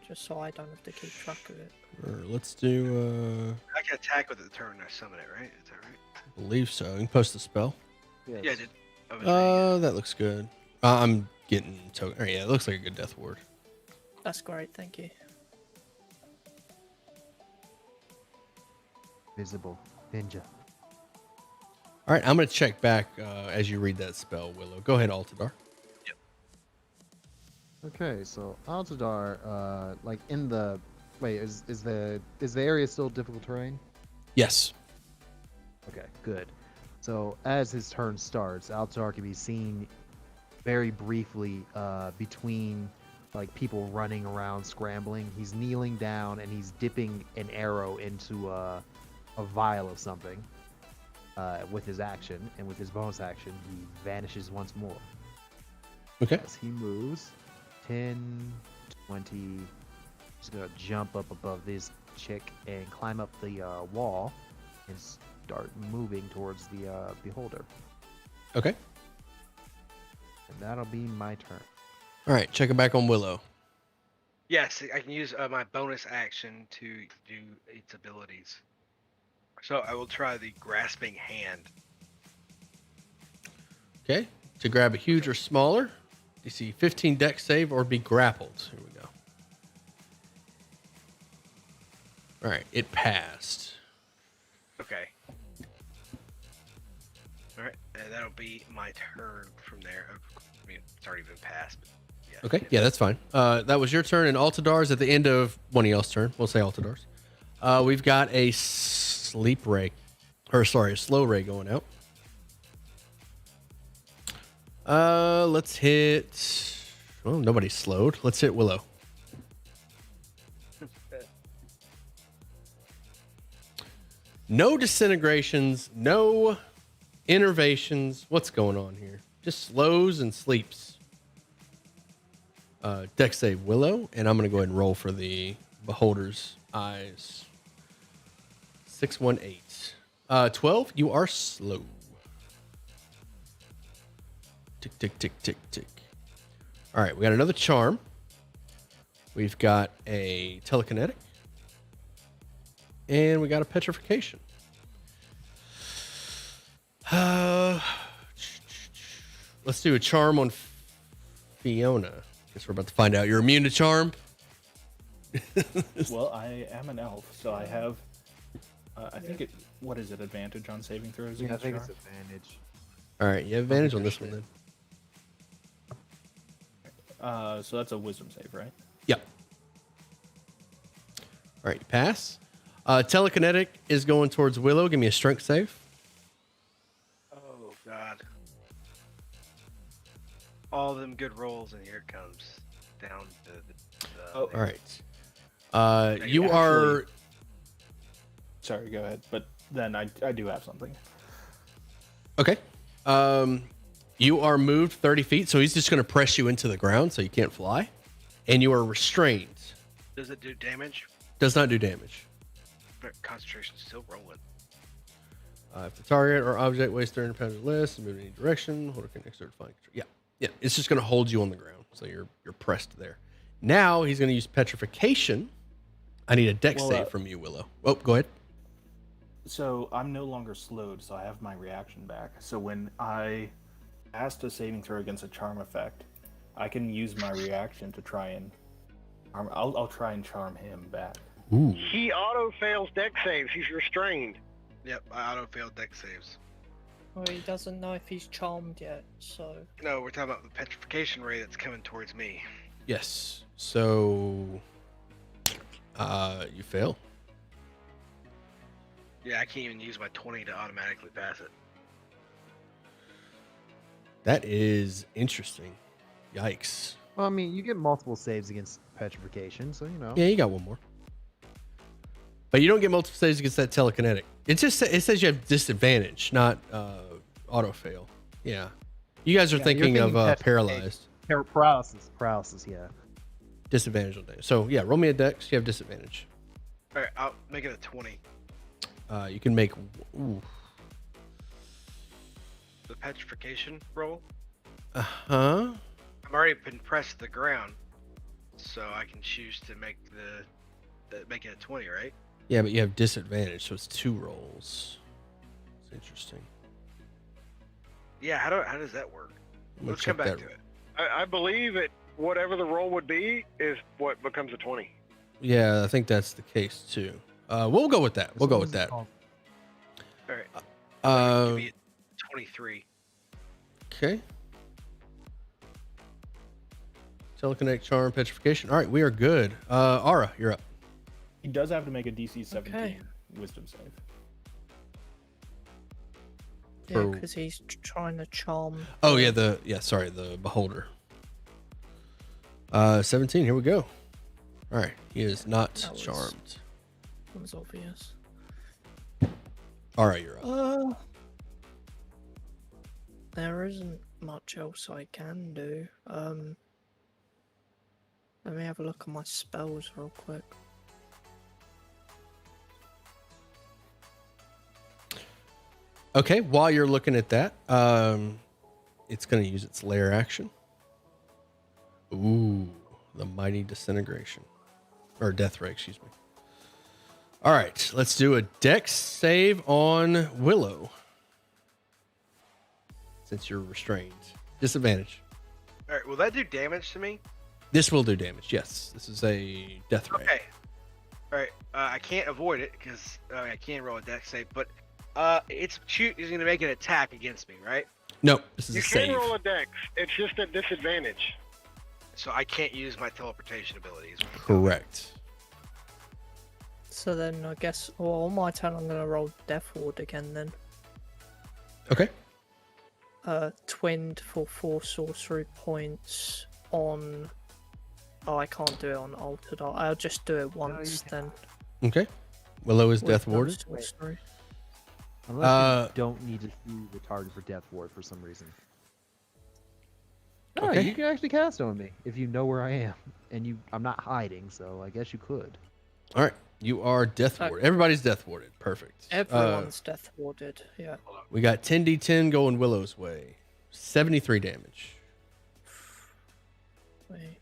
Just so I don't have to keep track of it. Let's do. I can attack with it the turn I summon it, right? Is that right? I believe so. You can post the spell. Yeah, I did. I was ready. That looks good. I'm getting token. Yeah, it looks like a good death ward. That's great, thank you. Visible. Ninja. All right, I'm gonna check back as you read that spell, Willow. Go ahead, Altadar. Okay, so Altadar, like in the Wait, is the area still difficult terrain? Yes. Okay, good. So as his turn starts, Altar can be seen very briefly between like people running around scrambling. He's kneeling down and he's dipping an arrow into a vial of something with his action, and with his bonus action, he vanishes once more. Okay. As he moves 10, 20, just gonna jump up above this chick and climb up the wall and start moving towards the beholder. Okay. And that'll be my turn. All right. Check it back on Willow. Yes, I can use my bonus action to do its abilities. So I will try the grasping hand. Okay. To grab a huge or smaller, DC 15 dex save or be grappled. Here we go. All right. It passed. Okay. All right, and that'll be my turn from there. I mean, it's already been passed. But yeah. Okay. Yeah, that's fine. That was your turn, and Altadar's at the end of one of y'all's turn. We'll say Altadar's. We've got a sleep ray, or sorry, a slow ray going out. Let's hit. Well, nobody's slowed. Let's hit Willow. No disintegrations, no innervations. What's going on here? Just slows and sleeps. Dex save Willow, and I'm gonna go ahead and roll for the Beholder's eyes. 618. 12. You are slow. Tick tick tick tick tick. All right, we got another charm. We've got a telekinetic. And we got a petrification. Let's do a charm on Fiona. Guess we're about to find out. You're immune to charm? Well, I am an elf, so I have. I think it. What is it? Advantage on saving throws Yeah, I against think charm? it's advantage. All right, you have advantage on this one then. So that's a wisdom save, right? Yep. All right, you pass. Telekinetic is going towards Willow. Give me a strength save. Oh God! All them good rolls, and here it comes down to the. Oh. All right. You are. Sorry, go ahead. But then I do have something. Okay. You are moved 30 feet, so he's just going to press you into the ground so you can't fly. And you are restrained. Does it do damage? Does not do damage. But concentration's still rolling. If the target or object weighs 300 pounds or less, move in any direction, holder can exert fine control. Yeah. It's just going to hold you on the ground, so you're pressed there. Now he's going to use petrification. I need a dex save from you, Willow. Oh, go ahead. So I'm no longer slowed, so I have my reaction back. So when I cast a saving throw against a charm effect, I can use my reaction to try and. I'll try and charm him back. Ooh. He auto fails deck saves. He's restrained. Yep, I auto failed deck saves. Well, he doesn't know if he's charmed yet, so. No, we're talking about the petrification ray that's coming towards me. Yes. So, you fail. Yeah, I can't even use my 20 to automatically pass it. That is interesting. Yikes. Well, I mean, you get multiple saves against petrification, so you know. Yeah, you got one more. But you don't get multiple saves against that telekinetic. It says you have disadvantage, not auto fail. Yeah. You guys are Yeah, thinking you're of thinking paralyzed. Paralysis, yeah. Disadvantage on damage. So yeah, roll me a dex. You have disadvantage. All right, I'll make it a 20. You can make. Ooh. The petrification roll. Uh-huh. I've already been pressed to the ground, so I can choose to make make it a 20, right? Yeah, but you have disadvantage, so it's 2 rolls. It's interesting. Yeah, how does that work? I'm gonna Let's come check back that. to it. I believe it. Whatever the roll would be is what becomes a 20. Yeah, I think that's the case too. We'll go with that. We'll go with that. All right. Give me a 23. Okay. Telekinetic charm, petrification. All right, we are good. Ara, you're up. He does have to make a DC 17 Okay. Wisdom save. Yeah, For- because he's trying to charm. Oh yeah, the beholder. 17. Here we go. All right, he is not That was- charmed. That was obvious. All right, you're up. There isn't much else I can do. Let me have a look at my spells real quick. Okay, while you're looking at that, it's going to use its lair action. Ooh, the mighty disintegration. Or death ray, excuse me. All right, let's do a dex save on Willow. Since you're restrained. Disadvantage. All right, will that do damage to me? This will do damage, yes. This is a death ray. Okay. All right, I can't avoid it because I can't roll a dex save, but it's going to make an attack against me, right? No, this is You a can save. roll a dex. It's just a disadvantage. So I can't use my teleportation abilities. Correct. So then I guess, well, on my turn I'm gonna roll Death Ward again then. Okay. Twinned for 4 sorcery points on. Oh, I can't do it on altered. I'll just do it once then. Okay. Willow is with death no warded. sorcery. Unless you don't need to see the target for Death Ward for some reason. No, Okay. you can actually cast on me if you know where I am, and I'm not hiding, so I guess you could. All right. You are death warded. Everybody's death warded. Perfect. Everyone's Death Warded, yeah. We got 10d10 going Willow's way. 73 damage. Wait.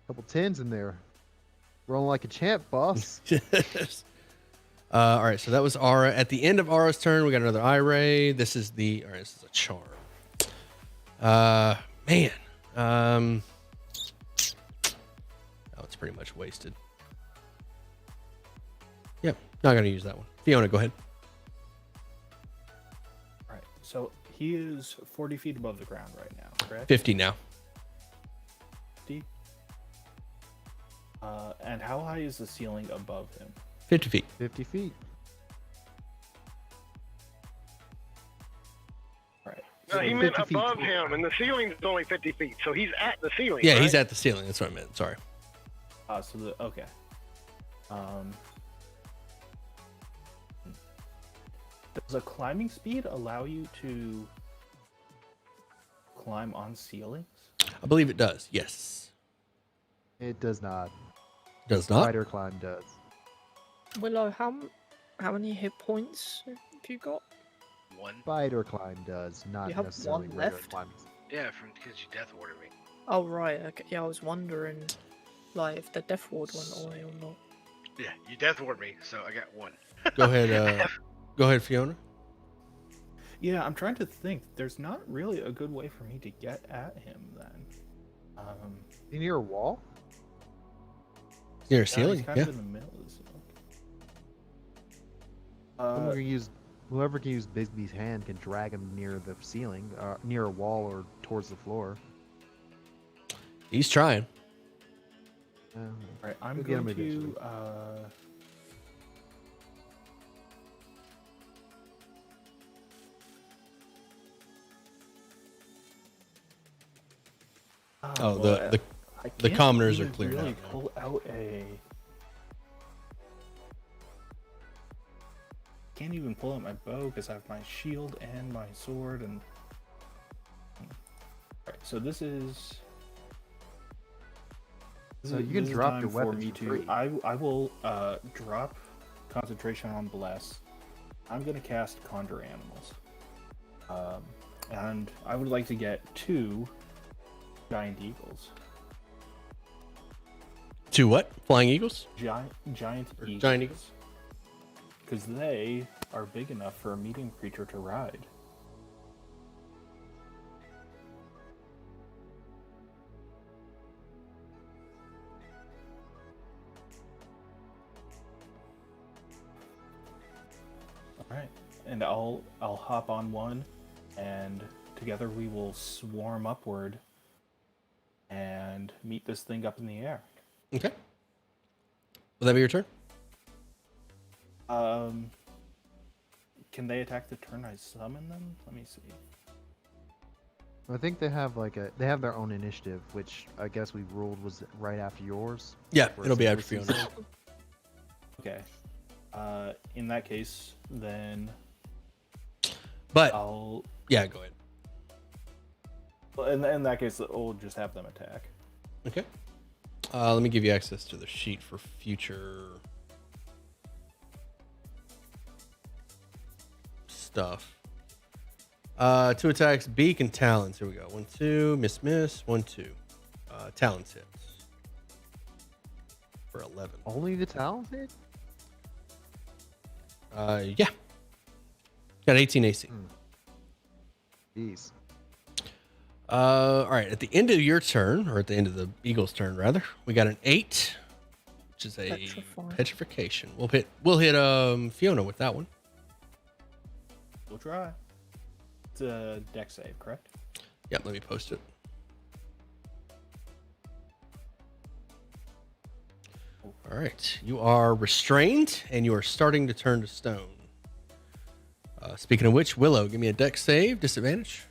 Couple tens in there. Rolling like a champ, boss. All right, so that was Aura. At the end of Aura's turn, we got another eye ray. This is this is a charm. Man. Oh, it's pretty much wasted. Yep, not gonna use that one. Fiona, go ahead. Right. So he is 40 feet above the ground right now, correct? 50 now. 50. And how high is the ceiling above him? 50 feet. 50 feet. Right. No, he 50 meant feet above tall. him, and the ceiling's only 50 feet, so he's at the ceiling. Yeah, right? he's at the ceiling. That's what I meant. Sorry. Okay. Does a climbing speed allow you to climb on ceilings? I believe it does. Yes. It does not. Does not. Spider climb does. Willow, how many hit points have you got? One. Spider climb does, not You have necessarily one regular left? climbing. Yeah, from because you death warded me. Oh right, okay. Yeah, I was wondering, like, if the Death Ward went away or not. Yeah, you death ward me, so I got one. Go ahead. Go ahead, Fiona. Yeah, I'm trying to think. There's not really a good way for me to get at him then. You near a wall? Near a He's ceiling. kind Yeah. of in the middle of the ceiling. Whoever can use Bigby's hand can drag him near the ceiling, near a wall or towards the floor. He's trying. Right, I'm We'll get him going to. eventually. Oh, well, the I the can't commoners are even cleared really out now. pull out a. Can't even pull out my bow because I have my shield and my sword and. Right, so this is. So you can this is drop time your for weapons me for to. free. I will drop concentration on bless. I'm gonna cast conjure animals. And I would like to get 2 giant eagles. 2 what? Flying eagles? Giant Or eagles. giant eagles? Because they are big enough for a medium creature to ride. Alright. And I'll hop on one, and together we will swarm upward and meet this thing up in the air. Okay. Will that be your turn? Can they attack the turn I summon them? Let me see. I think they have they have their own initiative, which I guess we ruled was right after yours. Yeah, for it'll be after simplicity's Fiona. sake. Okay. In that case, then But I'll. yeah, go ahead. Well, in that case, we'll just have them attack. Okay. Let me give you access to the sheet for future stuff. 2 attacks, beak and talons. Here we go. 1, 2, miss, 1, 2. Talons hits for 11. Only the talons hit? Yeah. Got 18 AC. Jeez. All right. At the end of your turn, or at the end of the Eagle's turn, rather, we got an 8, which is a Petrify. petrification. We'll hit Fiona with that one. We'll try. It's a deck save, correct? Yep. Let me post it. All right. You are restrained, and you are starting to turn to stone. Speaking of which, Willow, give me a deck save, disadvantage.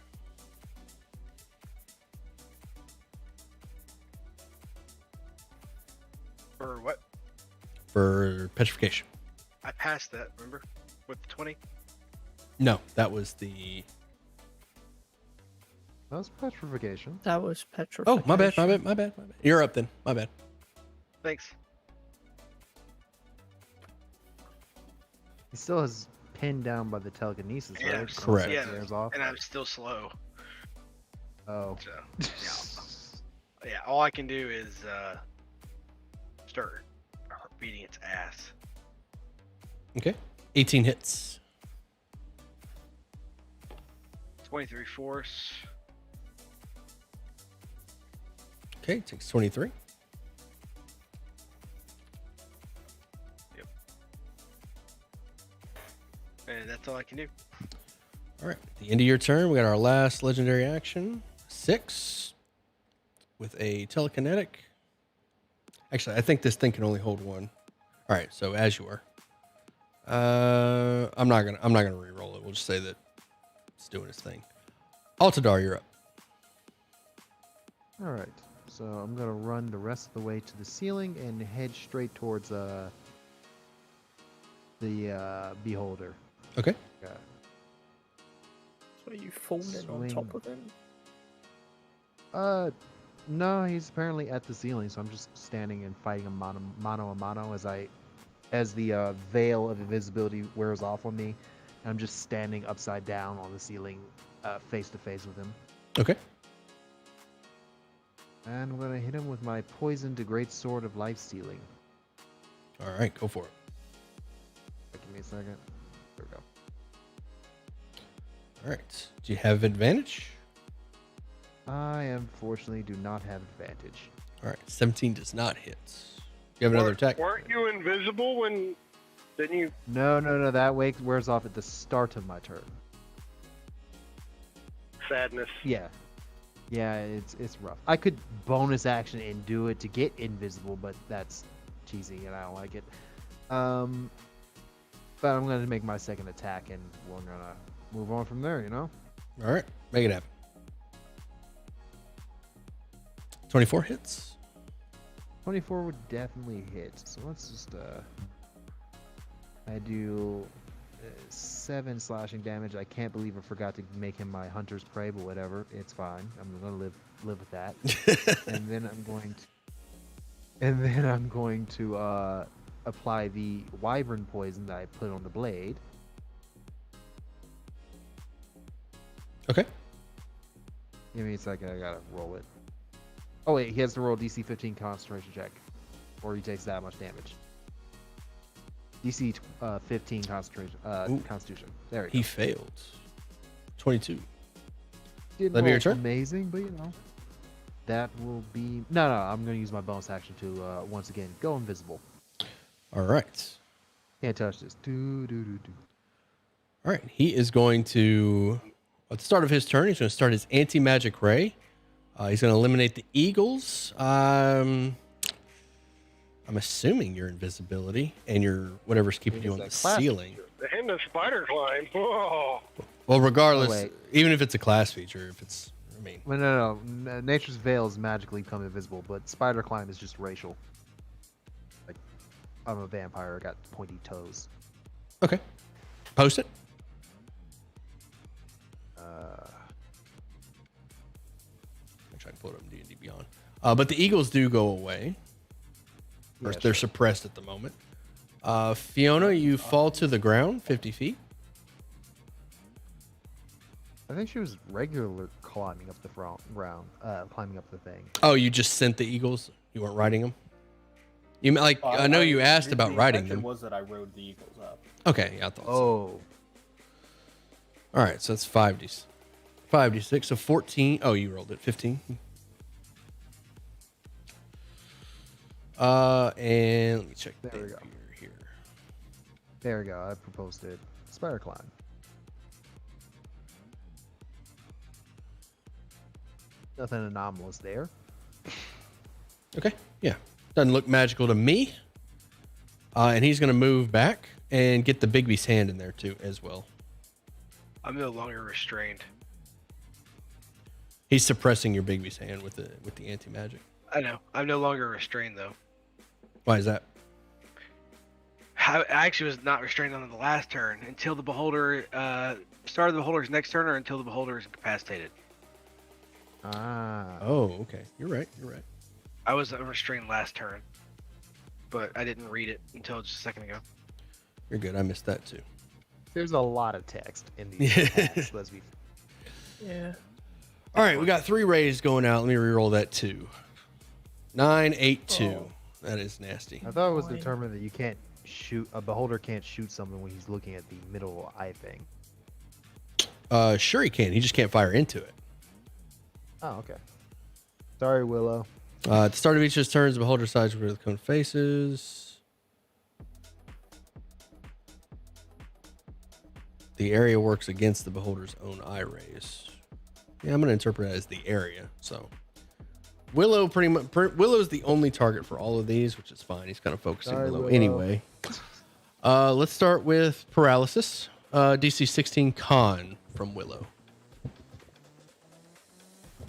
Or what? For petrification. I passed that, remember? With the 20? No, that was the. That was petrification. That was petrification. Oh, my bad. You're up then. My bad. Thanks. He still has pinned down by the telekinesis, Yeah, right? correct. Yeah, Wears off. and I'm still slow. Oh. So, yeah, all I can do is start beating its ass. Okay. 18 hits. 23 force. Okay, takes 23. And that's all I can do. All right. At the end of your turn, we got our last legendary action. 6 with a telekinetic. Actually, I think this thing can only hold 1. All right, so as you are. I'm not gonna re-roll it. We'll just say that it's doing its thing. Altadar, you're up. All right. So I'm gonna run the rest of the way to the ceiling and head straight towards the beholder. Okay. Okay. So you falling on Swing. top of him? No, he's apparently at the ceiling, so I'm just standing and fighting him mano a mano as the veil of invisibility wears off on me. I'm just standing upside down on the ceiling, face to face with him. Okay. And I'm gonna hit him with my poison to great sword of life stealing. All right, go for it. Give me a second. There we go. All right. Do you have advantage? I unfortunately do not have advantage. All right. 17 does not hit. You have another attack. Weren't you invisible when? Didn't you? No. That wears off at the start of my turn. Sadness. Yeah, it's rough. I could bonus action and do it to get invisible, but that's cheesy and I don't like it. But I'm gonna make my second attack and we're gonna move on from there. You know. All right. Make it happen. 24 hits. 24 would definitely hit. So let's just I do 7 slashing damage. I can't believe I forgot to make him my hunter's prey, but whatever. It's fine. I'm gonna live with that. and then I'm going to apply the wyvern poison that I put on the blade. Okay. Give me a second. I gotta roll it. Oh wait, he has to roll DC 15 concentration check, or he takes that much damage. DC 15 concentration, Ooh. Constitution. There we go. He failed. 22. Didn't That'd be your roll turn? amazing, but you know, that will be no. I'm gonna use my bonus action to once again go invisible. All right. Can't touch this. Do. All right. He is going to, at the start of his turn, he's going to start his anti-magic ray. He's going to eliminate the eagles. I'm assuming your invisibility and your whatever's keeping you on the It's a class ceiling. feature. And the spider climb. Whoa. Well, regardless, wait. even if it's a class feature, if it's, I mean, Well, no. Nature's Veils magically become invisible, but Spider Climb is just racial. Like, I'm a vampire. I got pointy toes. okay. Post it. I'm trying to pull it up in D&D Beyond. But the eagles do go away. Or Yeah, they're sure. suppressed at the moment. Fiona, you fall to the ground 50 feet. I think she was regular climbing up the ground, climbing up the thing. Oh, you just sent the eagles? You weren't riding them? You like? I know you asked about the riding intention them. was that I rode the eagles up. Okay, yeah, I thought so. Oh, All right, so that's 5d6, so 14. Oh, you rolled it, 15. And let me check. There we go. Here. there we go. I proposed it. Spider Climb. Nothing anomalous there. Okay, yeah, doesn't look magical to me. And he's gonna move back and get the Bigby's hand in there too, as well. I'm no longer restrained. He's suppressing your Bigby's hand with the anti magic. I know. I'm no longer restrained though. Why is that? I actually was not restrained on the last turn until the beholder started the beholder's next turn, or until the beholder is incapacitated. Ah. Oh, okay. You're right. I was restrained last turn, but I didn't read it until just a second ago. You're good. I missed that too. There's a lot of text in these Yeah. attacks, let's be. Yeah. All right, we got 3 rays going out. Let me re-roll that too. 9, 8, 2. Oh. That is nasty. I thought it was Fine. determined that you can't shoot a beholder can't shoot something when he's looking at the middle eye thing. Sure he can. He just can't fire into it. Oh, okay. Sorry, Willow. At the start of each of his turns, the beholder sides where the cone faces. The area works against the beholder's own eye rays. Yeah, I'm going to interpret that as the area. So Willow Willow's the only target for all of these, which is fine. He's kind of focusing Sorry, Willow Willow. anyway. Let's start with paralysis. DC 16 con from Willow.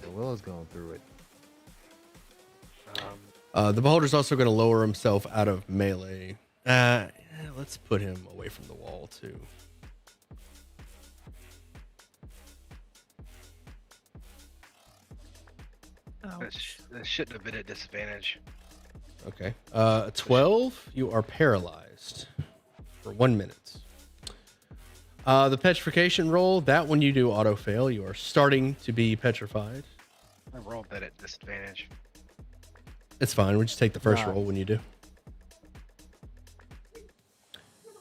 Yeah, Willow's going through it. The beholder's also going to lower himself out of melee. Let's put him away from the wall too. Ouch. That shouldn't have been at disadvantage. Okay. 12, you are paralyzed for 1 minute. The petrification roll, that one you do auto fail. You are starting to be petrified. I rolled that at disadvantage. It's fine. We just take the first Nah. roll when you do.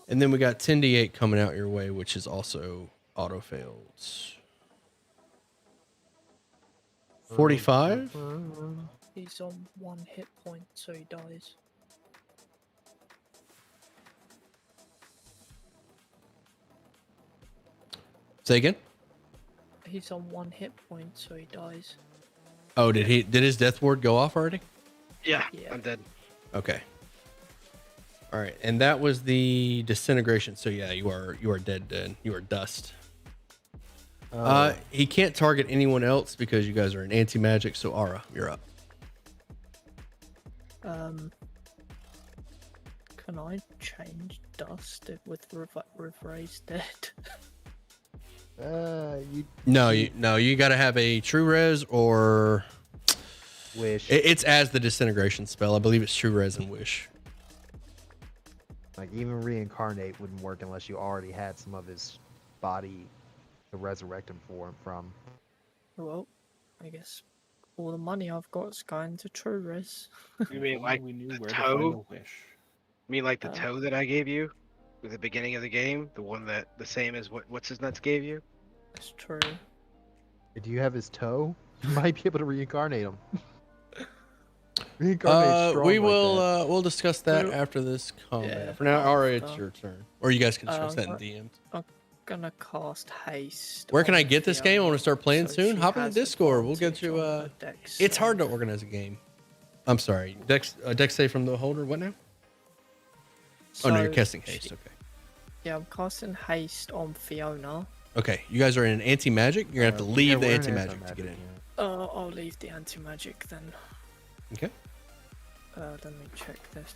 And then we got 10d8 coming out your way, which is also auto failed. 45? He's on 1 hit point, so he dies. Say again? He's on 1 hit point, so he dies. Oh, did his death ward go off already? Yeah, Yeah. I'm dead. Okay. All right, and that was the disintegration. So yeah, you are dead. You are dust. He can't target anyone else because you guys are in anti-magic. So Ara, you're up. Can I change dust with Ray's dead? No, you got to have a true res or Wish. it's as the disintegration spell. I believe it's true res and wish. Like, even reincarnate wouldn't work unless you already had some of his body to resurrect him from. Well, I guess all the money I've got is going to true res. You mean If like only we knew the where to find toe? a wish. You mean like the Uh, toe that I gave you at the beginning of the game? The one that the same as what's his nuts gave you? That's true. Do you have his toe? You might be able to reincarnate him. Reincarnate's strong We like will that. we'll discuss that Well, after this combat. yeah, For now, Ara, I'll- it's your turn, or you guys can discuss that in right. DM. Gonna cast haste. Where can I on get this game? I want to start playing so soon. she Hop in the has Discord. We'll get advantage you. on her dex It's hard to save. organize a game. I'm sorry. Dex save from the holder. What now? Oh no, you're So, casting haste. Okay. Yeah, I'm casting haste on Fiona. Okay, you guys are in anti-magic. You're gonna have to leave the we're in anti-magic to get in. I'll leave the anti-magic then. Okay. Let me check this.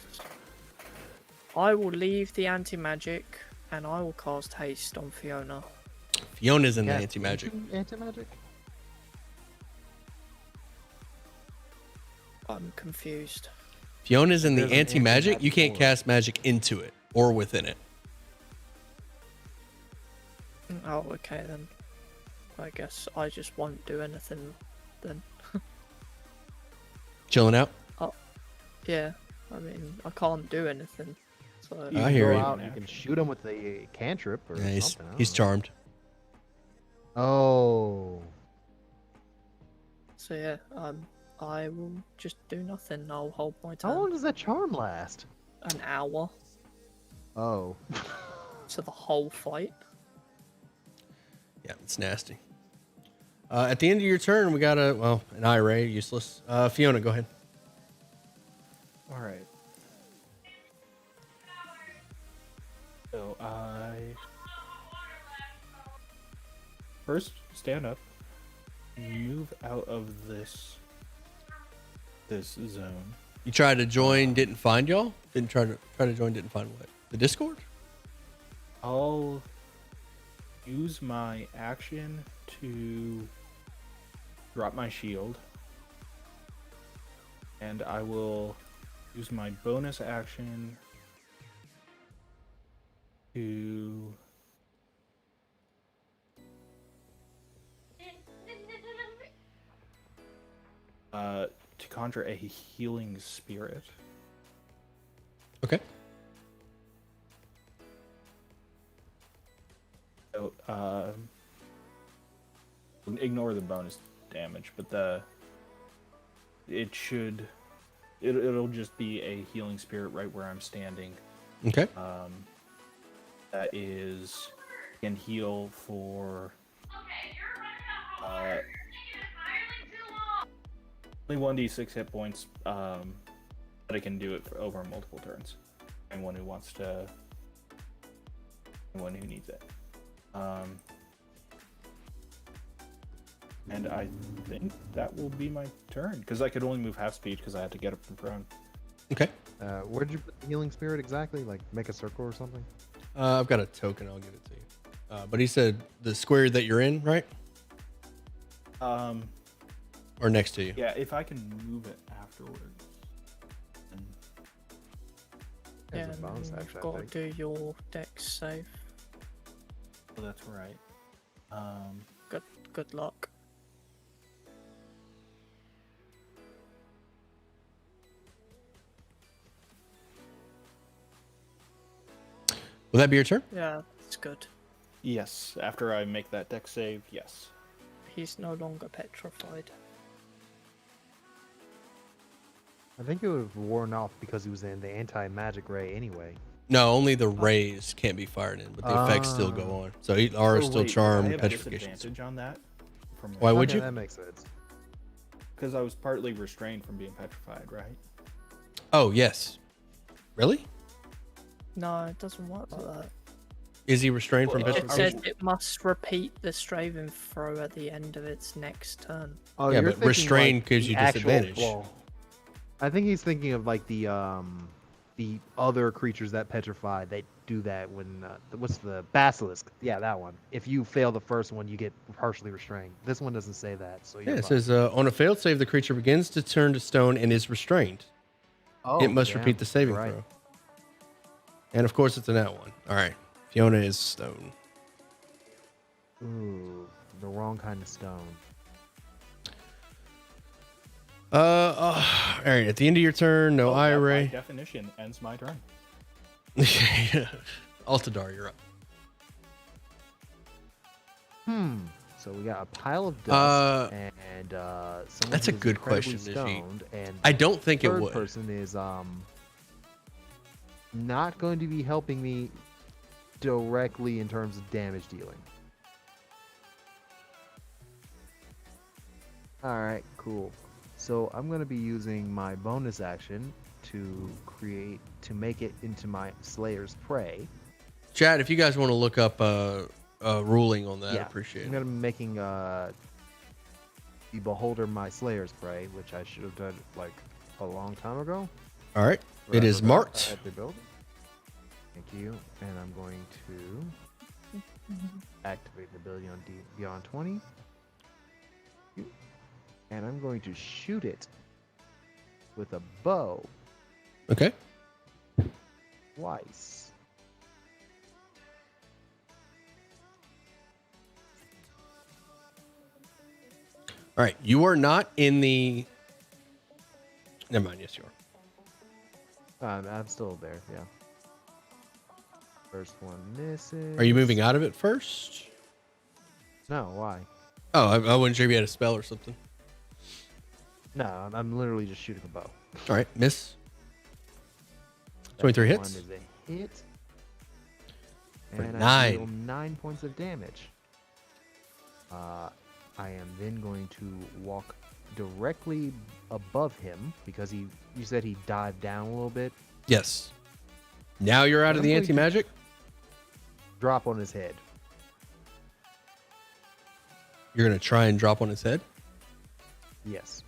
I will leave the anti-magic and I will cast haste on Fiona. Fiona's in the Cast anti-magic. into Anti-magic? I'm confused. Fiona's in the There's an anti-magic. anti-magic You can't aura. cast magic into it or within it. Oh, okay then. I guess I just won't do anything then. Chilling out. Yeah, I mean, I can't do anything. So I hear Go you. out, you can shoot him with a cantrip or Yeah, he's something. I don't he's know. charmed. Oh. So yeah, I will just do nothing. I'll hold my How long turn. does that charm last? An hour. Oh. So the whole fight. Yeah, it's nasty. At the end of your turn, we got an IRA, useless. Fiona, go ahead. All right. So I first stand up, move out of this zone. You tried to join, didn't find y'all. Didn't try to join, didn't find what? The Discord? I'll use my action to drop my shield, and I will use my bonus action to conjure a healing spirit. Okay. So, ignore the bonus damage, but it'll just be a healing spirit right where I'm standing. Okay. That can heal for only 1d6 hit points, but it can do it over multiple turns. Anyone who needs it. And I think that will be my turn, because I could only move half speed because I had to get up from prone. Okay. Where did you put the healing spirit exactly? Like make a circle or something? I've got a token. I'll give it to you. But he said the square that you're in, right? Or next to you. Yeah, if I can move it afterwards. Yeah, As a bonus and action, you've I got to think. do your dex save. Oh, that's right. Good luck. Will that be your turn? Yeah, it's good. Yes, after I make that dex save, yes. He's no longer petrified. I think it would have worn off because he was in the anti-magic ray anyway. No, only the rays can't be fired in, but the effects still go on. So he are So still wait, charmed, I have petrification. disadvantage on that. Why would Okay, you? That makes sense. Because I was partly restrained from being petrified, right? Oh, yes. Really? No, it doesn't work like that. Is he restrained from Well, It petrification? says it must repeat the strafing throw at the end of its next turn. Oh, Yeah, you're but thinking, restrain like, gives the you actual- disadvantage. well, I think he's thinking of like the other creatures that petrify. They do that when what's the basilisk? Yeah, that one. If you fail the first one, you get partially restrained. This one doesn't say that. So Yeah, you're it fine. says on a failed save, the creature begins to turn to stone and is restrained. Oh, It must damn, repeat the saving right. throw. And of course, it's a nat one. All right. Fiona is stone. Ooh, the wrong kind of stone. All right. At the end of your turn, no Well, that, by IRA. definition, ends my turn. Altadar, you're up. So we got a pile of dust and someone that's a who is good incredibly question, Najee. stoned, and I don't think it third would. person is not going to be helping me directly in terms of damage dealing. All right, cool. So I'm going to be using my bonus action to make it into my Slayer's Prey. Chat, if you guys want to look up a ruling on that, I appreciate I'm it. going to be making the Beholder my Slayer's Prey, which I should have done like a long time ago. All right. but It I is forgot marked. at the building. Thank you. And I'm going to activate the ability on Beyond 20. And I'm going to shoot it with a bow Okay. twice. All right. You are not in the. Never mind. Yes, you are. I'm still there, yeah. First one misses. Are you moving out of it first? No, why? Oh, I wasn't sure if you had a spell or something. No, I'm literally just shooting a bow. All right. Miss. 23 Second hits. One is a hit. For And 9. I deal 9 points of damage. I am then going to walk directly above him because you said he dived down a little bit. Yes. Now you're out of the I'm going to- anti-magic. Drop on his head. You're going to try and drop on his head. Yes.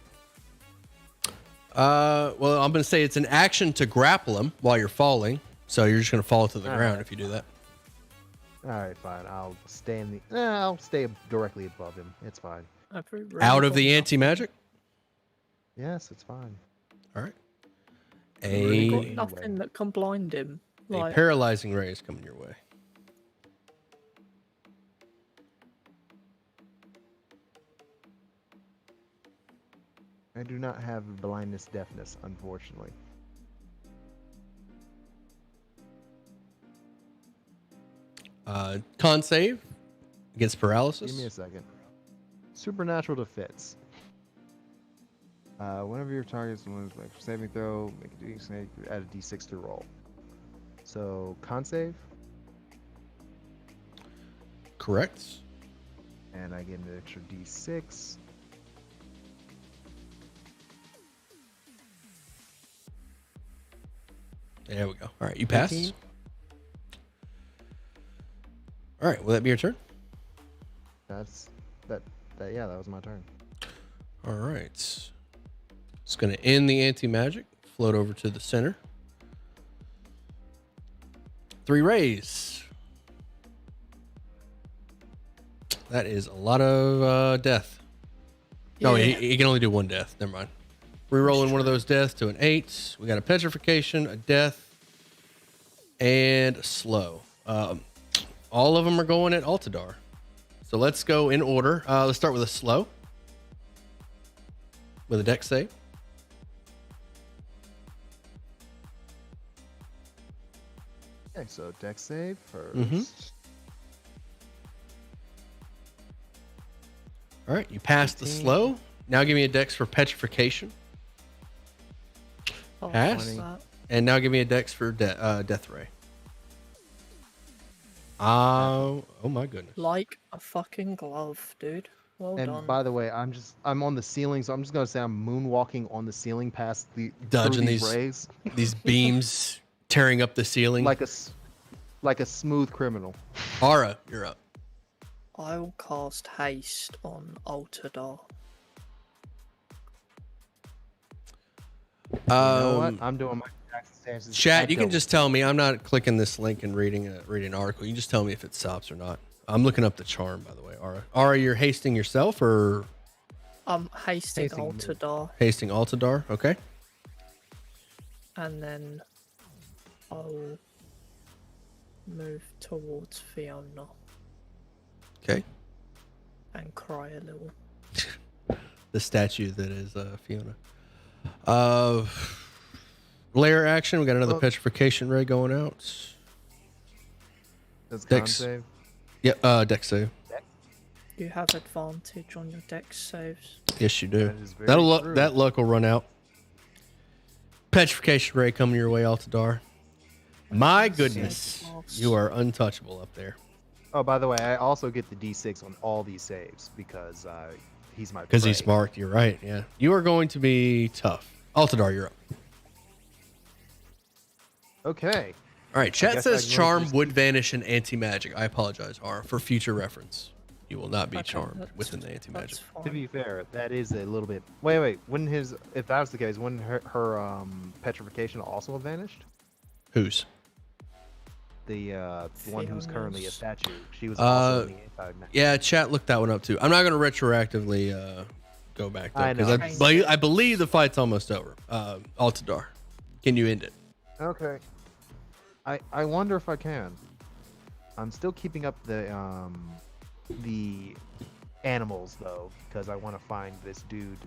Well, I'm going to say it's an action to grapple him while you're falling. So you're just going to fall to the All ground right. if you do that. All right, fine. I'll stay I'll stay directly above him. It's fine. Out of the anti-magic. Yes, it's fine. All right. Really got A nothing that can blind him. Like, paralyzing ray is coming your way. I do not have blindness deafness, unfortunately. Con save against paralysis. Give me a second. Supernatural defense. Whenever your target's like saving throw, make a D6, add a D6 to roll. So con save, Correct. and I get an extra D6. There we go. All right, you passed. 18. All right, will that be your turn? Yeah, that was my turn. All right. It's going to end the anti-magic. Float over to the center. 3 rays. That is a lot of death. No, Yeah. he can only do 1 death. Never mind. Rerolling one of those deaths to an 8. We got a petrification, a death, and a slow. All of them are going at Altadar. So let's go in order. Let's start with a slow. With a dex save. Okay, so dex save first. All right, you passed the 18. slow. Now give me a dex for petrification. oh, Pass. what's that? And now give me a dex for death ray. Oh my goodness. Like a fucking glove, dude. Well And done. by the way, I'm on the ceiling, so I'm just gonna say I'm moonwalking on the ceiling past the Dodging through these- rays These beams tearing up the ceiling. like a smooth criminal. Aura, you're up. I will cast haste on Altadar. You know what? Um, I'm doing my circumstances. Chat, I you can don't- just tell me. I'm not clicking this link and reading an article. You can just tell me if it stops or not. I'm looking up the charm, by the way. Aura, you're hasting yourself or I'm hasting Hasting me. Altadar, hasting Altadar? Okay. and then I'll move towards Fiona Okay. and cry a little. The statue that is Fiona. Layer action. We got another Oh. petrification ray going out. Does con Dex. save? Yep. Dex save. You have advantage on your dex saves. Yes, you do. That is very true. That luck will run out. Petrification ray coming your way, Altadar. My goodness, you are untouchable up there. Oh, by the way, I also get the D6 on all these saves because he's my Because he's prey. smart. You're right. Yeah. You are going to be tough. Altadar, you're up. Okay. All right. Chat guess says I'm going to charm just would keep- vanish in anti-magic. I apologize, Ara. For future reference, you will not be Okay, charmed that's- within the anti-magic. that's To be fine. fair, that is a little bit. Wait. If that was the case, wouldn't her petrification also have vanished? Whose? The one who's currently a Fiona's. statue. She was also in the anti. Yeah, chat looked that one up too. I'm not going to retroactively go back though I because know. I believe the fight's almost over. Altadar, can you end it? Okay. I wonder if I can. I'm still keeping up the animals though because I want to find this dude.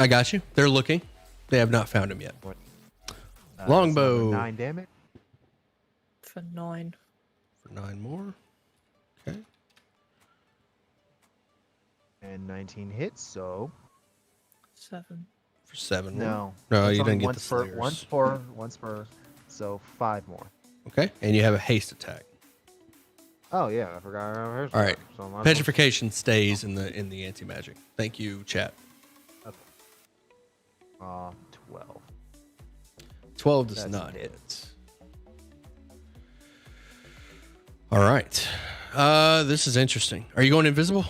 I got you. They're looking. They have not found him yet. That's Longbow. another 9 damage For 9. For 9 more. Okay. and 19 hits. So 7. For 7 more. no, No, it's you only didn't get one the spur, slayers. one spur. So 5 more. Okay, and you have a haste attack. Oh yeah, I forgot. All right. So I might as well- Petrification stays in the anti-magic. Thank you, chat. 12. 12 does That's not a hit. hit. All right. This is interesting. Are you going invisible?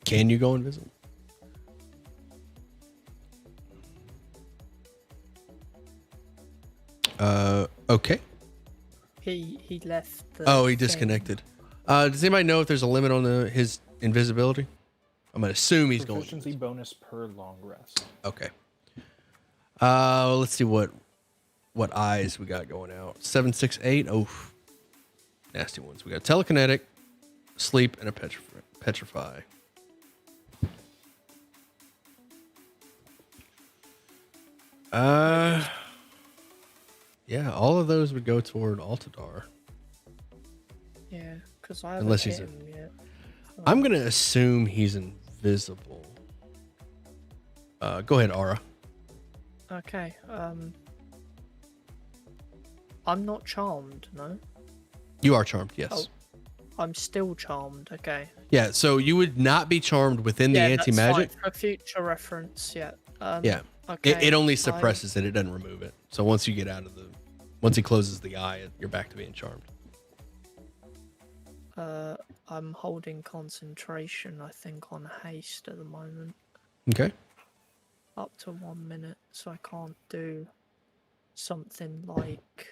Can you go invisible? Okay. He left the Oh, he thing. disconnected. Does anybody know if there's a limit on his invisibility? I'm gonna assume he's going. Proficiency bonus per long rest. Okay. Let's see what eyes we got going out. 7, 6, 8. Oh, nasty ones. We got telekinetic, sleep, and a petrify. Yeah, all of those would go toward Altadar. Yeah, because I haven't Unless hit he's a- him yet. I'm gonna assume he's invisible. Go ahead, Aura. Okay. I'm not charmed, no. You are charmed, yes. Oh. I'm still charmed. Okay. Yeah, so you would not be charmed within the Yeah, that's anti-magic. fine. For future reference, yeah. Yeah. Okay. It only I- suppresses it. It doesn't remove it. So once you get out of once he closes the eye, you're back to being charmed. I'm holding concentration, I think, on haste at the moment. Okay. Up to 1 minute, so I can't do something like.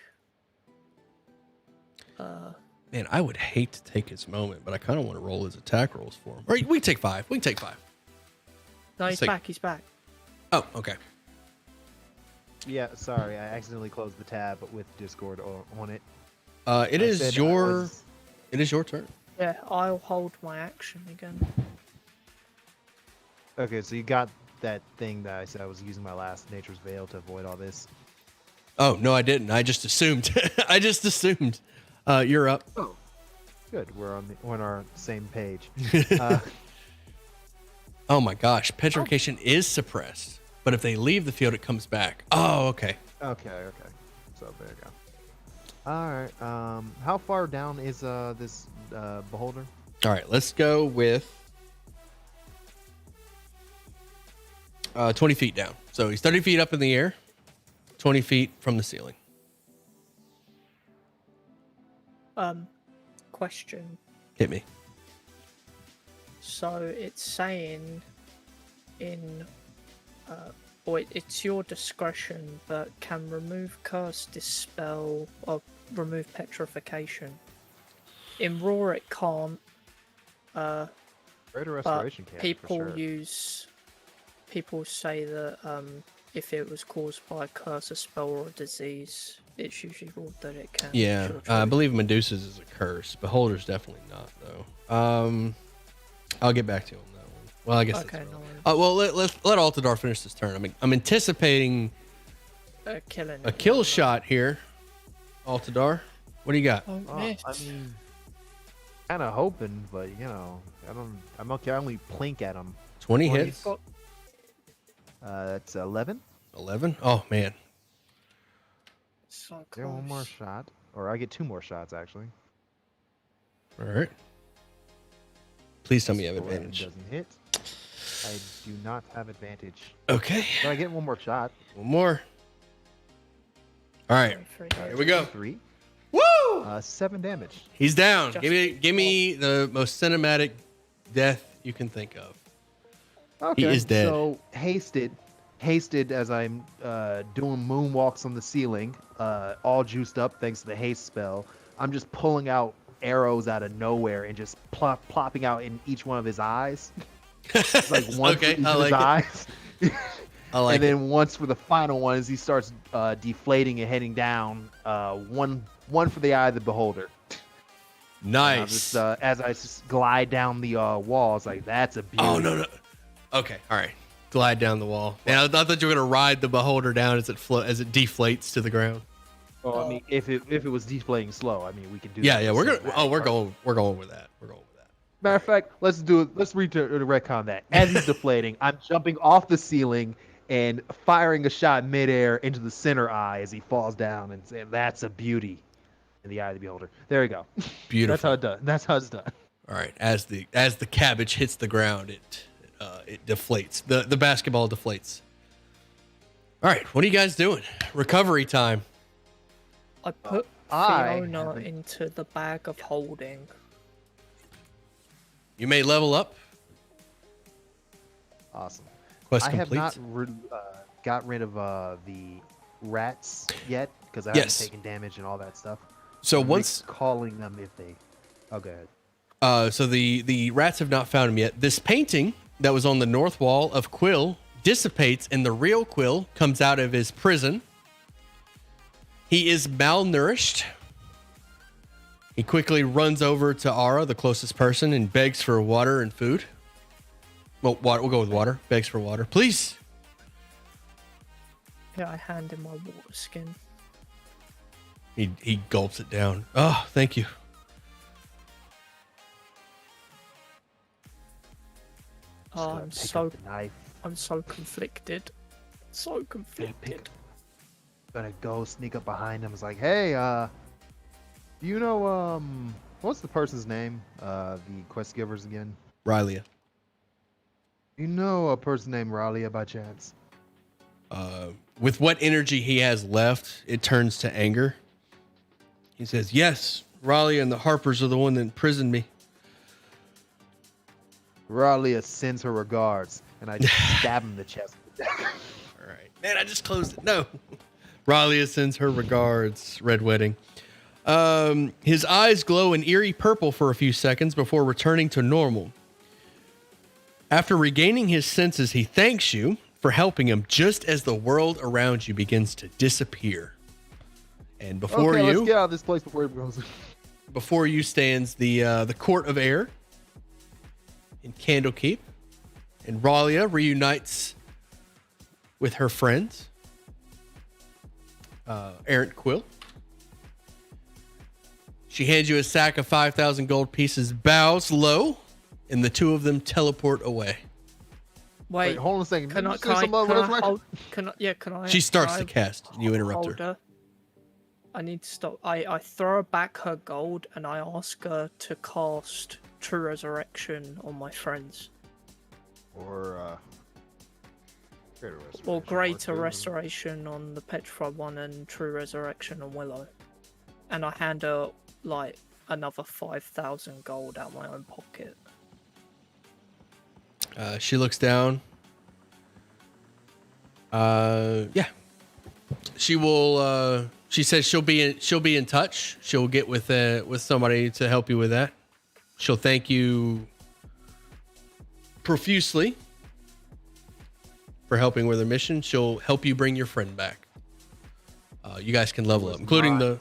Man, I would hate to take his moment, but I kind of want to roll his attack rolls for him. Or we can take 5. We can take 5. No, Let's he's take- back. He's back. Oh, okay. Yeah, sorry, I accidentally closed the tab with Discord on it. It I is said I your was- it is your turn. Yeah, I'll hold my action again. Okay, so you got that thing that I said I was using my last Nature's Veil to avoid all this. Oh no, I didn't. I just assumed. I just assumed. You're up. Oh, good. We're on our same page. Oh my gosh, petrification is suppressed, but if they leave the field, it comes back. Oh, okay. Okay. So there you go. All right. How far down is this beholder? All right, let's go with 20 feet down. So he's 30 feet up in the air, 20 feet from the ceiling. Question. Hit me. So it's saying in, or it's your discretion, but can remove curse, dispel, or remove petrification. In raw, it can't. Greater But restoration can. people say that if it was caused by a curse, a spell, or a disease, it's usually ruled that it can. Yeah, Sure, I true. believe Medusa's is a curse. Beholder's definitely not, though. I'll get back to you on that one. Well, I guess Okay, that's no early. worries. Well, let Altadar finish this turn. I mean, I'm anticipating Killing. a kill shot here. Altadar, what do you got? Oh, Oh, missed. I mean, kind of hoping, but you know, I'm okay. I only plink at him. 20 Well, hits. you've got- That's 11. 11. Oh man. So Get one more close. shot, or I get 2 more shots actually. All right. Please tell me you have 11 advantage. doesn't hit. I do not have advantage, Okay. but I get one more shot. One more. All right. Here we go. 3. Woo! 7 damage. He's down. Just- Give me the most cinematic death you can think of. Okay. He is dead. So hasted as I'm doing moonwalks on the ceiling, all juiced up thanks to the haste spell. I'm just pulling out arrows out of nowhere and just plopping out in each one of his eyes. It's like one Okay, for each I of like his it. eyes. I like And it. then once for the final one, as he starts deflating and heading down, one for the eye of the beholder. And I'll Nice. just, as I just glide down the wall, it's like, that's a beauty. Oh no. Okay. All right. Glide down the wall. Yeah, I thought you were gonna ride the beholder down as it deflates to the ground. Well, I mean, if it was deflating slow, I mean, we could do. Yeah, that yeah. with We're gonna. cinematic Oh, we're part. going. We're going with that. We're going with that. Matter of fact, let's do it. Let's read to the retcon that. As he's deflating, I'm jumping off the ceiling and firing a shot midair into the center eye as he falls down, and saying, "That's a beauty." In the eye of the beholder. There you go. Beautiful. That's how it done. That's how it's done. All right. As the cabbage hits the ground, it deflates. The basketball deflates. All right. What are you guys doing? Recovery time. I put I Fiona haven't- into the bag of holding. You may level up. Awesome. Quest I have complete. not got rid of the rats yet because I Yes. haven't taken damage and all that stuff. So I'm once, calling them if they. Oh, go ahead. so the rats have not found him yet. This painting that was on the north wall of Quill dissipates, and the real Quill comes out of his prison. He is malnourished. He quickly runs over to Ara, the closest person, and begs for water and food. Well, water. We'll go with water. Begs for water, please. Yeah, I hand him my water skin. He gulps it down. Oh, thank you. Oh, Gonna I'm pick so up the knife. I'm so conflicted. So conflicted. Gonna go sneak up behind him. It's like, hey, do you know what's the person's name? The quest givers again. Rylia. You know a person named Ralia by chance? With what energy he has left, it turns to anger. He says, yes, Raleigh and the Harpers are the one that imprisoned me. Ralia sends her regards, and I just stab him in the chest. All right. Man, I just closed it. No. Raleigh sends her regards, Red Wedding. His eyes glow an eerie purple for a few seconds before returning to normal. After regaining his senses, he thanks you for helping him just as the world around you begins to disappear. And before Okay, you, let's get out of this place before it goes. before you stands the Court of Air in Candlekeep, and Ralia reunites with her friends, Errant Quill. She hands you a sack of 5,000 gold pieces, bows low, and the two of them teleport away. Wait, Wait, hold on a second. can Didn't I you say can I, something about can I resurrection? hold? Can I? Yeah, can I? She starts can to I cast, and you interrupt hold her. I need to stop. I throw her back her gold and I ask her to cast True Resurrection on my friends. Or Greater Restoration. Or Greater too. Restoration on the Petrified one and True Resurrection on Willow. And I hand her like another 5,000 gold out my own pocket. She looks down. Yeah. She will. She says she'll be in touch. She'll get with somebody to help you with that. She'll thank you profusely for helping with her mission. She'll help you bring your friend back. You guys can level up, including the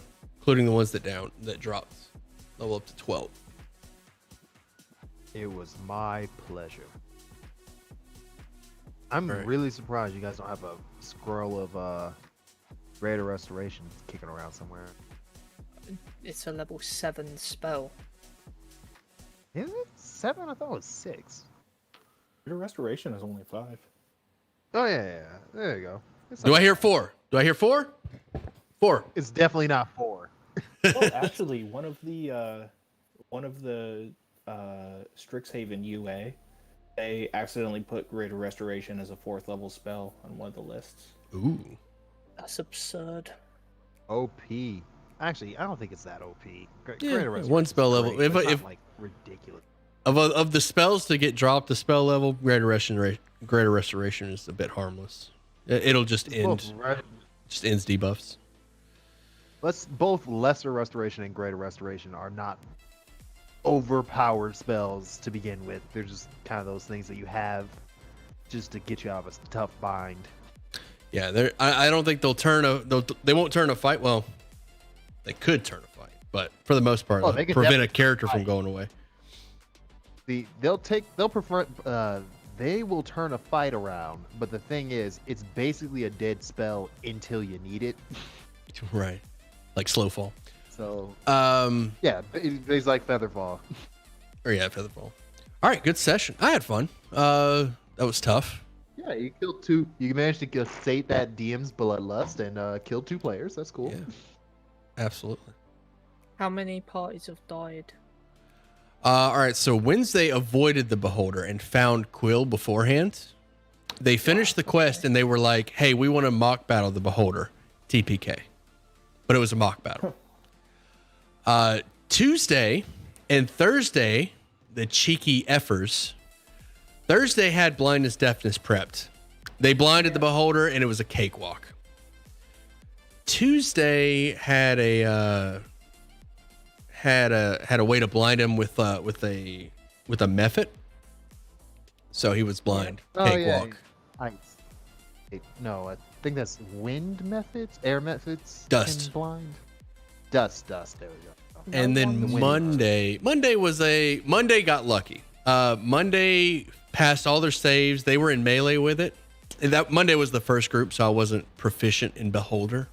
ones that dropped. Level up to 12. It was my pleasure. I'm Right. really surprised you guys don't have a scroll of Greater Restoration kicking around somewhere. It's a level 7 spell. Is it 7? I thought it was 6. Your restoration is only 5. Oh yeah. There you go. It's Do not- I hear 4? Do I hear 4? 4. It's definitely not 4. Oh, actually, one of the Strixhaven UA, they accidentally put Greater Restoration as a 4th level spell on one of the lists. Ooh. That's absurd. OP. Actually, I don't think it's that OP. Yeah, Greater one Restoration's spell level. great, but it's If not, like, ridiculous. of the spells to get dropped the spell level, Greater Restoration is a bit harmless. It'll just end. Just ends debuffs. Both Lesser Restoration and Greater Restoration are not overpowered spells to begin with. They're just kind of those things that you have just to get you out of a tough bind. Yeah, I don't think they won't turn a fight. Well, they could turn a fight, but for the most part, Oh, they'll they could prevent a definitely character from fight. going away. They will turn a fight around, but the thing is, it's basically a dead spell until you need it. Right, like slow fall. So Yeah, it's like Featherfall. or yeah, Featherfall. All right, good session. I had fun. That was tough. Yeah, you killed 2. You managed to sate that DM's bloodlust and kill 2 players. That's cool. Yeah, absolutely. How many parties have died? All right, so Wednesday avoided the Beholder and found Quill beforehand. They finished the quest and they were like, "Hey, we want to mock battle the Beholder, TPK," but it was a mock battle. Tuesday and Thursday, the cheeky effers. Thursday had blindness deafness prepped. They blinded the Beholder and it was a cakewalk. Tuesday had a way to blind him with a method. So he was blind. Cakewalk. Yeah. No, I think that's wind methods, air methods. Dust. Can blind. Dust. There we go. And then Monday got lucky. Monday passed all their saves. They were in melee with it. And that Monday was the first group, so I wasn't proficient in Beholder.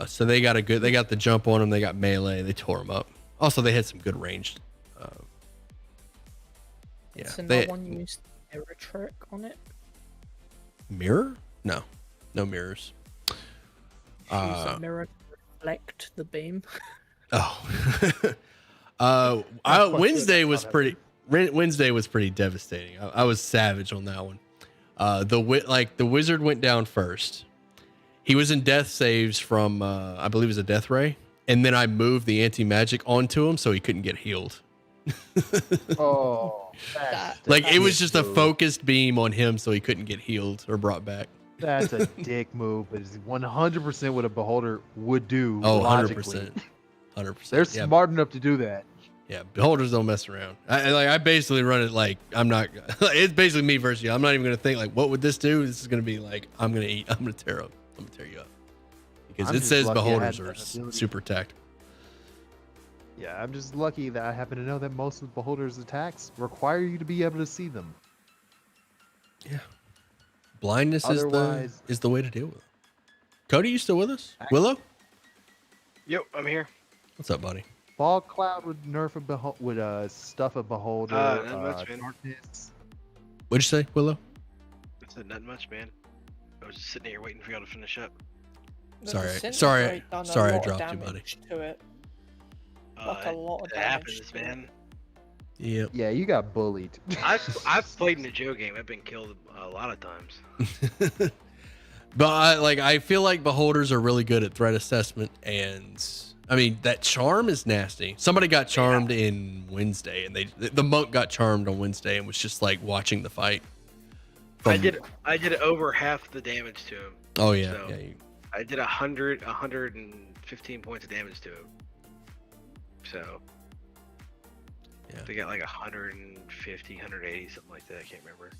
So they got the jump on them. They got melee. They tore them up. Also, they had some good ranged. Yeah. So no one used mirror trick on it. Mirror? No mirrors. Use a mirror to reflect the beam. Wednesday was pretty devastating. I was savage on that one. The wizard went down first. He was in death saves from I believe it was a death ray, and then I moved the anti-magic onto him so he couldn't get healed. Oh, It was just a focused beam on him so he couldn't get healed or brought back. That's a dick move, but it's 100% what a Beholder would do. Oh, logically. 100%. They're smart enough to do that. Yeah, Beholders don't mess around. I basically run it like I'm not. It's basically me versus you. I'm not even gonna think like, what would this do? This is gonna be like, I'm gonna tear you up because I'm it just says lucky I had Beholders that are ability. super tactical. Yeah, I'm just lucky that I happen to know that most of Beholder's attacks require you to be able to see them. Yeah, blindness Otherwise- is the way to deal with it. Cody, you still with us? Willow, Yep, I'm here. what's up, buddy? Fog Cloud would nerf stuff a Beholder. Not much, man. Darkness. What'd you say, Willow? I said not much, man. I was just sitting here waiting for y'all to finish up. The Sorry, disintegrate done a sorry I lot of dropped you, buddy. damage to it. Like a lot of it damage happens, to it. man. Yep. Yeah, you got bullied. I've played in the Joe game. I've been killed a lot of times. But I feel like Beholders are really good at threat assessment, and I mean that charm is nasty. Somebody got charmed in Wednesday, and the monk got charmed on Wednesday and was just like watching the fight. I did over half the damage to him. Oh yeah, So- yeah. I did 115 points of damage to him. So Yeah. they got like 150, 180, something like that. I can't remember.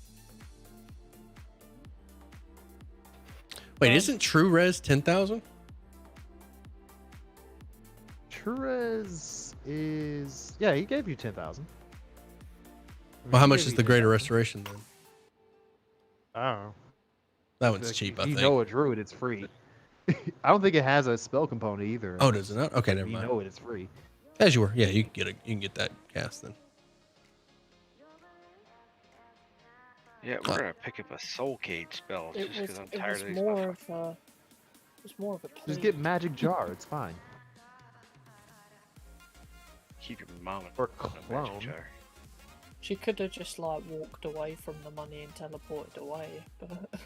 Wait, isn't True Res 10,000? Trez is he gave you 10,000. Well, how much is the Greater Restoration then? I don't know. That one's cheap, I If you think. know a druid, it's free. I don't think it has a spell component either. Oh, does it not? Okay, never If you mind. know it, it's free. As you were, yeah, you can get that cast then. Yeah, we're gonna pick up a soul cage spell It just was, because I'm it tired was of these. more of a It's more of a Just plea. get magic jar. It's fine. Keep your mom Or on a magic clone. jar. She could have just like walked away from the money and teleported away, but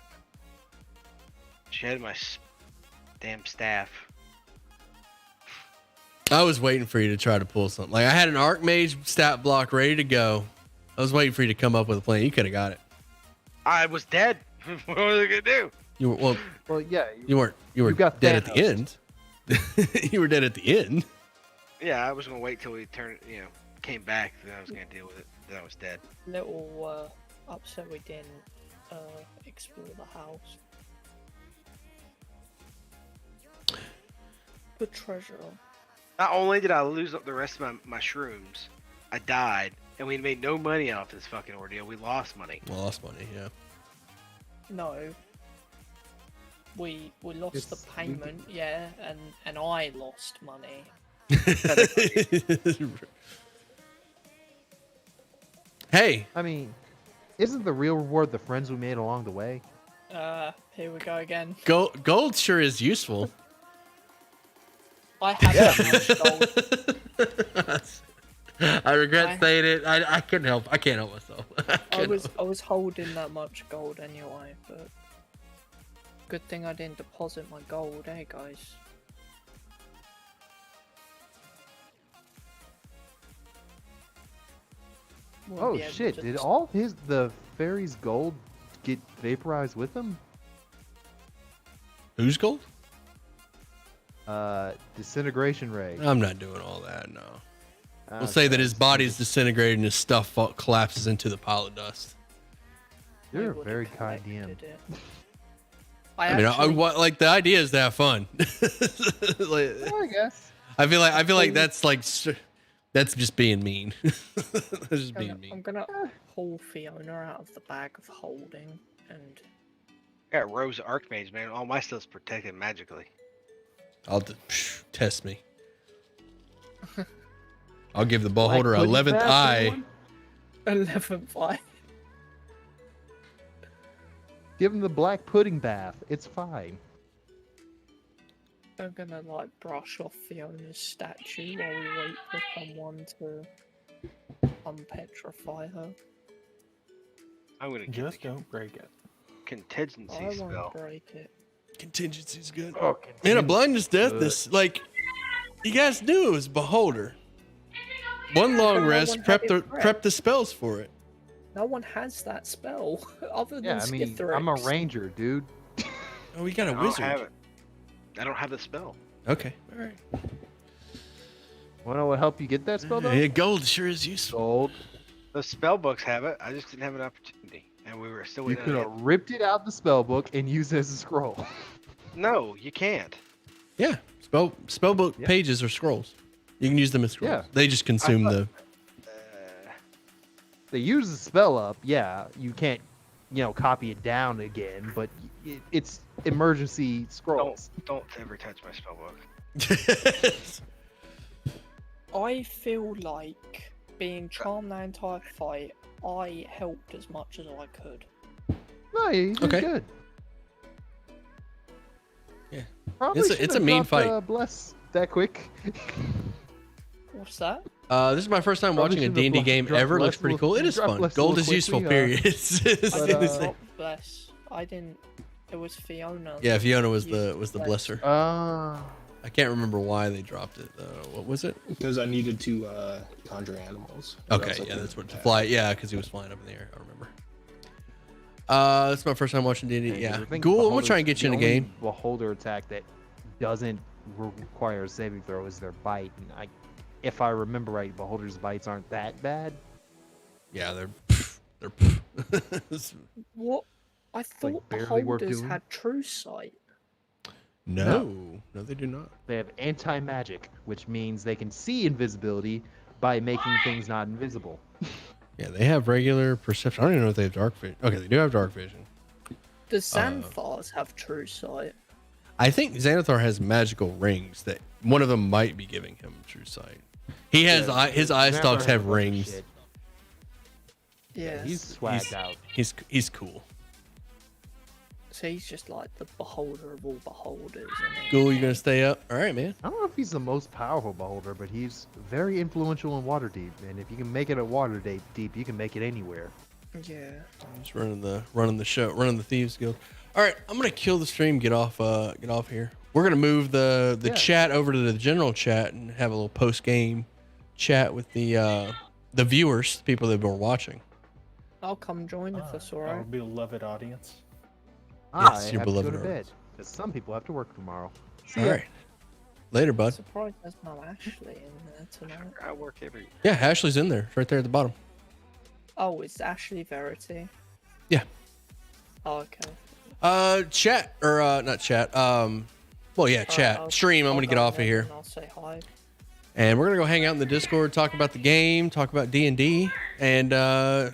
She had my damn staff. I was waiting for you to try to pull something. Like I had an Archmage stat block ready to go. I was waiting for you to come up with a plan. You could have got it. I was dead. What was I gonna do? You were Well, yeah. You weren't. You were got dead at the Thanos. end. You were dead at the end. Yeah, I was gonna wait till we turned, came back. Then I was gonna deal with it. Then I was dead. little upset we didn't explore the house. The treasure. Not only did I lose up the rest of my shrooms, I died, and we made no money off this fucking ordeal. We lost money. Lost money. Yeah. No. We lost It's- the payment, yeah, and I lost money. Hey, I mean, isn't the real reward the friends we made along the way? Here we go again. gold sure is useful. I have that much gold. I regret saying it. I can't help. I can't help myself. I was holding that much gold anyway, but good thing I didn't deposit my gold, eh, guys? Wouldn't Oh be able shit! to Did just- all the fairies' gold get vaporized with them? Who's gold? Disintegration ray. I'm not doing all that. No. We'll Okay. say that his body's disintegrated and his stuff collapses into the pile of dust. I You're a would've very kind DM. collected it. I mean, like the idea is to have fun. Like, I guess. I feel like that's that's just being mean. That's just being I'm mean. gonna pull Fiona out of the bag of holding and I got Rose Archmage, man. All my stuff's protected magically. Test me. I'll give the beholder a 11th eye. 11th eye. Give him the black pudding bath. It's fine. I'm gonna like brush off Fiona's statue while we wait for someone to unpetrify her. I'm gonna get Just the don't break it. contingency I spell. won't break it. Contingency's good. Oh, Man, a blindness death. This like you guys knew it was beholder. One long no rest. one had it Prep the spells for it. No one has that spell other than Yeah, I mean, Skithrix. I'm a ranger, dude. Oh, we got a I don't wizard. have it. I don't have the spell. Okay, all right. Wanna help you get that spell though? Yeah, gold sure is useful. Gold. The spell books have it. I just didn't have an opportunity, and we were still You waiting. could have ripped it out the spell book and used it as a scroll. No, you can't. Yeah, spellbook Yeah. pages or scrolls. You can use them as scrolls. Yeah. They just consume the. They use the spell up, yeah. You can't, copy it down again, but it's emergency scrolls. Don't ever touch my spell book. I feel like being charmed the entire fight, I helped as much as I could. No, you did Okay. good. Yeah. Probably It's a should've mean dropped, fight. Bless that quick. What's that? This is my first time Probably watching a should've D&D blessed- game dropped ever. Looks blessed pretty little- cool. It is dropped fun. blessed Gold little is useful. quickly, Period. But, Oh, bless. I didn't. It was Fiona. Yeah, Fiona was You- the blesser. I can't remember why they dropped it though. What was it? Because I needed to conjure animals. or else I Okay, yeah, couldn't that's what to attack. fly. Yeah, because he was flying up in the air. I remember. This is my first time watching D&D. Yeah, cool. I'm gonna try and get you in a game. Beholder attack that doesn't require a saving throw is their bite. And if I remember right, beholders' bites aren't that bad. Yeah, they're. What? I thought barely worth beholders doing. had true sight. No, they do not. They have anti-magic, which means they can see invisibility by making things not invisible. Yeah, they have regular perception. I don't even know if they have dark vision. Okay, they do have dark vision. Does Xanthars have true sight? I think Xanathar has magical rings that one of them might be giving him true sight. He has his eye Xanathar stalks has a have bunch of rings. shit. Yeah. He's swagged out. He's cool. So he's just like the beholder of all beholders. Isn't he? Cool, you gonna stay up? All right, man. I don't know if he's the most powerful beholder, but he's very influential in Waterdeep. And if you can make it at Waterdeep, you can make it anywhere. Yeah. I'm just running the show, running the Thieves Guild. All right, I'm gonna kill the stream. Get off here. We're gonna move the chat over to the general chat and have a little post game chat with the viewers, the people that were watching. I'll come join if that's Our alright. beloved audience. Yes, I your have to go beloved to bed audience. because some people have to work tomorrow. All right, later, I'm bud. surprised there's no Ashley in there tonight. I work every. Yeah, Ashley's in there, it's right there at the bottom. Oh, it's Ashley Verity. Yeah. Oh, okay. Chat or not chat. Well, yeah, chat. I'll- Stream. I'm I'll gonna get go off of ahead here, and I'll say hi. and we're gonna go hang out in the Discord, talk about the game, talk about D&D, and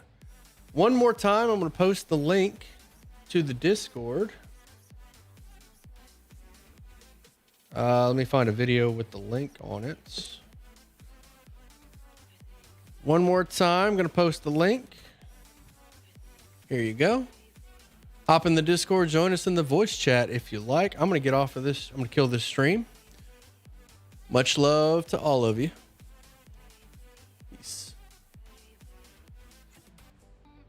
one more time, I'm gonna post the link to the Discord. Let me find a video with the link on it. One more time, I'm gonna post the link. Here you go. Hop in the Discord, join us in the voice chat if you like. I'm gonna get off of this. I'm gonna kill this stream. Much love to all of you.